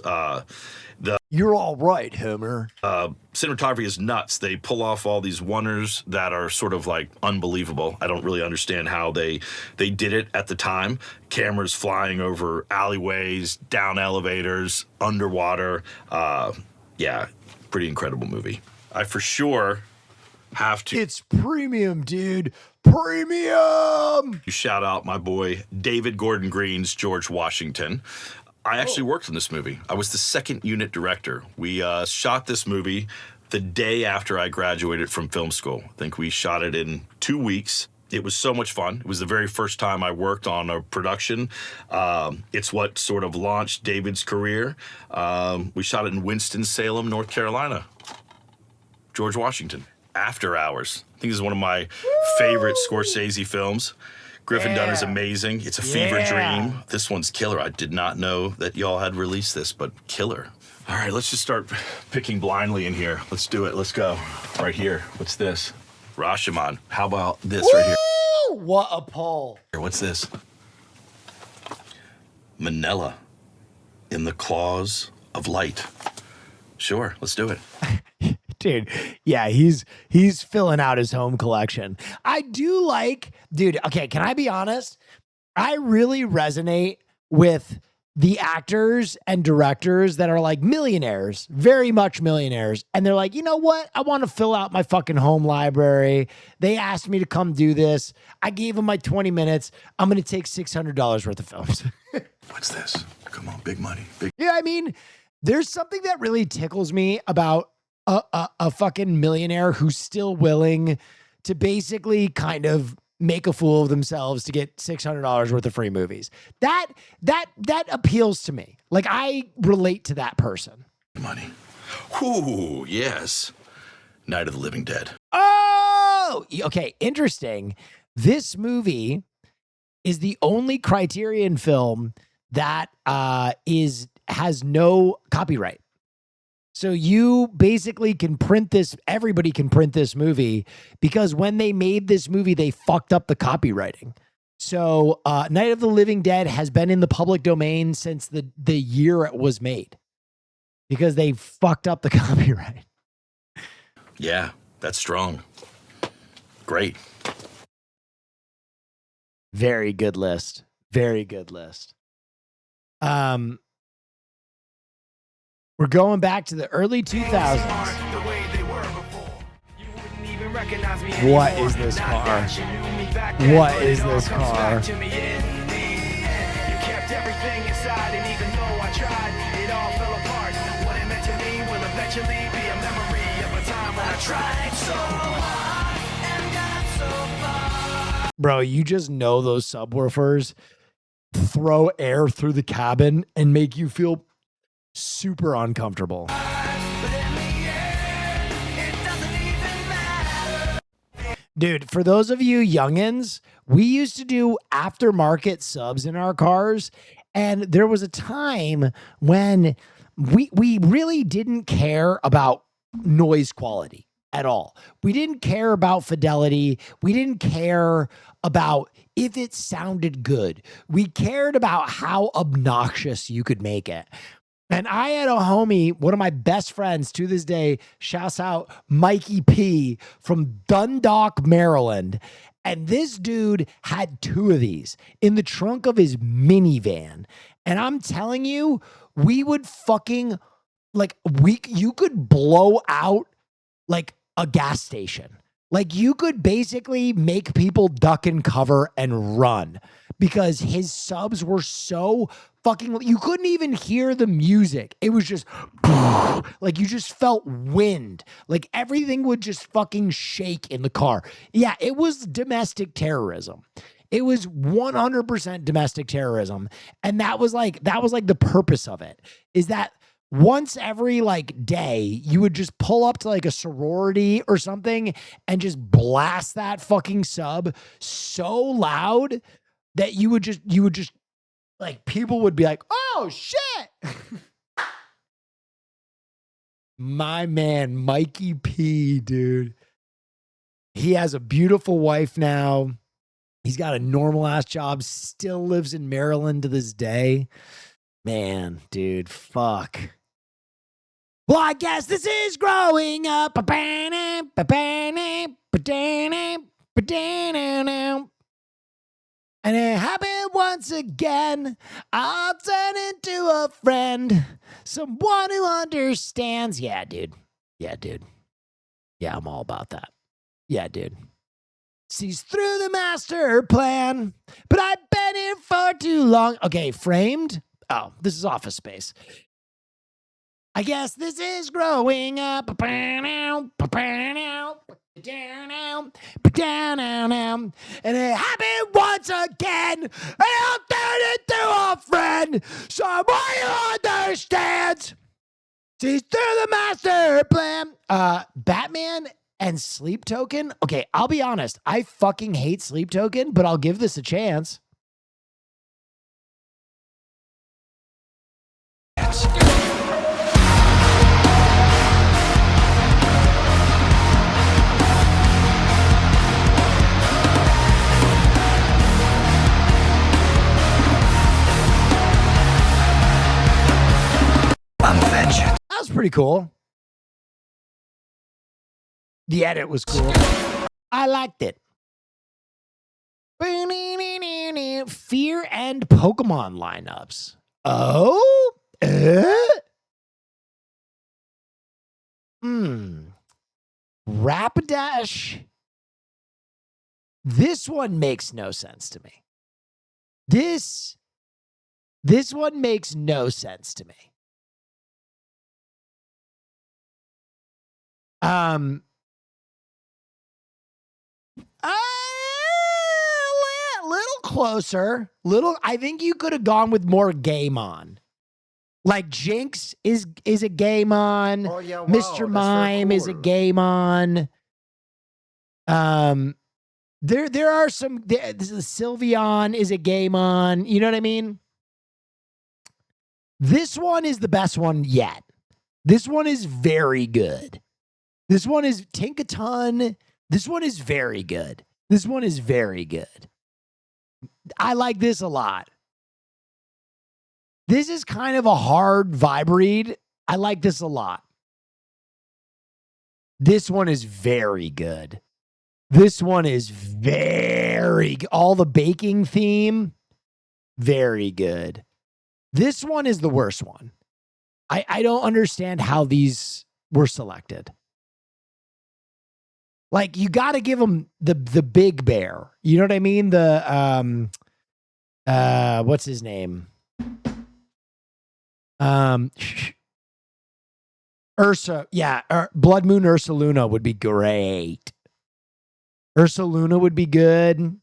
You're all right, Homer.
Cinematography is nuts. They pull off all these wonders that are sort of like unbelievable. I don't really understand how they did it at the time. Cameras flying over alleyways, down elevators, underwater. Yeah, pretty incredible movie. I for sure have to.
It's premium, dude. Premium.
You shout out my boy David Gordon Green's George Washington. I actually worked in this movie. I was the second unit director. We shot this movie the day after I graduated from film school. I think we shot it in 2 weeks. It was so much fun. It was the very first time I worked on a production. It's what sort of launched David's career. We shot it in Winston-Salem, North Carolina. George Washington. After Hours. I think this is one of my favorite Scorsese films. Griffin Dunn is amazing. It's a fever dream. This one's killer. I did not know that y'all had released this, but killer. All right, let's just start picking blindly in here. Let's do it. Let's go. Right here. What's this? Rashomon. How about this right here?
What a pull.
What's this? Manila. In the Claws of Light. Sure, let's do it.
Dude, yeah, he's filling out his home collection. I do like, dude, okay, can I be honest? I really resonate with the actors and directors that are like millionaires, very much millionaires. And they're like, you know what? I want to fill out my fucking home library. They asked me to come do this. I gave them my 20 minutes. I'm going to take $600 worth of films.
What's this? Come on, big money. Big.
Yeah, I mean, there's something that really tickles me about a fucking millionaire who's still willing to basically kind of make a fool of themselves to get $600 worth of free movies. That appeals to me. Like, I relate to that person.
Money. Ooh, yes. Night of the Living Dead.
Oh, okay. Interesting. This movie is the only Criterion film that has no copyright. So you basically can print this, everybody can print this movie, because when they made this movie, they fucked up the copywriting. So Night of the Living Dead has been in the public domain since the year it was made, because they fucked up the copyright.
Yeah, that's strong. Great.
Very good list. Very good list. We're going back to the early 2000s. What is this car? What is this car? Bro, you just know those subwoofers throw air through the cabin and make you feel super uncomfortable. Dude, for those of you youngins, we used to do aftermarket subs in our cars, and there was a time when we really didn't care about noise quality at all. We didn't care about fidelity. We didn't care about if it sounded good. We cared about how obnoxious you could make it. And I had a homie, one of my best friends to this day, shouts out Mikey P from Dundalk, Maryland. And this dude had 2 of these in the trunk of his minivan. And I'm telling you, we would fucking, like, you could blow out like a gas station. Like, you could basically make people duck and cover and run, because his subs were so fucking, you couldn't even hear the music. It was just like, you just felt wind. Like, everything would just fucking shake in the car. Yeah, it was domestic terrorism. It was 100% domestic terrorism. And that was like the purpose of it, is that once every like day, you would just pull up to like a sorority or something and just blast that fucking sub so loud that you would just like, people would be like, oh shit. My man, Mikey P, dude. He has a beautiful wife now. He's got a normal ass job, still lives in Maryland to this day. Man, dude, fuck. Well, I guess this is growing up. And it happened once again. I'll turn into a friend, someone who understands. Yeah, dude. Yeah, dude. Yeah, I'm all about that. Yeah, dude. Sees through the master plan, but I've been here for too long. Okay, Framed. Oh, this is Office Space. I guess this is growing up. And it happened once again. And I'll turn it to a friend. Someone who understands. Sees through the master plan. Batman and Sleep Token. Okay, I'll be honest. I fucking hate Sleep Token, but I'll give this a chance. That was pretty cool. The edit was cool. I liked it. Fear and Pokemon lineups. Oh? Rapidash. This one makes no sense to me. This one makes no sense to me. Little closer. I think you could have gone with more Gaemon. Like Jinx is a Gaemon.
Oh, yeah, wow,
Mr. Mime is a Gaemon. There are some. Sylveon is a Gaemon. You know what I mean? This one is the best one yet. This one is very good. This one is Tinkaton. This one is very good. This one is very good. I like this a lot. This is kind of a hard vibe read. I like this a lot. This one is very good. This one is very good. All the baking theme, very good. This one is the worst one. I don't understand how these were selected. Like, you got to give them the big bear. You know what I mean? The what's his name? Ursa. Yeah, Blood Moon Ursaluna would be great. Ursaluna would be good.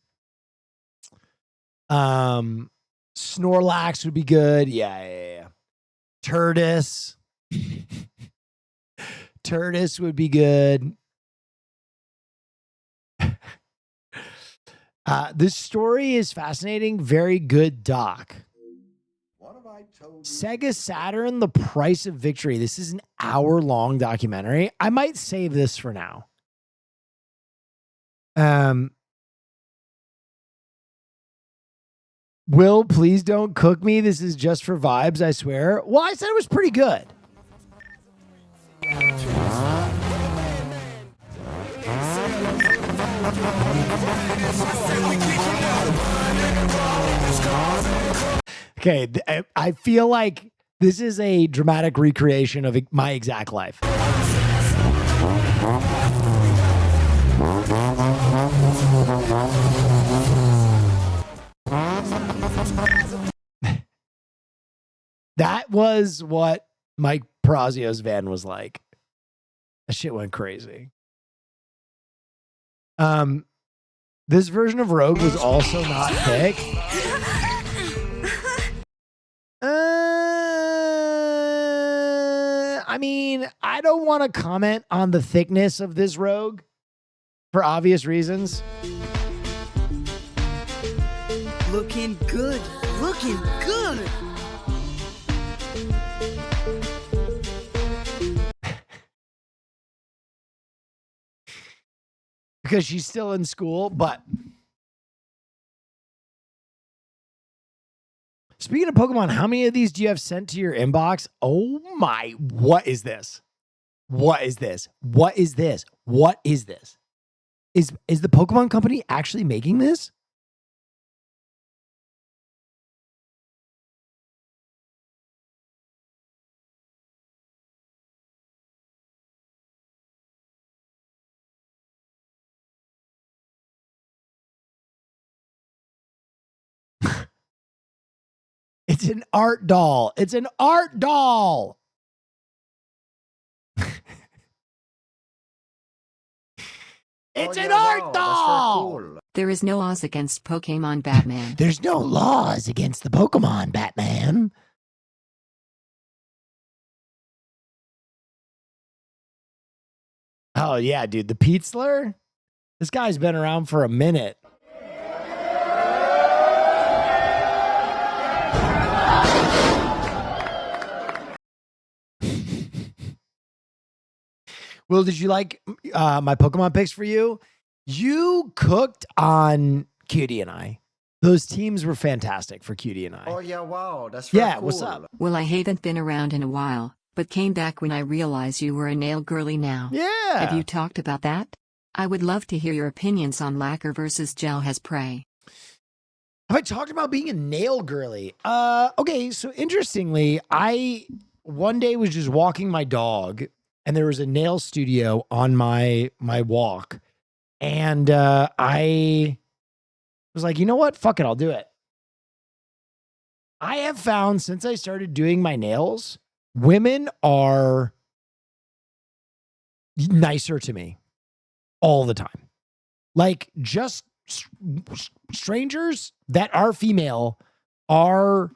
Snorlax would be good. Yeah. Turtis. Turtis would be good. This story is fascinating. Very good doc. Sega Saturn, The Price of Victory. This is an hour-long documentary. I might save this for now. Will, please don't cook me. This is just for vibes, I swear. Well, I said it was pretty good. Okay, I feel like this is a dramatic recreation of my exact life. That was what Mike Perazio's van was like. That shit went crazy. This version of Rogue was also not thick. I mean, I don't want to comment on the thickness of this Rogue for obvious reasons.
Looking good. Looking good.
Because she's still in school, but speaking of Pokemon, how many of these do you have sent to your inbox? Oh my, what is this? What is this? What is this? What is this? Is the Pokemon Company actually making this? It's an art doll. It's an art doll. It's an art doll.
There is no laws against Pokemon Batman.
There's no laws against the Pokemon Batman. Oh, yeah, dude. The Pietzler? This guy's been around for a minute. Will, did you like my Pokemon picks for you? You cooked on Cutie and I. Those teams were fantastic for Cutie and I.
Oh, yeah, wow. That's very
Yeah,
cool.
what's up?
Well, I haven't been around in a while, but came back when I realized you were a nail girly now.
Yeah.
Have you talked about that? I would love to hear your opinions on lacquer versus gel has spray.
Have I talked about being a nail girly? Okay, so interestingly, I one day was just walking my dog and there was a nail studio on my walk. And I was like, you know what? Fuck it, I'll do it. I have found since I started doing my nails, women are nicer to me all the time. Like just strangers that are female are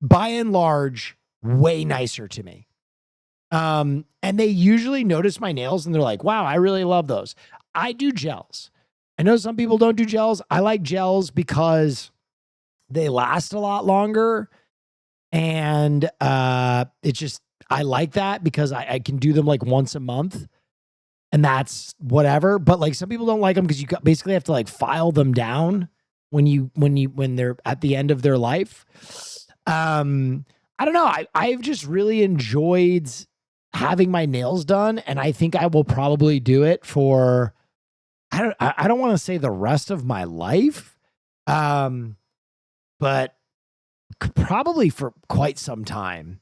by and large way nicer to me. And they usually notice my nails and they're like, wow, I really love those. I do gels. I know some people don't do gels. I like gels because they last a lot longer. And it just, I like that because I can do them like once a month and that's whatever. But like some people don't like them because you basically have to like file them down when they're at the end of their life. I don't know. I've just really enjoyed having my nails done, and I think I will probably do it for I don't want to say the rest of my life, but probably for quite some time.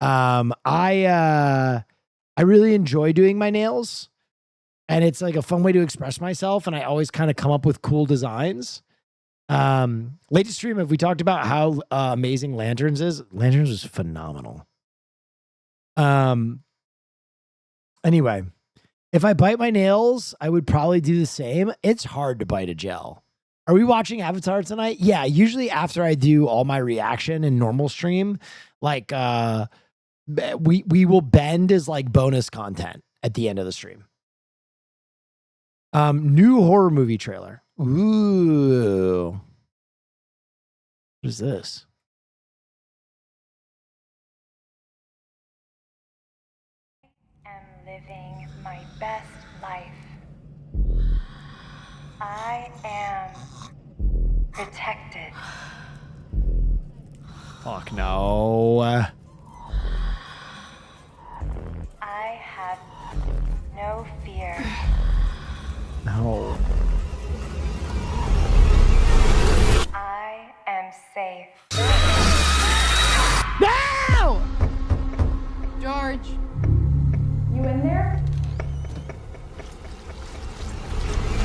I really enjoy doing my nails, and it's like a fun way to express myself, and I always kind of come up with cool designs. Latest stream, have we talked about how amazing Lanterns is? Lanterns is phenomenal. Anyway, if I bite my nails, I would probably do the same. It's hard to bite a gel. Are we watching Avatar tonight? Yeah, usually after I do all my reaction and normal stream, like we will bend as like bonus content at the end of the stream. New horror movie trailer. Ooh. What is this?
Living my best life. I am protected.
Fuck no.
I have no fear.
No.
I am safe.
No!
George, you in there?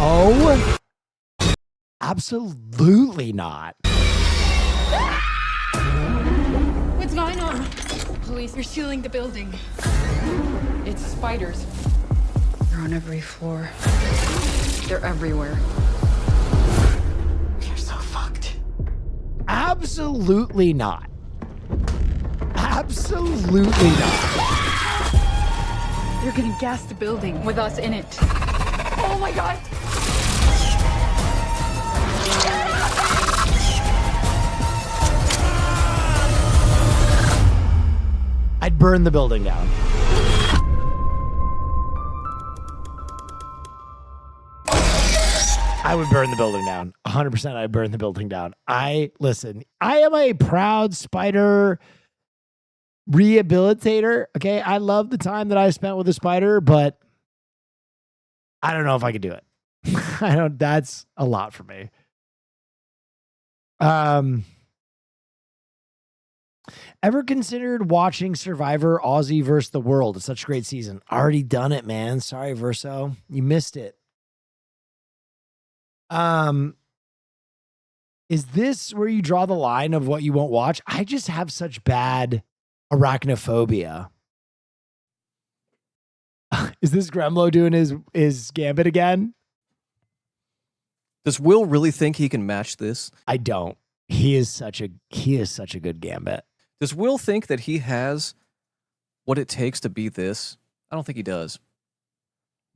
Oh, absolutely not.
What's going on? Police are sealing the building. It's spiders. They're on every floor. They're everywhere. You're so fucked.
Absolutely not. Absolutely not.
They're gonna gas the building with us in it. Oh my god!
I'd burn the building down. I would burn the building down. 100% I'd burn the building down. Listen, I am a proud spider rehabilitator. Okay. I love the time that I spent with a spider, but I don't know if I could do it. That's a lot for me. Ever considered watching Survivor Aussie vs. the World? It's such a great season. Already done it, man. Sorry, Verso. You missed it. Is this where you draw the line of what you won't watch? I just have such bad arachnophobia. Is this Gremlo doing his Gambit again?
Does Will really think he can match this?
I don't. He is such a good Gambit.
Does Will think that he has what it takes to beat this? I don't think he does.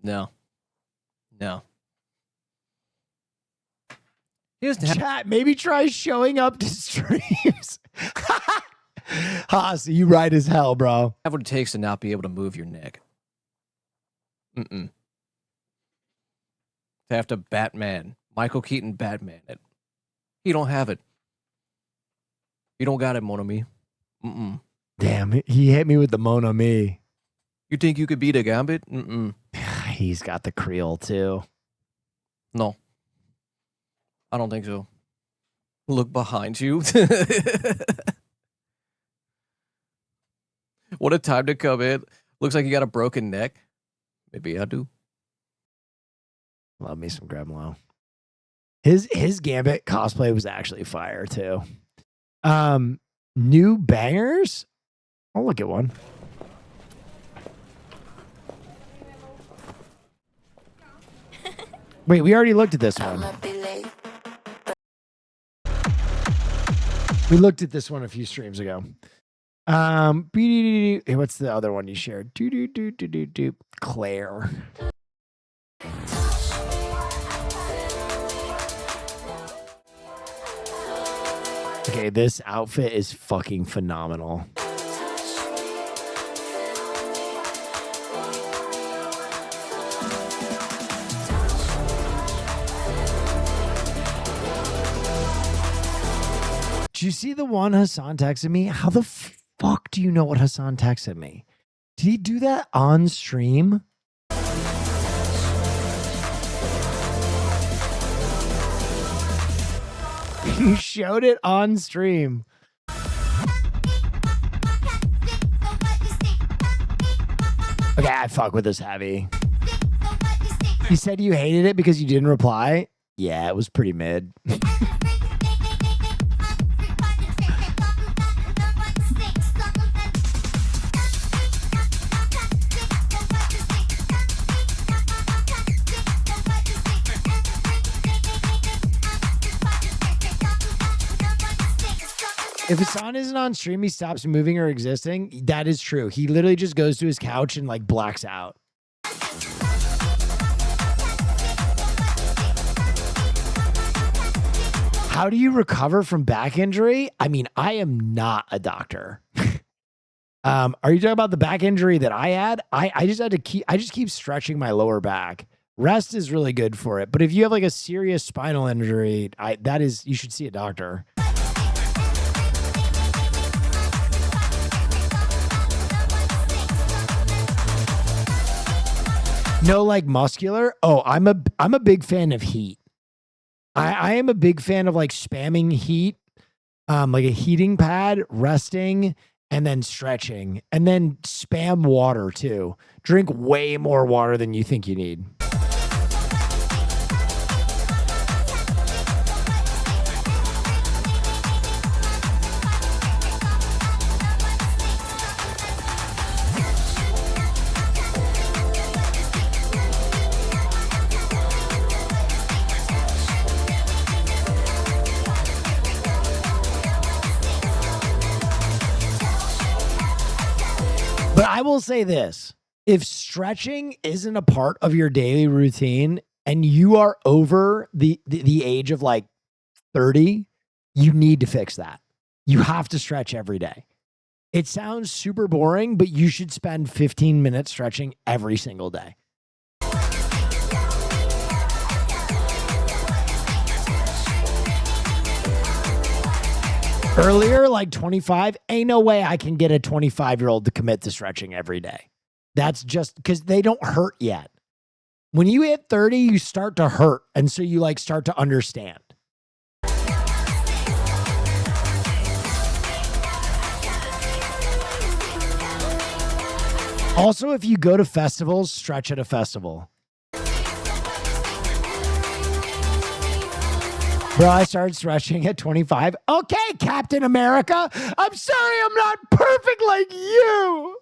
No. He doesn't have
Chat, maybe try showing up to streams. Haas, you right as hell, bro.
what it takes to not be able to move your neck. To have to Batman. Michael Keaton Batman it. He don't have it. You don't got it, mon ami.
Damn, he hit me with the Mon Ami.
You think you could beat a Gambit?
He's got the Creole too.
No. I don't think so. Look behind you. What a time to come in. Looks like you got a broken neck. Maybe I do.
Love me some Gremlo. His Gambit cosplay was actually fire too. New bangers? I'll look at one. Wait, we already looked at this one. We looked at this one a few streams ago. What's the other one you shared? Claire. Okay, this outfit is fucking phenomenal. Did you see the one Hassan texted me? How the fuck do you know what Hassan texted me? Did he do that on stream? He showed it on stream. Okay, I fuck with this heavy. You said you hated it because you didn't reply? Yeah, it was pretty mid. If Hassan isn't on stream, he stops moving or existing. That is true. He literally just goes to his couch and like blacks out. How do you recover from back injury? I mean, I am not a doctor. Are you talking about the back injury that I had? I just keep stretching my lower back. Rest is really good for it. But if you have like a serious spinal injury, you should see a doctor. No, like muscular. Oh, I'm a big fan of heat. I am a big fan of like spamming heat, like a heating pad, resting, and then stretching, and then spam water too. Drink way more water than you think you need. But I will say this, if stretching isn't a part of your daily routine and you are over the age of like 30, you need to fix that. You have to stretch every day. It sounds super boring, but you should spend 15 minutes stretching every single day. Earlier, like 25, ain't no way I can get a 25-year-old to commit to stretching every day. That's just because they don't hurt yet. When you hit 30, you start to hurt. And so you like start to understand. Also, if you go to festivals, stretch at a festival. Bro, I started stretching at 25. Okay, Captain America. I'm sorry I'm not perfect like you.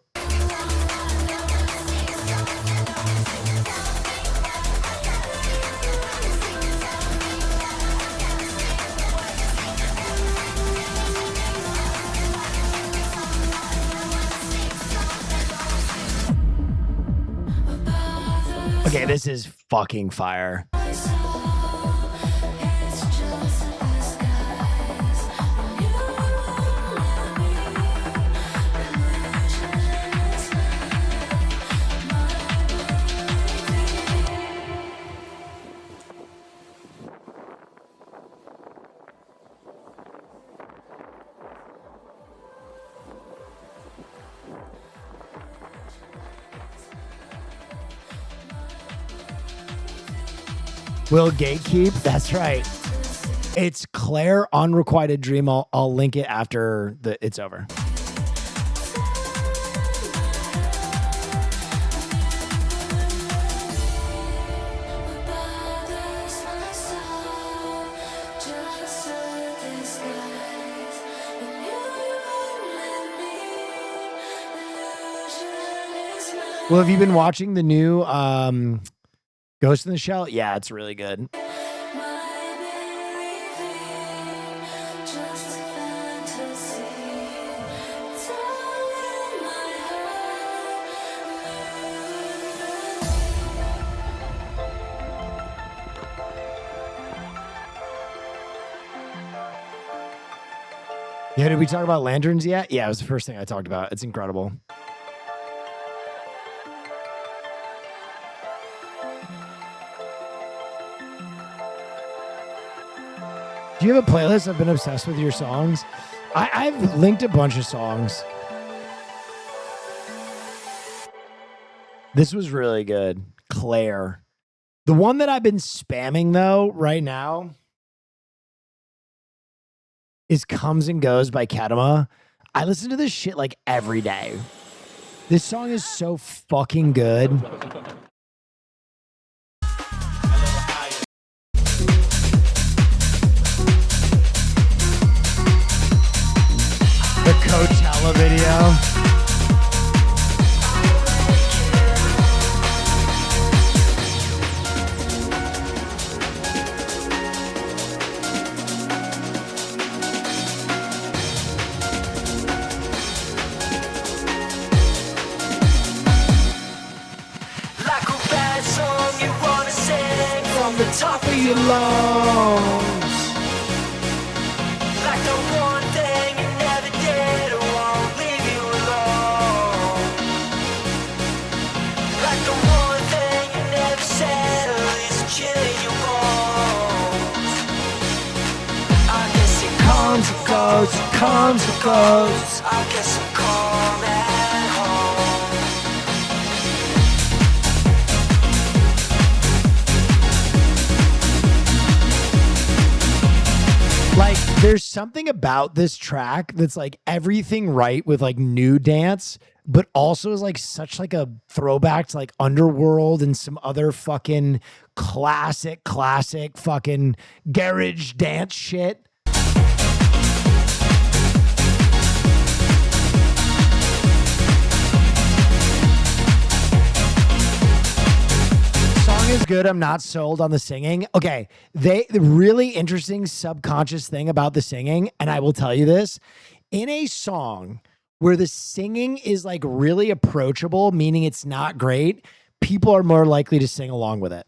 Okay, this is fucking fire. Will Gatekeep? That's right. It's Claire Unrequited Dream. I'll link it after it's over. Well, have you been watching the new Ghost in the Shell? Yeah, it's really good. Yeah, did we talk about lanterns yet? Yeah, it was the first thing I talked about. It's incredible. Do you have a playlist? I've been obsessed with your songs. I've linked a bunch of songs. This was really good. Claire. The one that I've been spamming, though, right now is Comes and Goes by Kedema. I listen to this shit like every day. This song is so fucking good. The Coachella video.
Like a bad song you wanna sing from the top of your lungs. Like the one thing you never did or won't leave you alone. Like the one thing you never said or is chilling your bones. I guess it comes and goes, it comes and goes. I guess I'm calm at home.
Like, there's something about this track that's like everything right with like new dance, but also is like such like a throwback to like Underworld and some other fucking classic fucking garage dance shit. Is good. I'm not sold on the singing. Okay, the really interesting subconscious thing about the singing, and I will tell you this, in a song where the singing is like really approachable, meaning it's not great, people are more likely to sing along with it.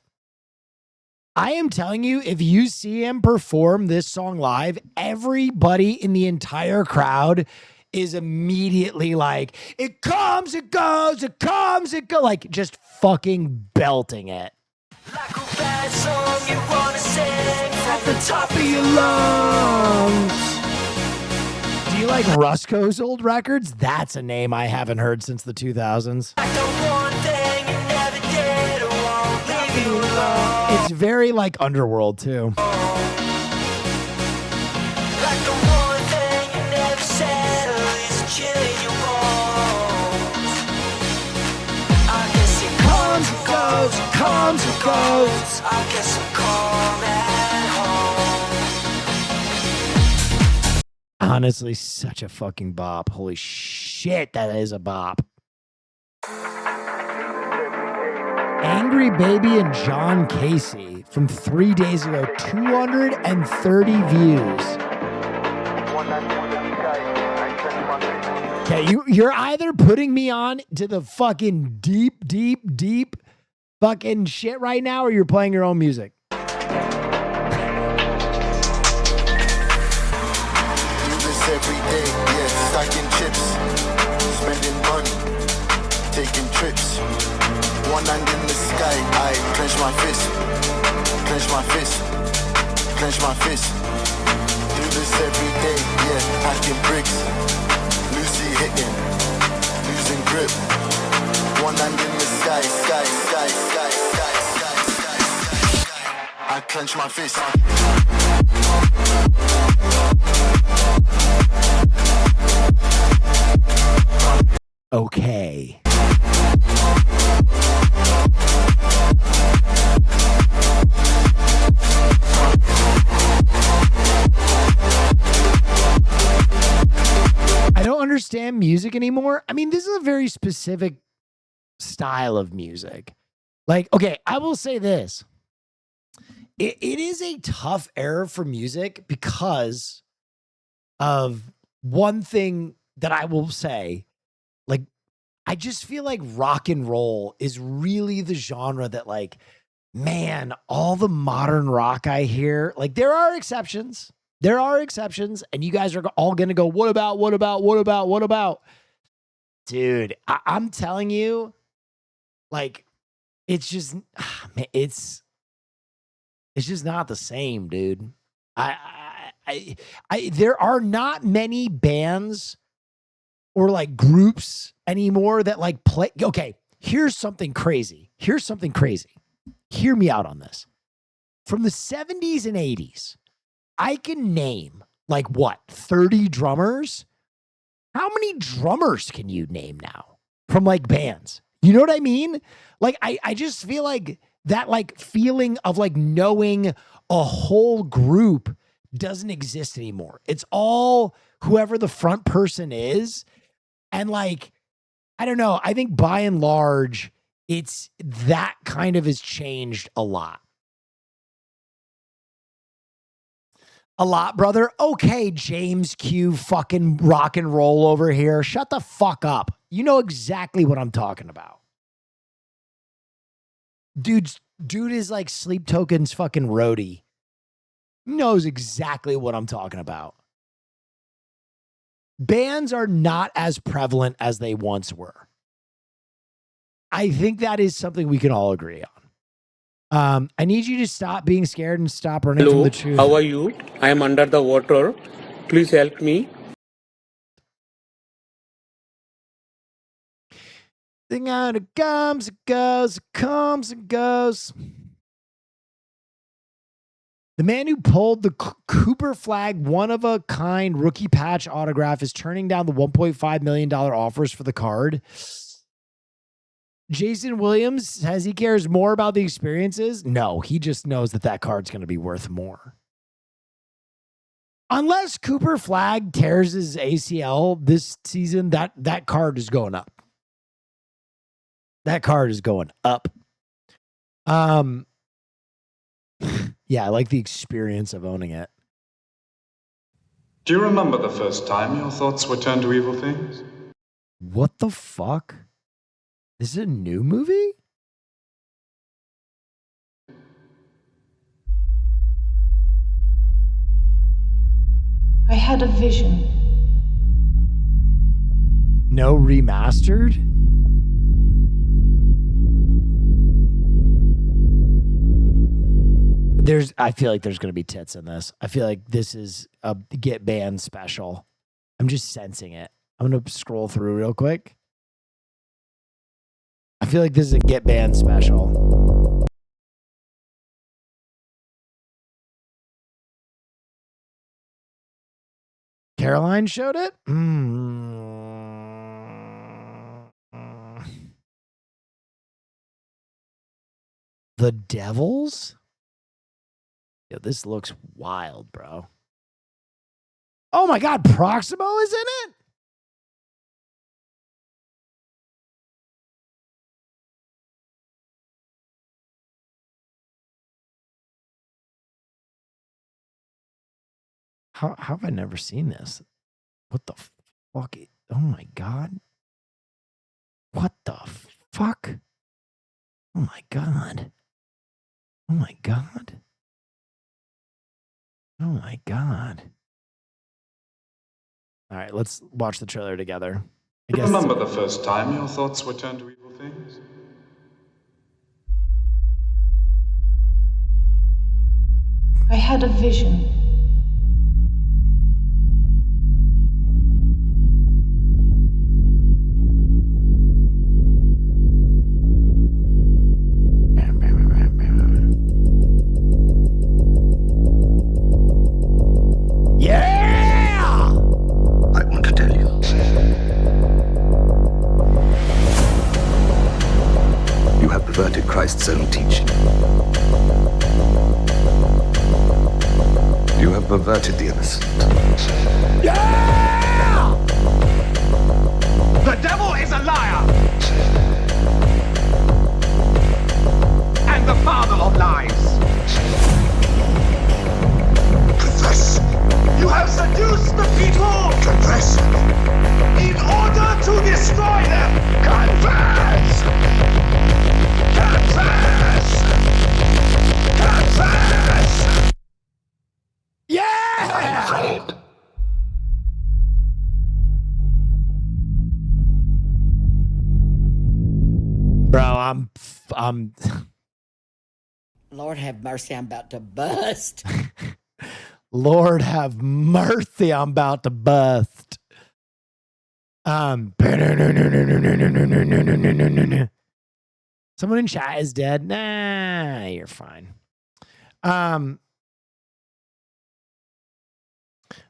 I am telling you, if you see him perform this song live, everybody in the entire crowd is immediately like, it comes, it goes, it comes, it goes, like just fucking belting it.
Like a bad song you wanna sing
At the top of your lungs. Do you like Rusko's old records? That's a name I haven't heard since the 2000s.
like the one thing you never did or won't leave you alone.
It's very like Underworld too.
Like the one thing you never said or is chilling your bones. I guess it comes and goes, it comes and goes. I guess I'm calm at home.
Honestly, such a fucking bop. Holy shit, that is a bop. Angry Baby and John Casey from 3 days ago, 230 views. Okay, you're either putting me on to the fucking deep fucking shit right now, or you're playing your own music.
Every day, yeah, stacking chips, spending money, taking trips. One hand in the sky, I clench my fist, clench my fist, clench my fist. Do this every day, yeah, packing bricks, Lucy hitting, losing grip. One hand in the sky, sky, sky, sky, sky, sky, sky, sky, sky. I clench my fist.
Okay. I don't understand music anymore. I mean, this is a very specific style of music. Like, okay, I will say this. It is a tough era for music because of one thing that I will say. Like, I just feel like rock and roll is really the genre that, like, man, all the modern rock I hear, like, there are exceptions. There are exceptions. And you guys are all going to go, what about? Dude, I'm telling you, like, it's just, it's just not the same, dude. There are not many bands or like groups anymore that like play. Okay, here's something crazy. Hear me out on this. From the 70s and 80s, I can name like what, 30 drummers? How many drummers can you name now from like bands? You know what I mean? Like, I just feel like that like feeling of like knowing a whole group doesn't exist anymore. It's all whoever the front person is. And like, I don't know. I think by and large, it's that kind of has changed a lot. A lot, brother. Okay, James Q fucking rock and roll over here. Shut the fuck up. You know exactly what I'm talking about. Dude is like Sleep Token's fucking roadie. Knows exactly what I'm talking about. Bands are not as prevalent as they once were. I think that is something we can all agree on. I need you to stop being scared and stop running from the truth.
How are you? I am under the water. Please help me.
Thing out it comes, it goes, it comes, it goes. The man who pulled the Cooper Flag one-of-a-kind rookie patch autograph is turning down the $1.5 million offers for the card. Jason Williams says he cares more about the experiences. No, he just knows that card's going to be worth more. Unless Cooper Flag tears his ACL this season, that card is going up. That card is going up. Yeah, I like the experience of owning it.
Do you remember the first time your thoughts were turned to evil things?
What the fuck? This is a new movie?
I had a vision.
No remastered? I feel like there's going to be tits in this. I feel like this is a Get Banned special. I'm just sensing it. I'm going to scroll through real quick. I feel like this is a Get Banned special. Caroline showed it? The Devils? Yo, this looks wild, bro. Oh my God, Proximo is in it? How have I never seen this? What the fuck? Oh my God. What the fuck? Oh my God. Oh my God. Oh my God. All right, let's watch the trailer together. I guess.
Remember the first time your thoughts were turned to evil things?
I had a vision.
Yeah!
I want to tell you. You have perverted Christ's own teaching. You have perverted the innocent.
Yeah!
The devil is a liar! And the father of lies!
Confess!
You have seduced the people!
Confess!
In order to destroy them!
Confess!
Confess! Confess!
Yeah!
Afraid.
Bro, I'm
Lord have mercy, I'm about to bust.
Lord have mercy, I'm about to bust. Someone in chat is dead. Nah, you're fine.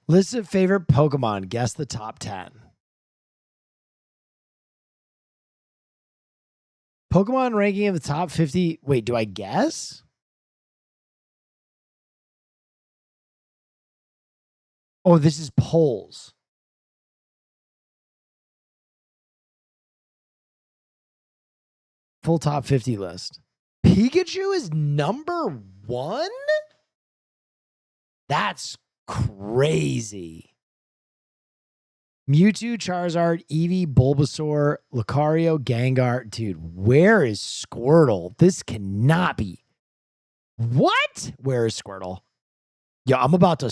List of favorite Pokemon. Guess the top 10. Pokemon ranking of the top 50. Wait, do I guess? Oh, this is polls. Full top 50 list. Pikachu is number 1? That's crazy. Mewtwo, Charizard, Eevee, Bulbasaur, Lucario, Gengar. Dude, where is Squirtle? This cannot be. What? Where is Squirtle? Yo, I'm about to...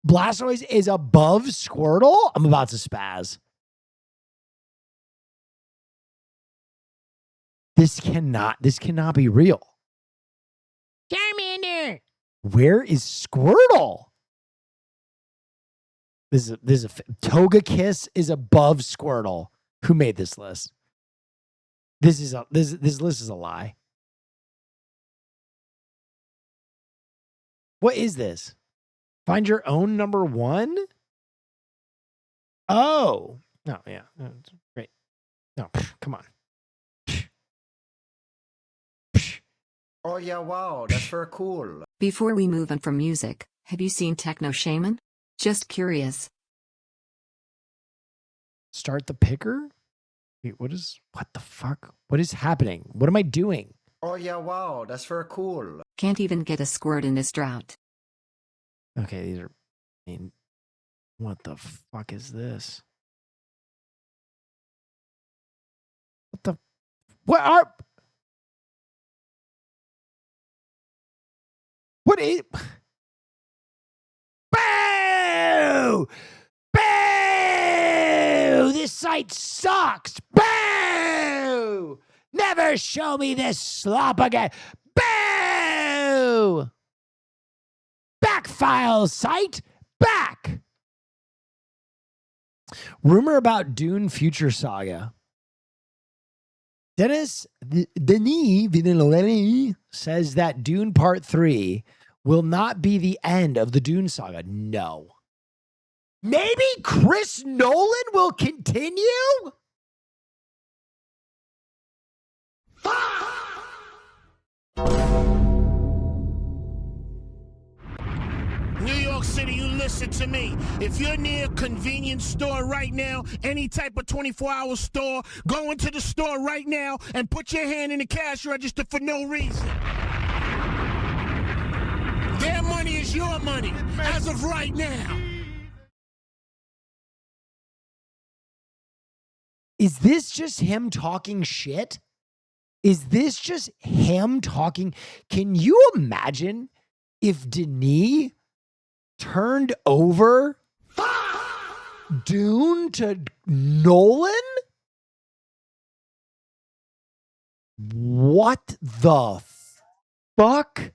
Blastoise is above Squirtle? I'm about to spaz. This cannot be real. Charmander. Where is Squirtle? This is Togekiss is above Squirtle. Who made this list? This list is a lie. What is this? Find your own number 1? Oh. No, yeah. Great. No, come on.
Oh yeah, wow, that's very cool.
Before we move on from music, have you seen Techno Shaman? Just curious.
Start the picker? Wait, what the fuck? What is happening? What am I doing?
Oh yeah, wow, that's very cool.
Can't even get a squirt in this drought.
Okay, these are... I mean, what the fuck is this? What is... Boo! Boo! This site sucks! Boo! Never show me this slop again! Boo! Back file site! Back! Rumor about Dune Future Saga. Denis Villeneuve says that Dune Part 3 will not be the end of the Dune saga. No. Maybe Chris Nolan will continue?
New York City.
City, you listen to me. If you're near a convenience store right now, any type of 24-hour store, go into the store right now and put your hand in the cash register for no reason. Their money is your money as of right now.
Is this just him talking shit? Is this just him talking? Can you imagine if Denis turned over Dune to Nolan? What the fuck?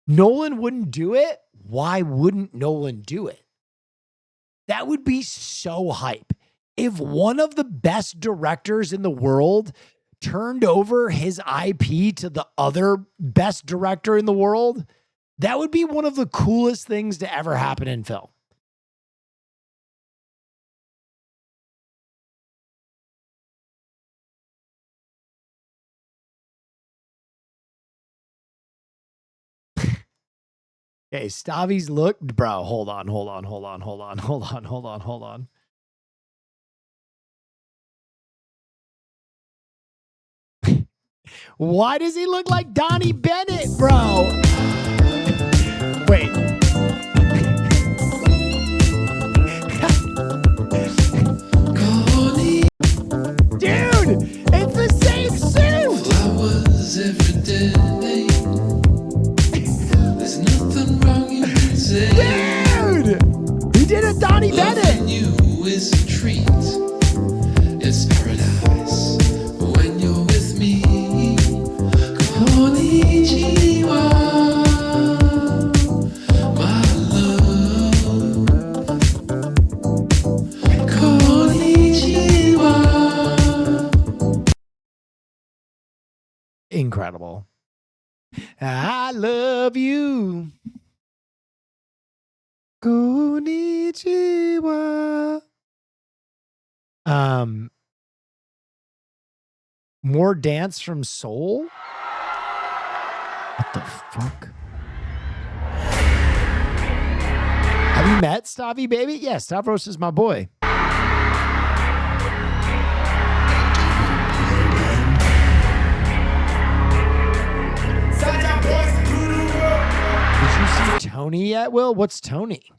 Nolan wouldn't do it? Why wouldn't Nolan do it? That would be so hype. If one of the best directors in the world turned over his IP to the other best director in the world, that would be one of the coolest things to ever happen in film. Okay, Stavi's look, bro. Hold on. Why does he look like Donnie Bennett, bro? Wait. Dude, it's the same suit.
Flowers every day. There's nothing wrong you can say.
Dude, he did a Donnie Bennett.
You is a treat. It's paradise when you're with me. Konnichiwa, my love. Konnichiwa.
Incredible. I love you. Konnichiwa. More dance from Soul? What the fuck? Have you met Stavi, baby? Yeah, Stavros is my boy. Did you see Tony yet, Will? What's Tony?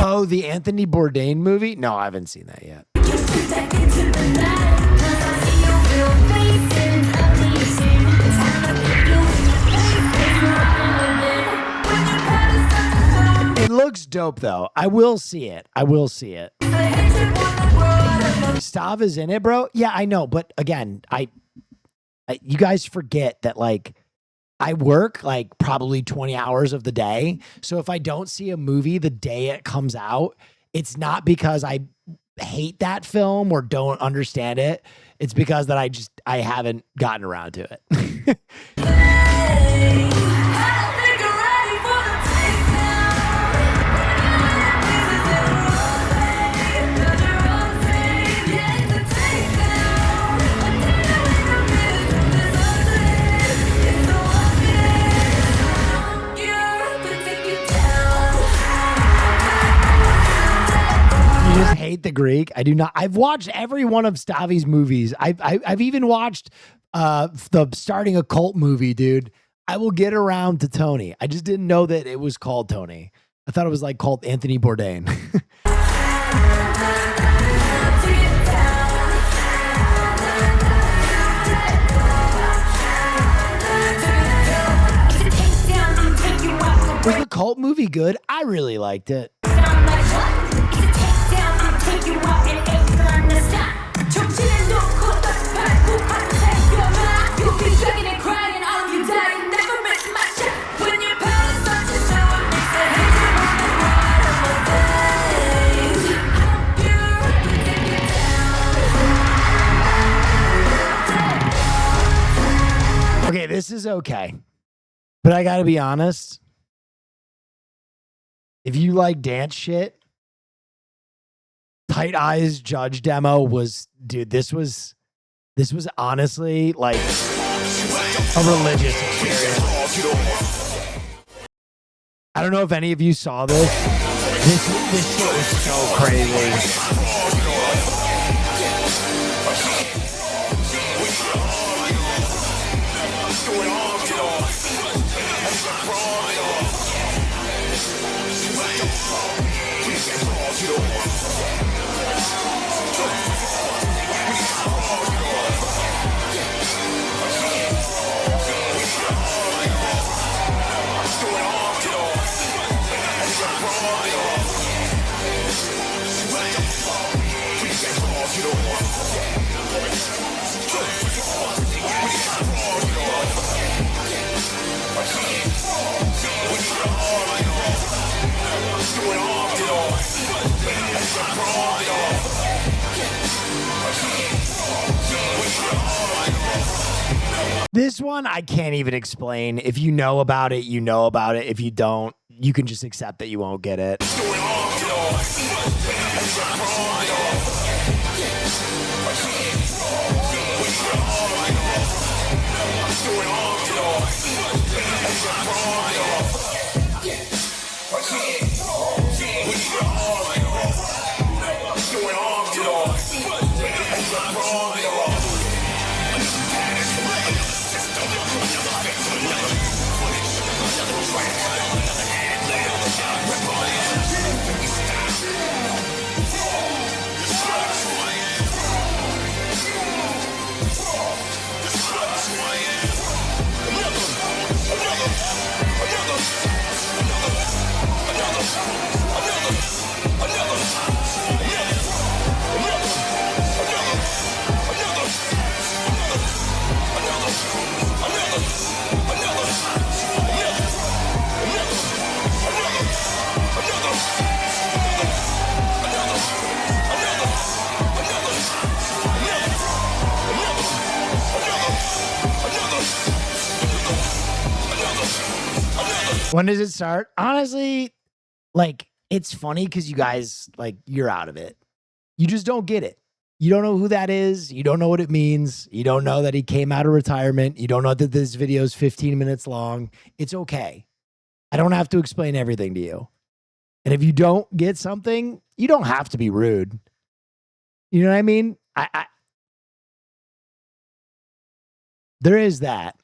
Oh, the Anthony Bourdain movie? No, I haven't seen that yet. It looks dope, though. I will see it. Stav is in it, bro. Yeah, I know. But again, you guys forget that, like, I work like probably 20 hours of the day. So if I don't see a movie the day it comes out, it's not because I hate that film or don't understand it. It's because that I haven't gotten around to it. Just hate the Greek. I do not. I've watched every one of Stavi's movies. I've even watched the starting a cult movie, dude. I will get around to Tony. I just didn't know that it was called Tony. I thought it was like called Anthony Bourdain. Was the cult movie good? I really liked it. Okay, this is okay. But I gotta be honest. If you like dance shit, Tight Eyes Judge demo was, dude, this was honestly like a religious experience. I don't know if any of you saw this. This shit was so crazy. This one I can't even explain. If you know about it, you know about it. If you don't, you can just accept that you won't get it. When does it start? Honestly, like, it's funny because you guys, like, you're out of it. You just don't get it. You don't know who that is. You don't know what it means. You don't know that he came out of retirement. You don't know that this video is 15 minutes long. It's okay. I don't have to explain everything to you. And if you don't get something, you don't have to be rude. You know what I mean? There is that.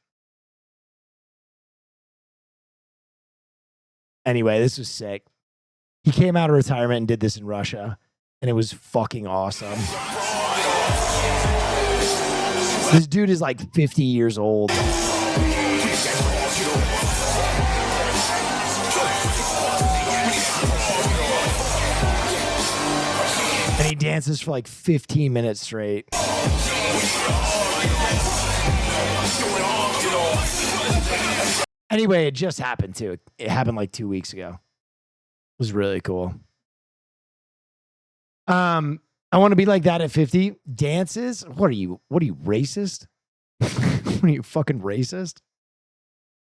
Anyway, this was sick. He came out of retirement and did this in Russia, and it was fucking awesome. This dude is like 50 years old. And he dances for like 15 minutes straight. Anyway, it just happened too. It happened like 2 weeks ago. It was really cool. I want to be like that at 50. Dances? What are you, racist? What are you, fucking racist?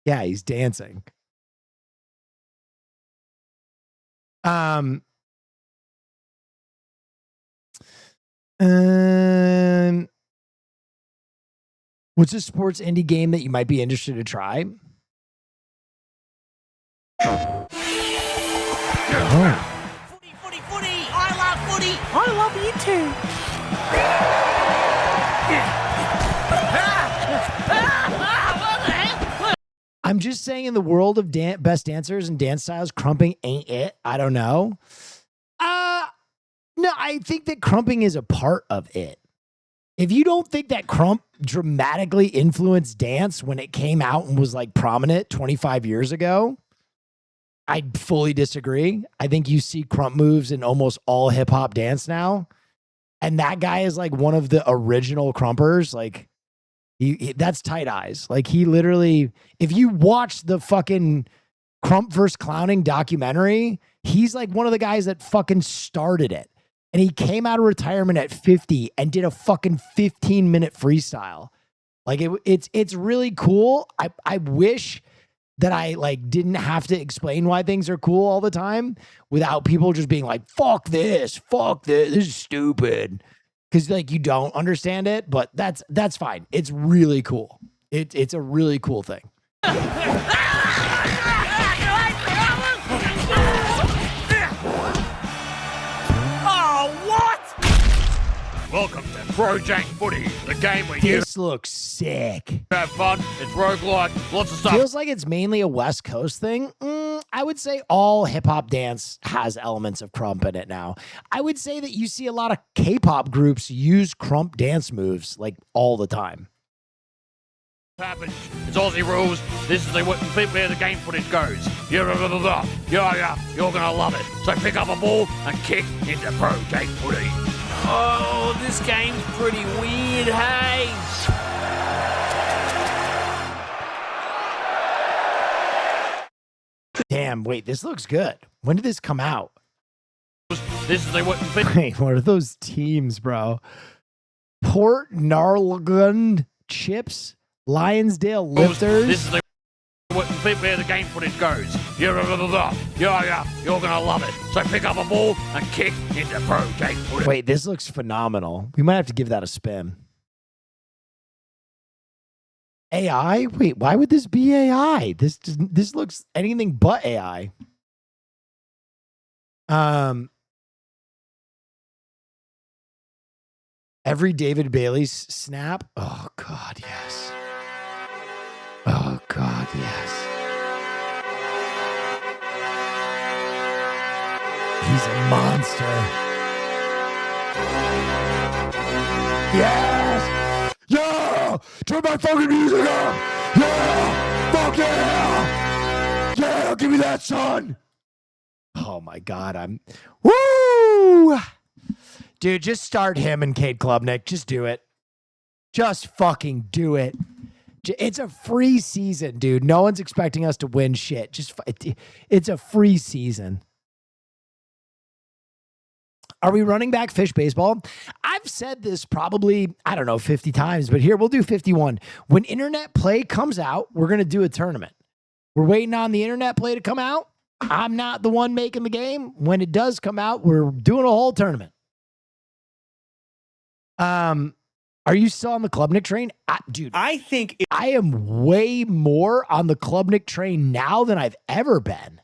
Yeah, he's dancing. What's a sports indie game that you might be interested to try? Oh.
Footy, I love footy. I love you too.
I'm just saying, in the world of best dancers and dance styles, crumping ain't it. I don't know. No, I think that crumping is a part of it. If you don't think that crump dramatically influenced dance when it came out and was like prominent 25 years ago, I fully disagree. I think you see crump moves in almost all hip hop dance now. And that guy is like one of the original crumpers. Like, that's Tight Eyes. Like, he literally, if you watch the fucking Crump vs. Clowning documentary, he's like one of the guys that fucking started it. And he came out of retirement at 50 and did a fucking 15-minute freestyle. Like, it's really cool. I wish that I like didn't have to explain why things are cool all the time without people just being like, fuck this, this is stupid. Because like you don't understand it, but that's fine. It's really cool. It's a really cool thing.
Welcome to Project Footy, the game where
This looks sick.
have fun. It's roguelike, lots of stuff.
Feels like it's mainly a West Coast thing. I would say all hip hop dance has elements of krump in it now. I would say that you see a lot of K-pop groups use krump dance moves like all the time.
Happens. It's Aussie rules. This is where the game footage goes. You're gonna love it. So pick up a ball and kick into Project Footy. Oh, this game's pretty weird, hey?
Damn, wait, this looks good. When did this come out?
This is
Wait, what are those teams, bro? Port Narlegon Chips, Lionsdale Lifters.
This is where the game footage goes. You're gonna love it. So pick up a ball and kick into Project Footy.
Wait, this looks phenomenal. We might have to give that a spin. AI? Wait, why would this be AI? This looks anything but AI. Every David Bailey's snap. Oh God, yes. Oh God, yes. He's a monster. Yes! Yeah! Turn my fucking music up! Yeah! Fuck yeah! Yeah! Give me that, son! Oh my God, Woo! Dude, just start him and Cade Klubnik. Just do it. Just fucking do it. It's a free season, dude. No one's expecting us to win shit. It's a free season. Are we running back fish baseball? I've said this probably, 50 times, but here we'll do 51. When Internet Play comes out, we're going to do a tournament. We're waiting on the Internet Play to come out. I'm not the one making the game. When it does come out, we're doing a whole tournament. Are you still on the Klubnik train? Dude,
I think
I am way more on the Klubnik train now than I've ever been.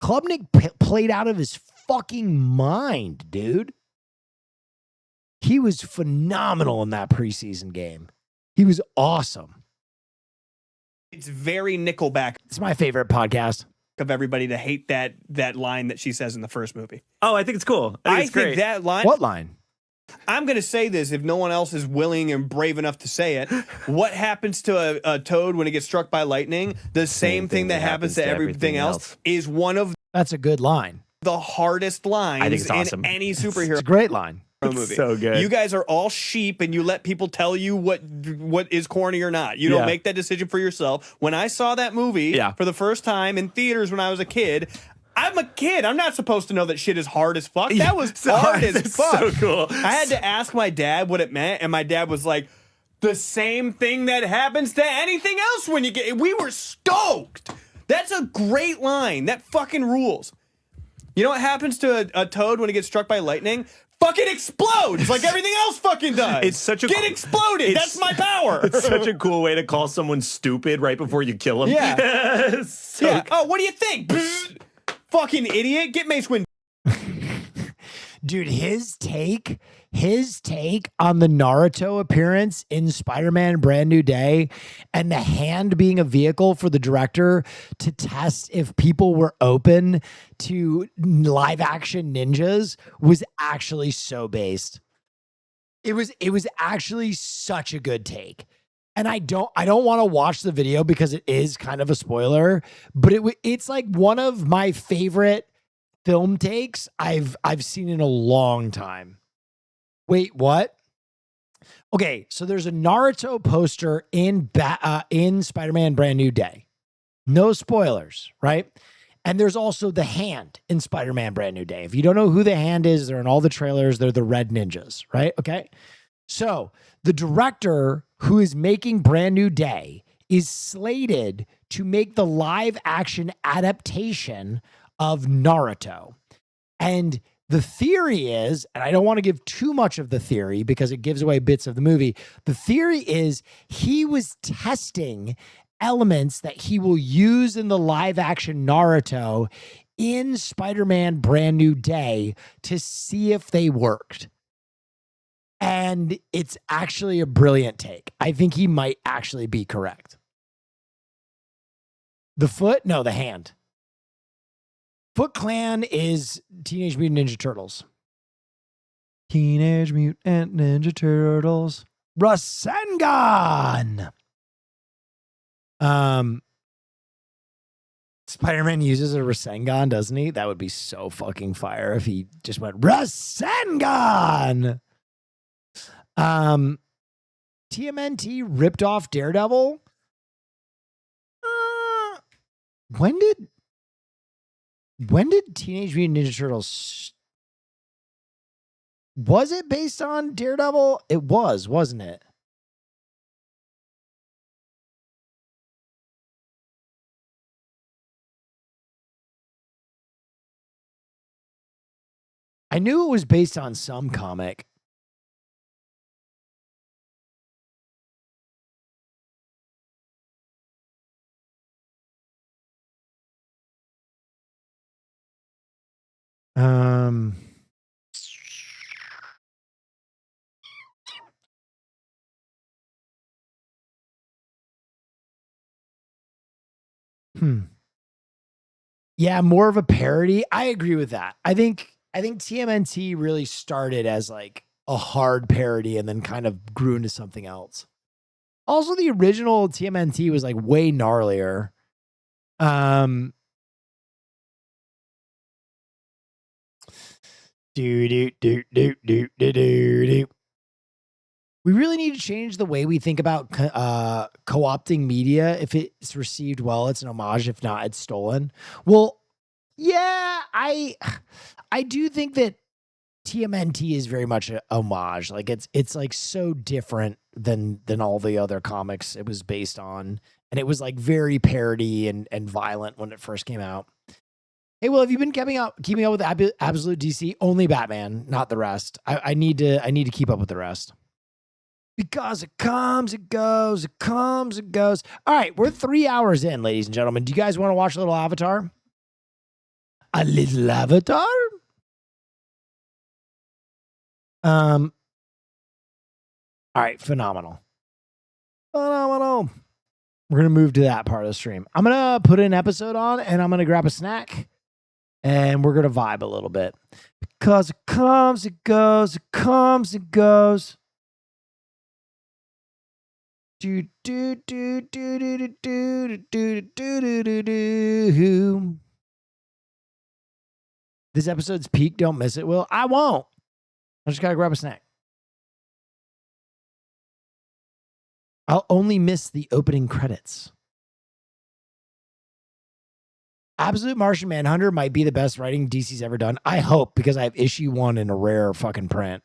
Klubnik played out of his fucking mind, dude. He was phenomenal in that preseason game. He was awesome.
It's very Nickelback.
It's my favorite podcast.
Of everybody to hate that line that she says in the first movie.
Oh, I think it's cool. I think
that line.
What line?
I'm going to say this if no one else is willing and brave enough to say it. What happens to a toad when it gets struck by lightning? The same thing that happens to everything else is one of
That's a good line.
The hardest lines
I think it's awesome.
in any superhero
It's a great line.
movie.
So good.
You guys are all sheep and you let people tell you what is corny or not. You don't make that decision for yourself. When I saw that movie for the first time in theaters when I was a kid, I'm a kid. I'm not supposed to know that shit is hard as fuck. That was hard as fuck.
So cool.
I had to ask my dad what it meant, and my dad was like, the same thing that happens to anything else when you get... We were stoked. That's a great line. That fucking rules. You know what happens to a toad when it gets struck by lightning? Fucking explodes like everything else fucking does.
It's such a
exploded. That's my power.
It's such a cool way to call someone stupid right before you kill them.
Yeah.
So
Oh, what do you think? Fucking idiot. Get Mace Windu.
Dude, his take on the Naruto appearance in Spider-Man Brand New Day and the hand being a vehicle for the director to test if people were open to live action ninjas was actually so based. It was actually such a good take. And I don't want to watch the video because it is kind of a spoiler, but it's like one of my favorite film takes I've seen in a long time. Wait, what? Okay, so there's a Naruto poster in Spider-Man Brand New Day. No spoilers, right? And there's also the hand in Spider-Man Brand New Day. If you don't know who the hand is, they're in all the trailers. They're the red ninjas, right? Okay. So the director who is making Brand New Day is slated to make the live action adaptation of Naruto. And the theory is, and I don't want to give too much of the theory because it gives away bits of the movie. The theory is he was testing elements that he will use in the live action Naruto in Spider-Man Brand New Day to see if they worked. And it's actually a brilliant take. I think he might actually be correct. The foot? No, the hand. Foot Clan is Teenage Mutant Ninja Turtles. Teenage Mutant Ninja Turtles. Rasengan! Spider-Man uses a Rasengan, doesn't he? That would be so fucking fire if he just went Rasengan! TMNT ripped off Daredevil? When did Teenage Mutant Ninja Turtles... Was it based on Daredevil? It was, wasn't it? I knew it was based on some comic. Yeah, more of a parody. I agree with that. I think TMNT really started as like a hard parody and then kind of grew into something else. Also, the original TMNT was like way gnarlier. We really need to change the way we think about co-opting media. If it's received well, it's an homage. If not, it's stolen. Well, yeah, I do think that TMNT is very much a homage. Like it's like so different than all the other comics it was based on. And it was like very parody and violent when it first came out. Hey, well, have you been keeping up with Absolute DC? Only Batman, not the rest. I need to keep up with the rest. Because it comes, it goes, it comes, it goes. All right, we're 3 hours in, ladies and gentlemen. Do you guys want to watch a little Avatar? A little Avatar? All right, phenomenal. Phenomenal. We're going to move to that part of the stream. I'm going to put an episode on, and I'm going to grab a snack, and we're going to vibe a little bit. Because it comes, it goes, it comes, it goes. Do do do do do do do do do do do. This episode's peak. Don't miss it, Will. I won't. I just gotta grab a snack. I'll only miss the opening credits. Absolute Martian Manhunter might be the best writing DC's ever done. I hope, because I have issue 1 in a rare fucking print.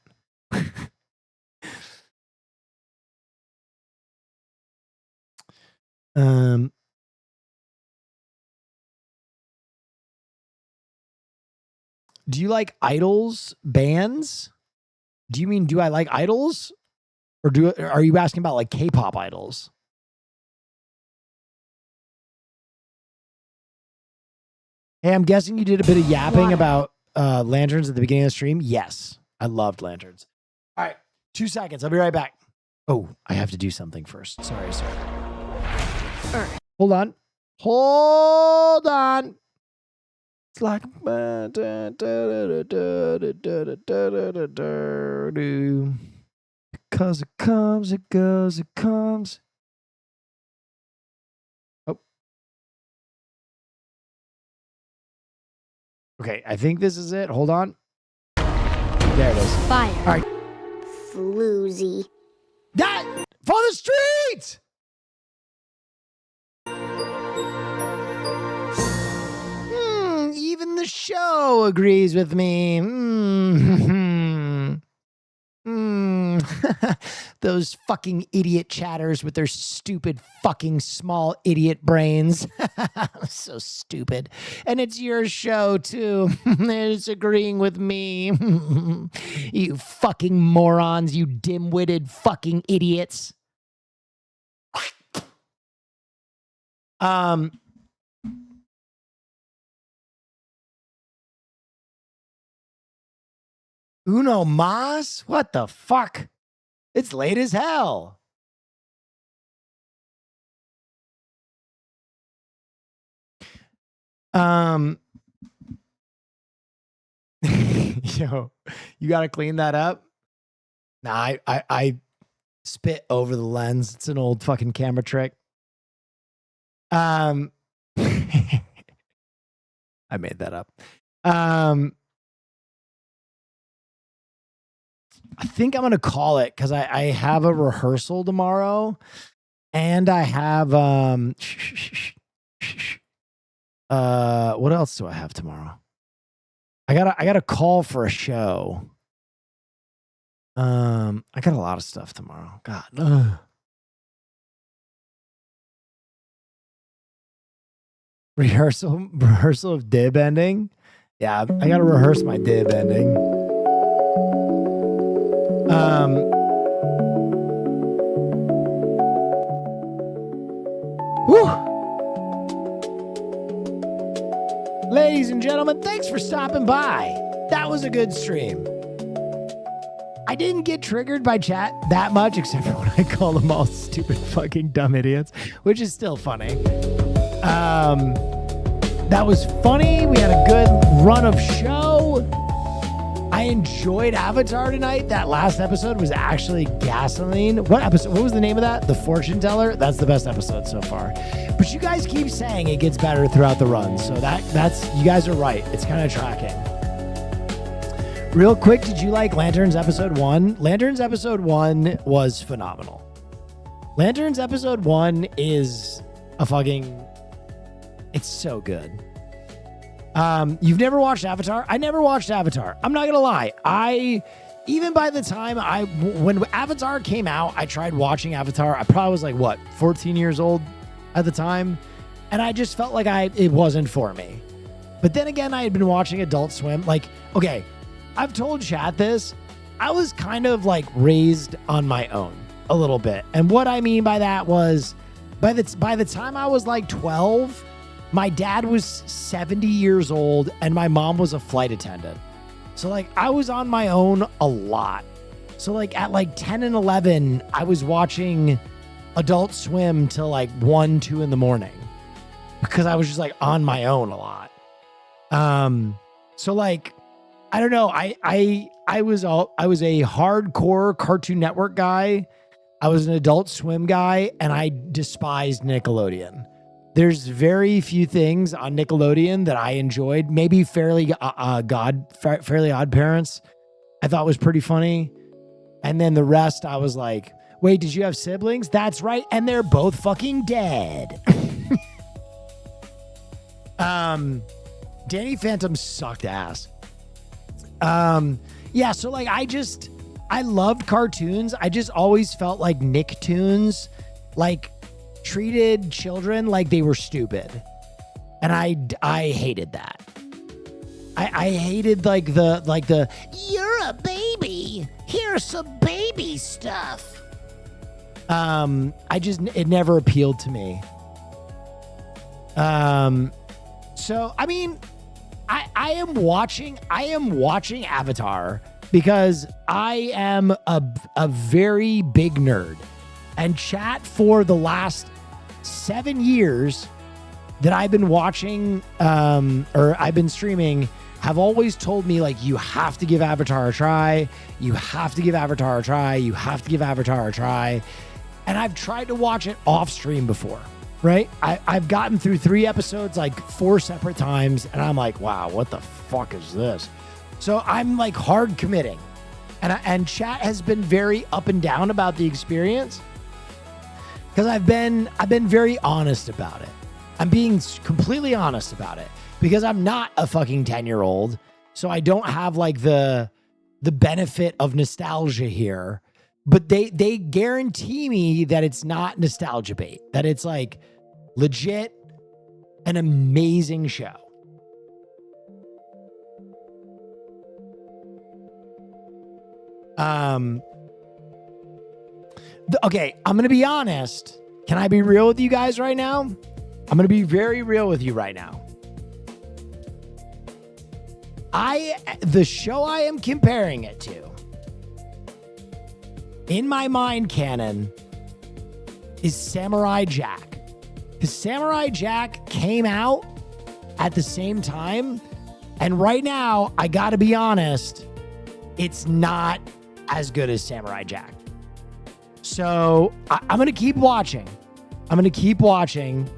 Do you like idols bands? Do you mean, do I like idols? Or are you asking about like K-pop idols? Hey, I'm guessing you did a bit of yapping about lanterns at the beginning of the stream. Yes, I loved lanterns. All right, 2 seconds. I'll be right back. Oh, I have to do something first. Sorry. Hold on. It's like because it comes, it goes, it comes. Oh. Okay, I think this is it. Hold on. There it is.
Fire.
All right.
Floozy.
That for the streets. Even the show agrees with me. Those fucking idiot chatters with their stupid fucking small idiot brains. So stupid. And it's your show too. They're disagreeing with me. You fucking morons, you dim-witted fucking idiots. Uno mas? What the fuck? It's late as hell. Yo, you gotta clean that up. Nah, I spit over the lens. It's an old fucking camera trick. I made that up. I think I'm going to call it because I have a rehearsal tomorrow and I have, what else do I have tomorrow? I got a call for a show. I got a lot of stuff tomorrow. God. Ugh. Rehearsal of dib ending. Yeah, I got to rehearse my dib ending. Whew. Ladies and gentlemen, thanks for stopping by. That was a good stream. I didn't get triggered by chat that much, except for when I call them all stupid fucking dumb idiots, which is still funny. That was funny. We had a good run of show. I enjoyed Avatar tonight. That last episode was actually gasoline. What episode? What was the name of that? The Fortune Teller? That's the best episode so far. But you guys keep saying it gets better throughout the run. So that's you guys are right. It's kind of tracking. Real quick, did you like Lanterns episode 1? Lanterns episode 1 was phenomenal. Lanterns episode 1 is a fucking... It's so good. You've never watched Avatar? I never watched Avatar. I'm not gonna lie. Even by the time when Avatar came out, I tried watching Avatar. I probably was like, what, 14 years old at the time? And I just felt like it wasn't for me. But then again, I had been watching Adult Swim. Like, okay, I've told chat this. I was kind of like raised on my own a little bit. And what I mean by that was by the time I was like 12, my dad was 70 years old and my mom was a flight attendant. So like I was on my own a lot. So like at like 10 and 11, I was watching Adult Swim till like 1, 2 in the morning because I was just like on my own a lot. So like, I don't know. I was a hardcore Cartoon Network guy. I was an Adult Swim guy and I despised Nickelodeon. There's very few things on Nickelodeon that I enjoyed. Maybe Fairly Odd Parents, I thought was pretty funny. And then the rest, I was like, wait, did you have siblings? That's right. And they're both fucking dead. Danny Phantom sucked ass. Yeah, so like I loved cartoons. I just always felt like Nicktoons, like, treated children like they were stupid. And I hated that. I hated like the you're a baby, here's some baby stuff. It never appealed to me. So I mean, I am watching Avatar because I am a very big nerd. And chat for the last 7 years that I've been watching or I've been streaming have always told me, like, you have to give Avatar a try. You have to give Avatar a try. You have to give Avatar a try. And I've tried to watch it off stream before, right? I've gotten through 3 episodes like 4 separate times and I'm like, wow, what the fuck is this? So I'm like hard committing. And chat has been very up and down about the experience. Because I've been very honest about it. I'm being completely honest about it because I'm not a fucking 10-year-old. So I don't have like the benefit of nostalgia here. But they guarantee me that it's not nostalgia bait, that it's like legit an amazing show. Okay, I'm going to be honest. Can I be real with you guys right now? I'm going to be very real with you right now. The show I am comparing it to, in my mind canon, is Samurai Jack. Because Samurai Jack came out at the same time. And right now, I got to be honest, it's not as good as Samurai Jack. So I'm going to keep watching. I'm going to keep watching.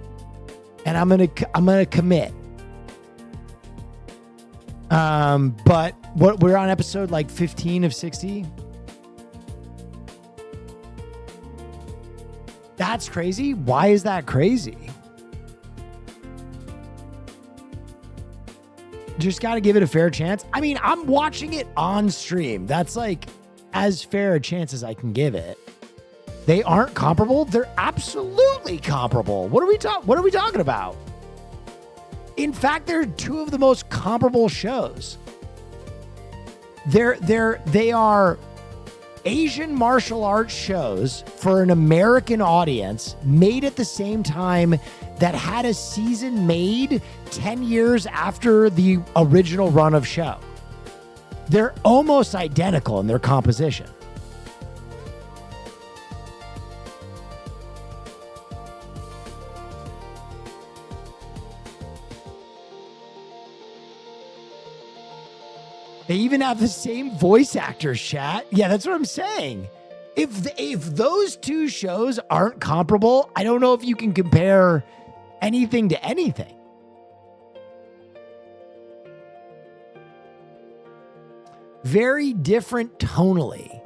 And I'm going to commit. But what we're on episode like 15 of 60. That's crazy. Why is that crazy? Just got to give it a fair chance. I mean, I'm watching it on stream. That's like as fair a chance as I can give it. They aren't comparable. They're absolutely comparable. What are we talking about? In fact, they're two of the most comparable shows. They are Asian martial arts shows for an American audience made at the same time that had a season made 10 years after the original run of show. They're almost identical in their composition. They even have the same voice actors, chat. Yeah, that's what I'm saying. If those two shows aren't comparable, I don't know if you can compare anything to anything. Very different tonally.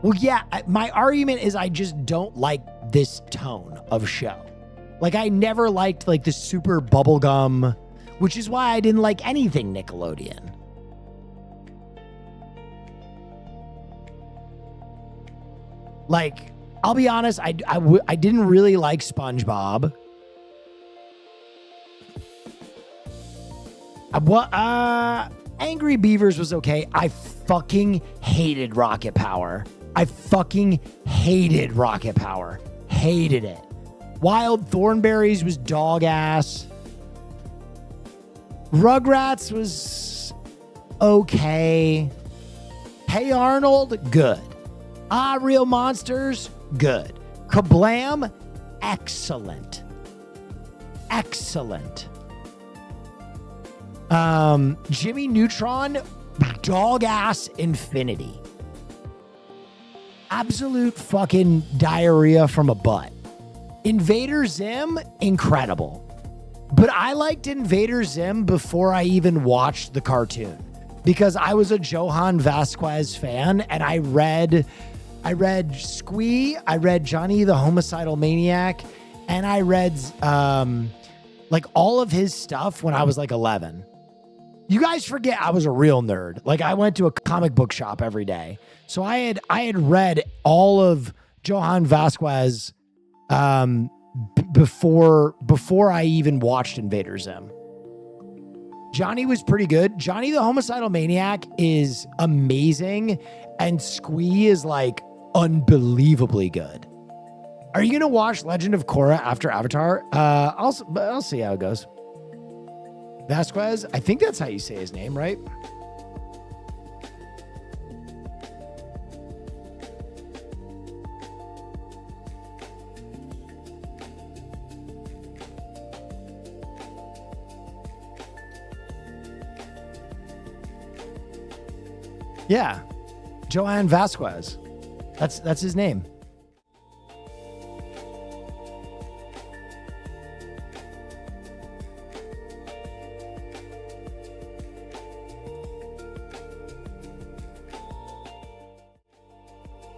Well, yeah, my argument is I just don't like this tone of show. Like, I never liked like the super bubblegum, which is why I didn't like anything Nickelodeon. Like, I'll be honest, I didn't really like SpongeBob. Angry Beavers was okay. I fucking hated Rocket Power. Hated it. Wild Thornberries was dog ass. Rugrats was okay. Hey Arnold, good. Real Monsters, good. Kablam, excellent. Jimmy Neutron, dog ass infinity. Absolute fucking diarrhea from a butt. Invader Zim, incredible. But I liked Invader Zim before I even watched the cartoon because I was a Johann Vasquez fan and I read Squee, I read Johnny the Homicidal Maniac, and I read like all of his stuff when I was like 11. You guys forget I was a real nerd. Like, I went to a comic book shop every day. So I had read all of Johann Vasquez before I even watched Invader Zim. Johnny was pretty good. Johnny the Homicidal Maniac is amazing, and Squee is like unbelievably good. Are you gonna watch Legend of Korra after Avatar? I'll see how it goes. Vasquez, I think that's how you say his name, right? Yeah, Johann Vasquez. That's his name.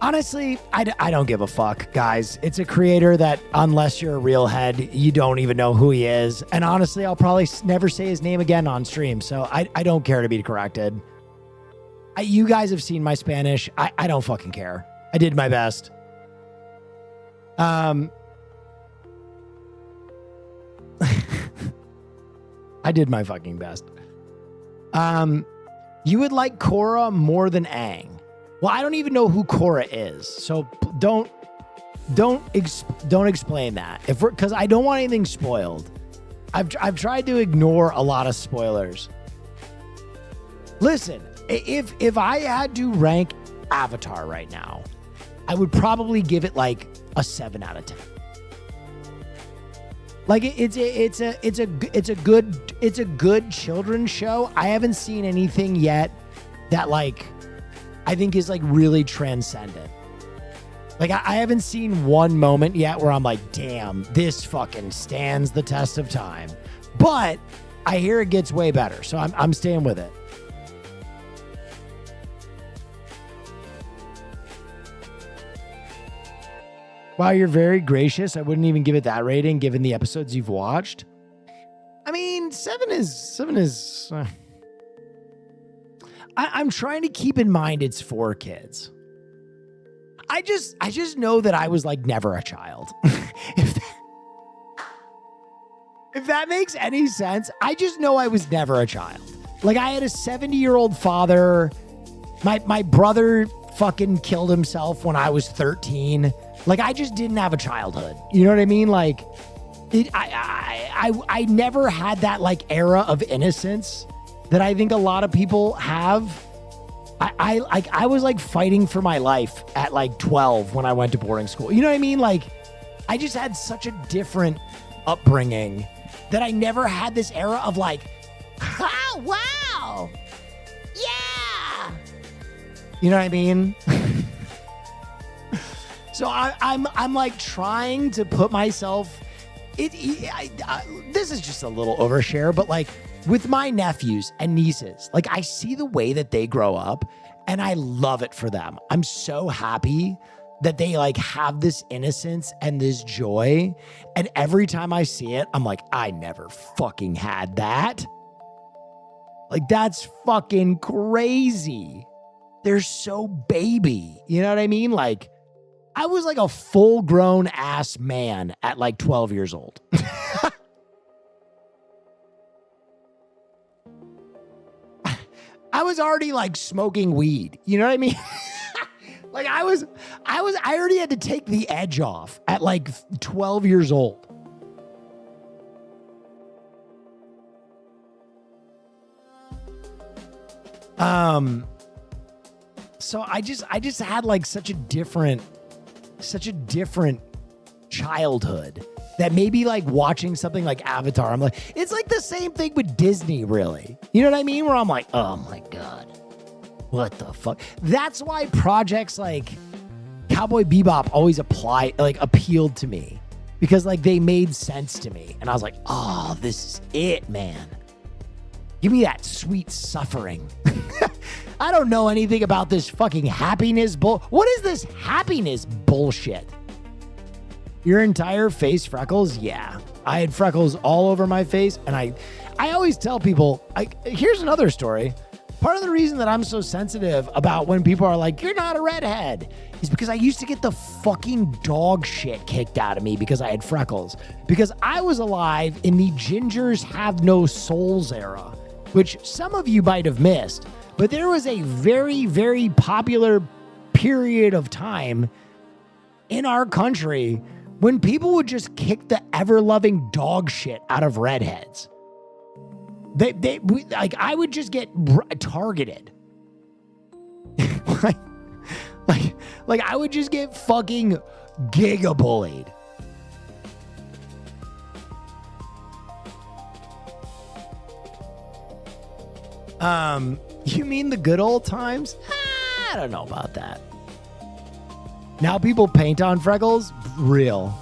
Honestly, I don't give a fuck, guys. It's a creator that, unless you're a real head, you don't even know who he is. And honestly, I'll probably never say his name again on stream, so I don't care to be corrected. You guys have seen my Spanish. I don't fucking care. I did my best. I did my fucking best. You would like Korra more than Aang. Well, I don't even know who Korra is, so don't explain that. Because I don't want anything spoiled. I've tried to ignore a lot of spoilers. Listen, if I had to rank Avatar right now, I would probably give it like a 7 out of 10. Like it's a good children's show. I haven't seen anything yet that like I think is like really transcendent. Like I haven't seen one moment yet where I'm like, damn, this fucking stands the test of time. But I hear it gets way better, so I'm staying with it. Wow, you're very gracious. I wouldn't even give it that rating given the episodes you've watched. I mean, 7 is. I'm trying to keep in mind it's for kids. I just know that I was like never a child. If that makes any sense, I just know I was never a child. Like I had a 70-year-old father. My brother fucking killed himself when I was 13. Like I just didn't have a childhood. You know what I mean? Like I never had that like era of innocence that I think a lot of people have. I was like fighting for my life at like 12 when I went to boarding school. You know what I mean? Like I just had such a different upbringing that I never had this era of like, oh, wow. Yeah. You know what I mean? So I'm like trying to put myself, this is just a little overshare, but like with my nephews and nieces, like I see the way that they grow up and I love it for them. I'm so happy that they like have this innocence and this joy. And every time I see it, I'm like, I never fucking had that. Like that's fucking crazy. They're so baby. You know what I mean? Like I was like a full grown ass man at like 12 years old. I was already like smoking weed. You know what I mean? Like I already had to take the edge off at like 12 years old. So I just had like such a different childhood that maybe like watching something like Avatar, I'm like, it's like the same thing with Disney, really. You know what I mean? Where I'm like, oh my God, what the fuck? That's why projects like Cowboy Bebop always appealed to me, because like they made sense to me. And I was like, oh, this is it, man. Give me that sweet suffering. I don't know anything about this fucking happiness What is this happiness bullshit? Your entire face freckles? Yeah. I had freckles all over my face. And I always tell people, here's another story. Part of the reason that I'm so sensitive about when people are like, you're not a redhead, is because I used to get the fucking dog shit kicked out of me because I had freckles. Because I was alive in the gingers have no souls era, which some of you might have missed. But there was a very, very popular period of time in our country when people would just kick the ever-loving dog shit out of redheads. I would just get targeted. like I would just get fucking giga-bullied. You mean the good old times? I don't know about that. Now people paint on freckles? Real.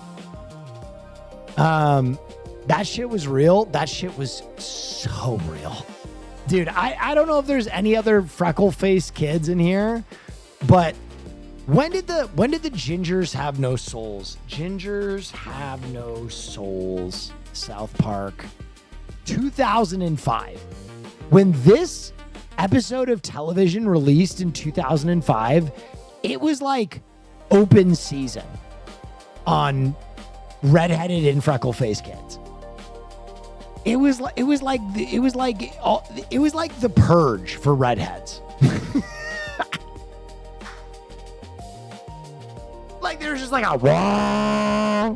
That shit was real. That shit was so real. Dude, I don't know if there's any other freckle-faced kids in here, but when did the gingers have no souls? Gingers have no souls. South Park. 2005. When this episode of television released in 2005, it was like open season on redheaded and freckle face kids. It was like the Purge for redheads. Like there's just like a wah,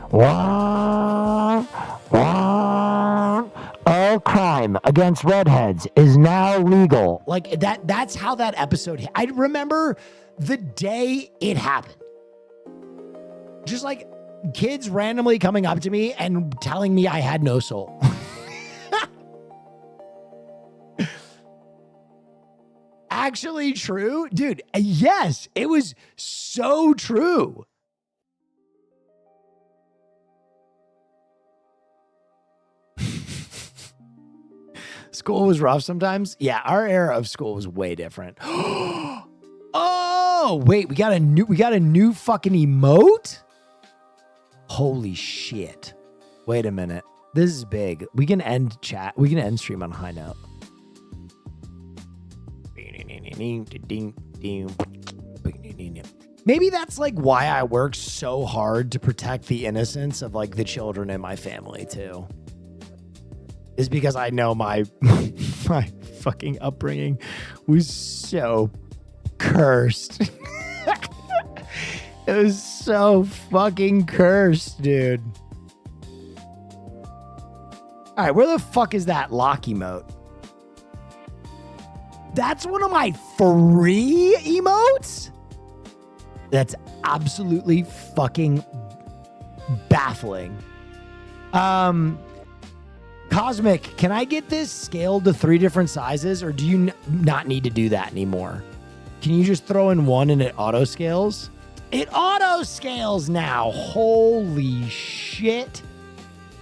wah, wah. All crime against redheads is now legal. Like that's how that episode hit. I remember the day it happened. Just like kids randomly coming up to me and telling me I had no soul. Actually true? Dude, yes, it was so true. School was rough sometimes. Yeah, our era of school was way different. Oh, wait, we got a new fucking emote? Holy shit. Wait a minute. This is big. We can end chat. We can end stream on a high note. Maybe that's like why I work so hard to protect the innocence of like the children in my family too. Is because I know my fucking upbringing was so cursed. It was so fucking cursed, dude. All right, where the fuck is that lock emote? That's one of my free emotes? That's absolutely fucking baffling. Cosmic, can I get this scaled to 3 different sizes, or do you not need to do that anymore? Can you just throw in 1 and it auto scales? It auto scales now. Holy shit.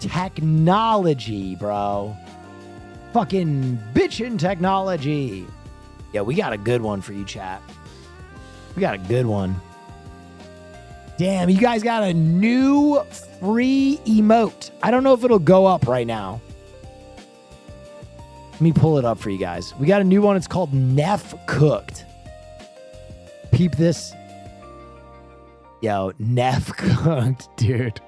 Technology, bro. Fucking bitchin' technology. Yeah, we got a good one for you, chat. We got a good one. Damn, you guys got a new free emote. I don't know if it'll go up right now. Let me pull it up for you guys. We got a new one. It's called Neff Cooked. Peep this. Yo, Neff Cooked, dude.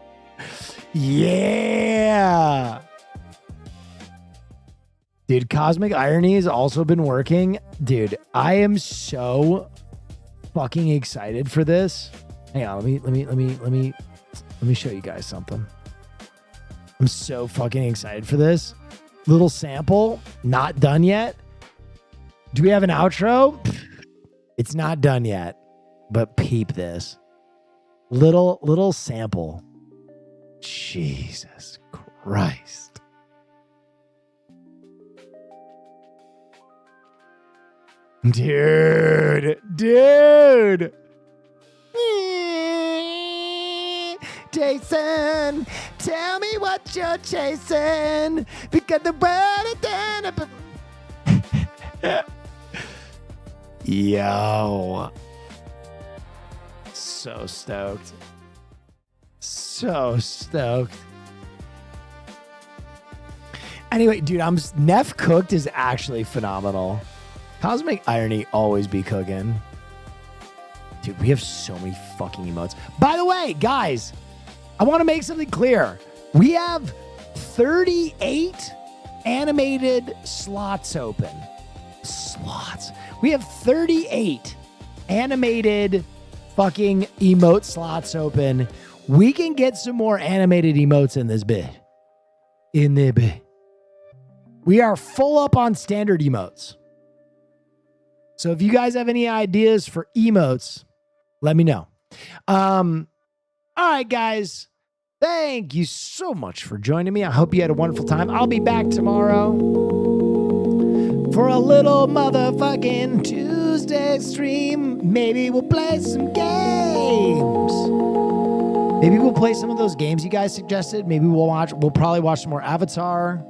Yeah. Dude, Cosmic Irony has also been working. Dude, I am so fucking excited for this. Hang on, let me show you guys something. I'm so fucking excited for this. Little sample, not done yet. Do we have an outro? It's not done yet, but peep this. Little sample. Jesus Christ. Dude. Jason, tell me what you're chasing, because the world is Yo. So stoked. So stoked. Anyway, dude, Neff Cooked is actually phenomenal. Cosmic Irony always be cooking. Dude, we have so many fucking emotes. By the way, guys, I want to make something clear. We have 38 animated slots open. Slots. We have 38 animated fucking emote slots open. We can get some more animated emotes in this bit. In the bit. We are full up on standard emotes. So if you guys have any ideas for emotes, let me know. All right, guys. Thank you so much for joining me. I hope you had a wonderful time. I'll be back tomorrow for a little motherfucking Tuesday stream. Maybe we'll play some games. Maybe we'll play some of those games you guys suggested. Maybe we'll probably watch some more Avatar.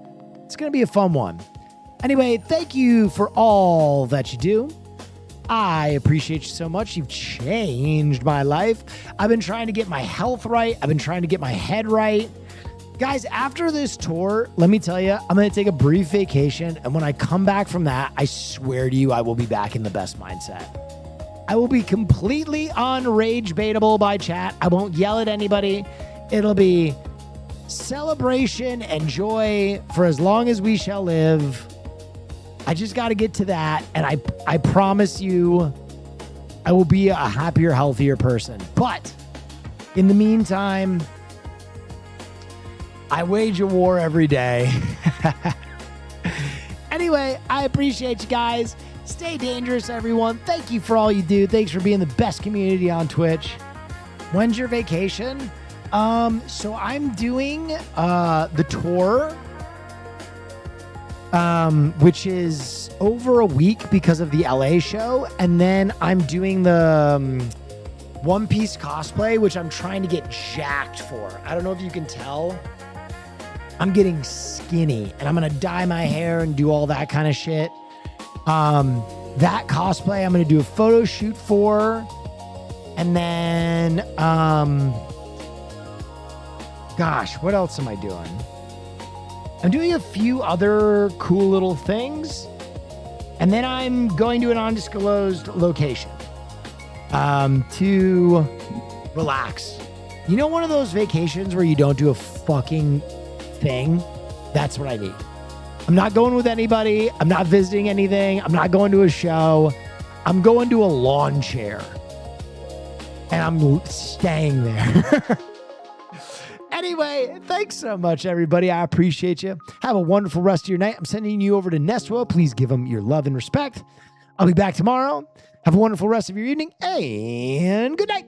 It's going to be a fun one. Anyway, thank you for all that you do. I appreciate you so much. You've changed my life. I've been trying to get my health right. I've been trying to get my head right. Guys, after this tour, let me tell you, I'm going to take a brief vacation. And when I come back from that, I swear to you, I will be back in the best mindset. I will be completely unrage baitable by chat. I won't yell at anybody. It'll be celebration and joy for as long as we shall live. I just got to get to that. And I promise you, I will be a happier, healthier person. But in the meantime, I wage a war every day. Anyway, I appreciate you guys. Stay dangerous, everyone. Thank you for all you do. Thanks for being the best community on Twitch. When's your vacation? So I'm doing the tour, which is over a week because of the LA show. And then I'm doing the One Piece cosplay, which I'm trying to get jacked for. I don't know if you can tell. I'm getting skinny and I'm going to dye my hair and do all that kind of shit. That cosplay I'm going to do a photo shoot for. And then, gosh, what else am I doing? I'm doing a few other cool little things. And then I'm going to an undisclosed location to relax. You know, one of those vacations where you don't do a fucking thing? That's what I need. I'm not going with anybody. I'm not visiting anything. I'm not going to a show. I'm going to a lawn chair. And I'm staying there. Anyway, thanks so much, everybody. I appreciate you. Have a wonderful rest of your night. I'm sending you over to Nestwell. Please give them your love and respect. I'll be back tomorrow. Have a wonderful rest of your evening and good night.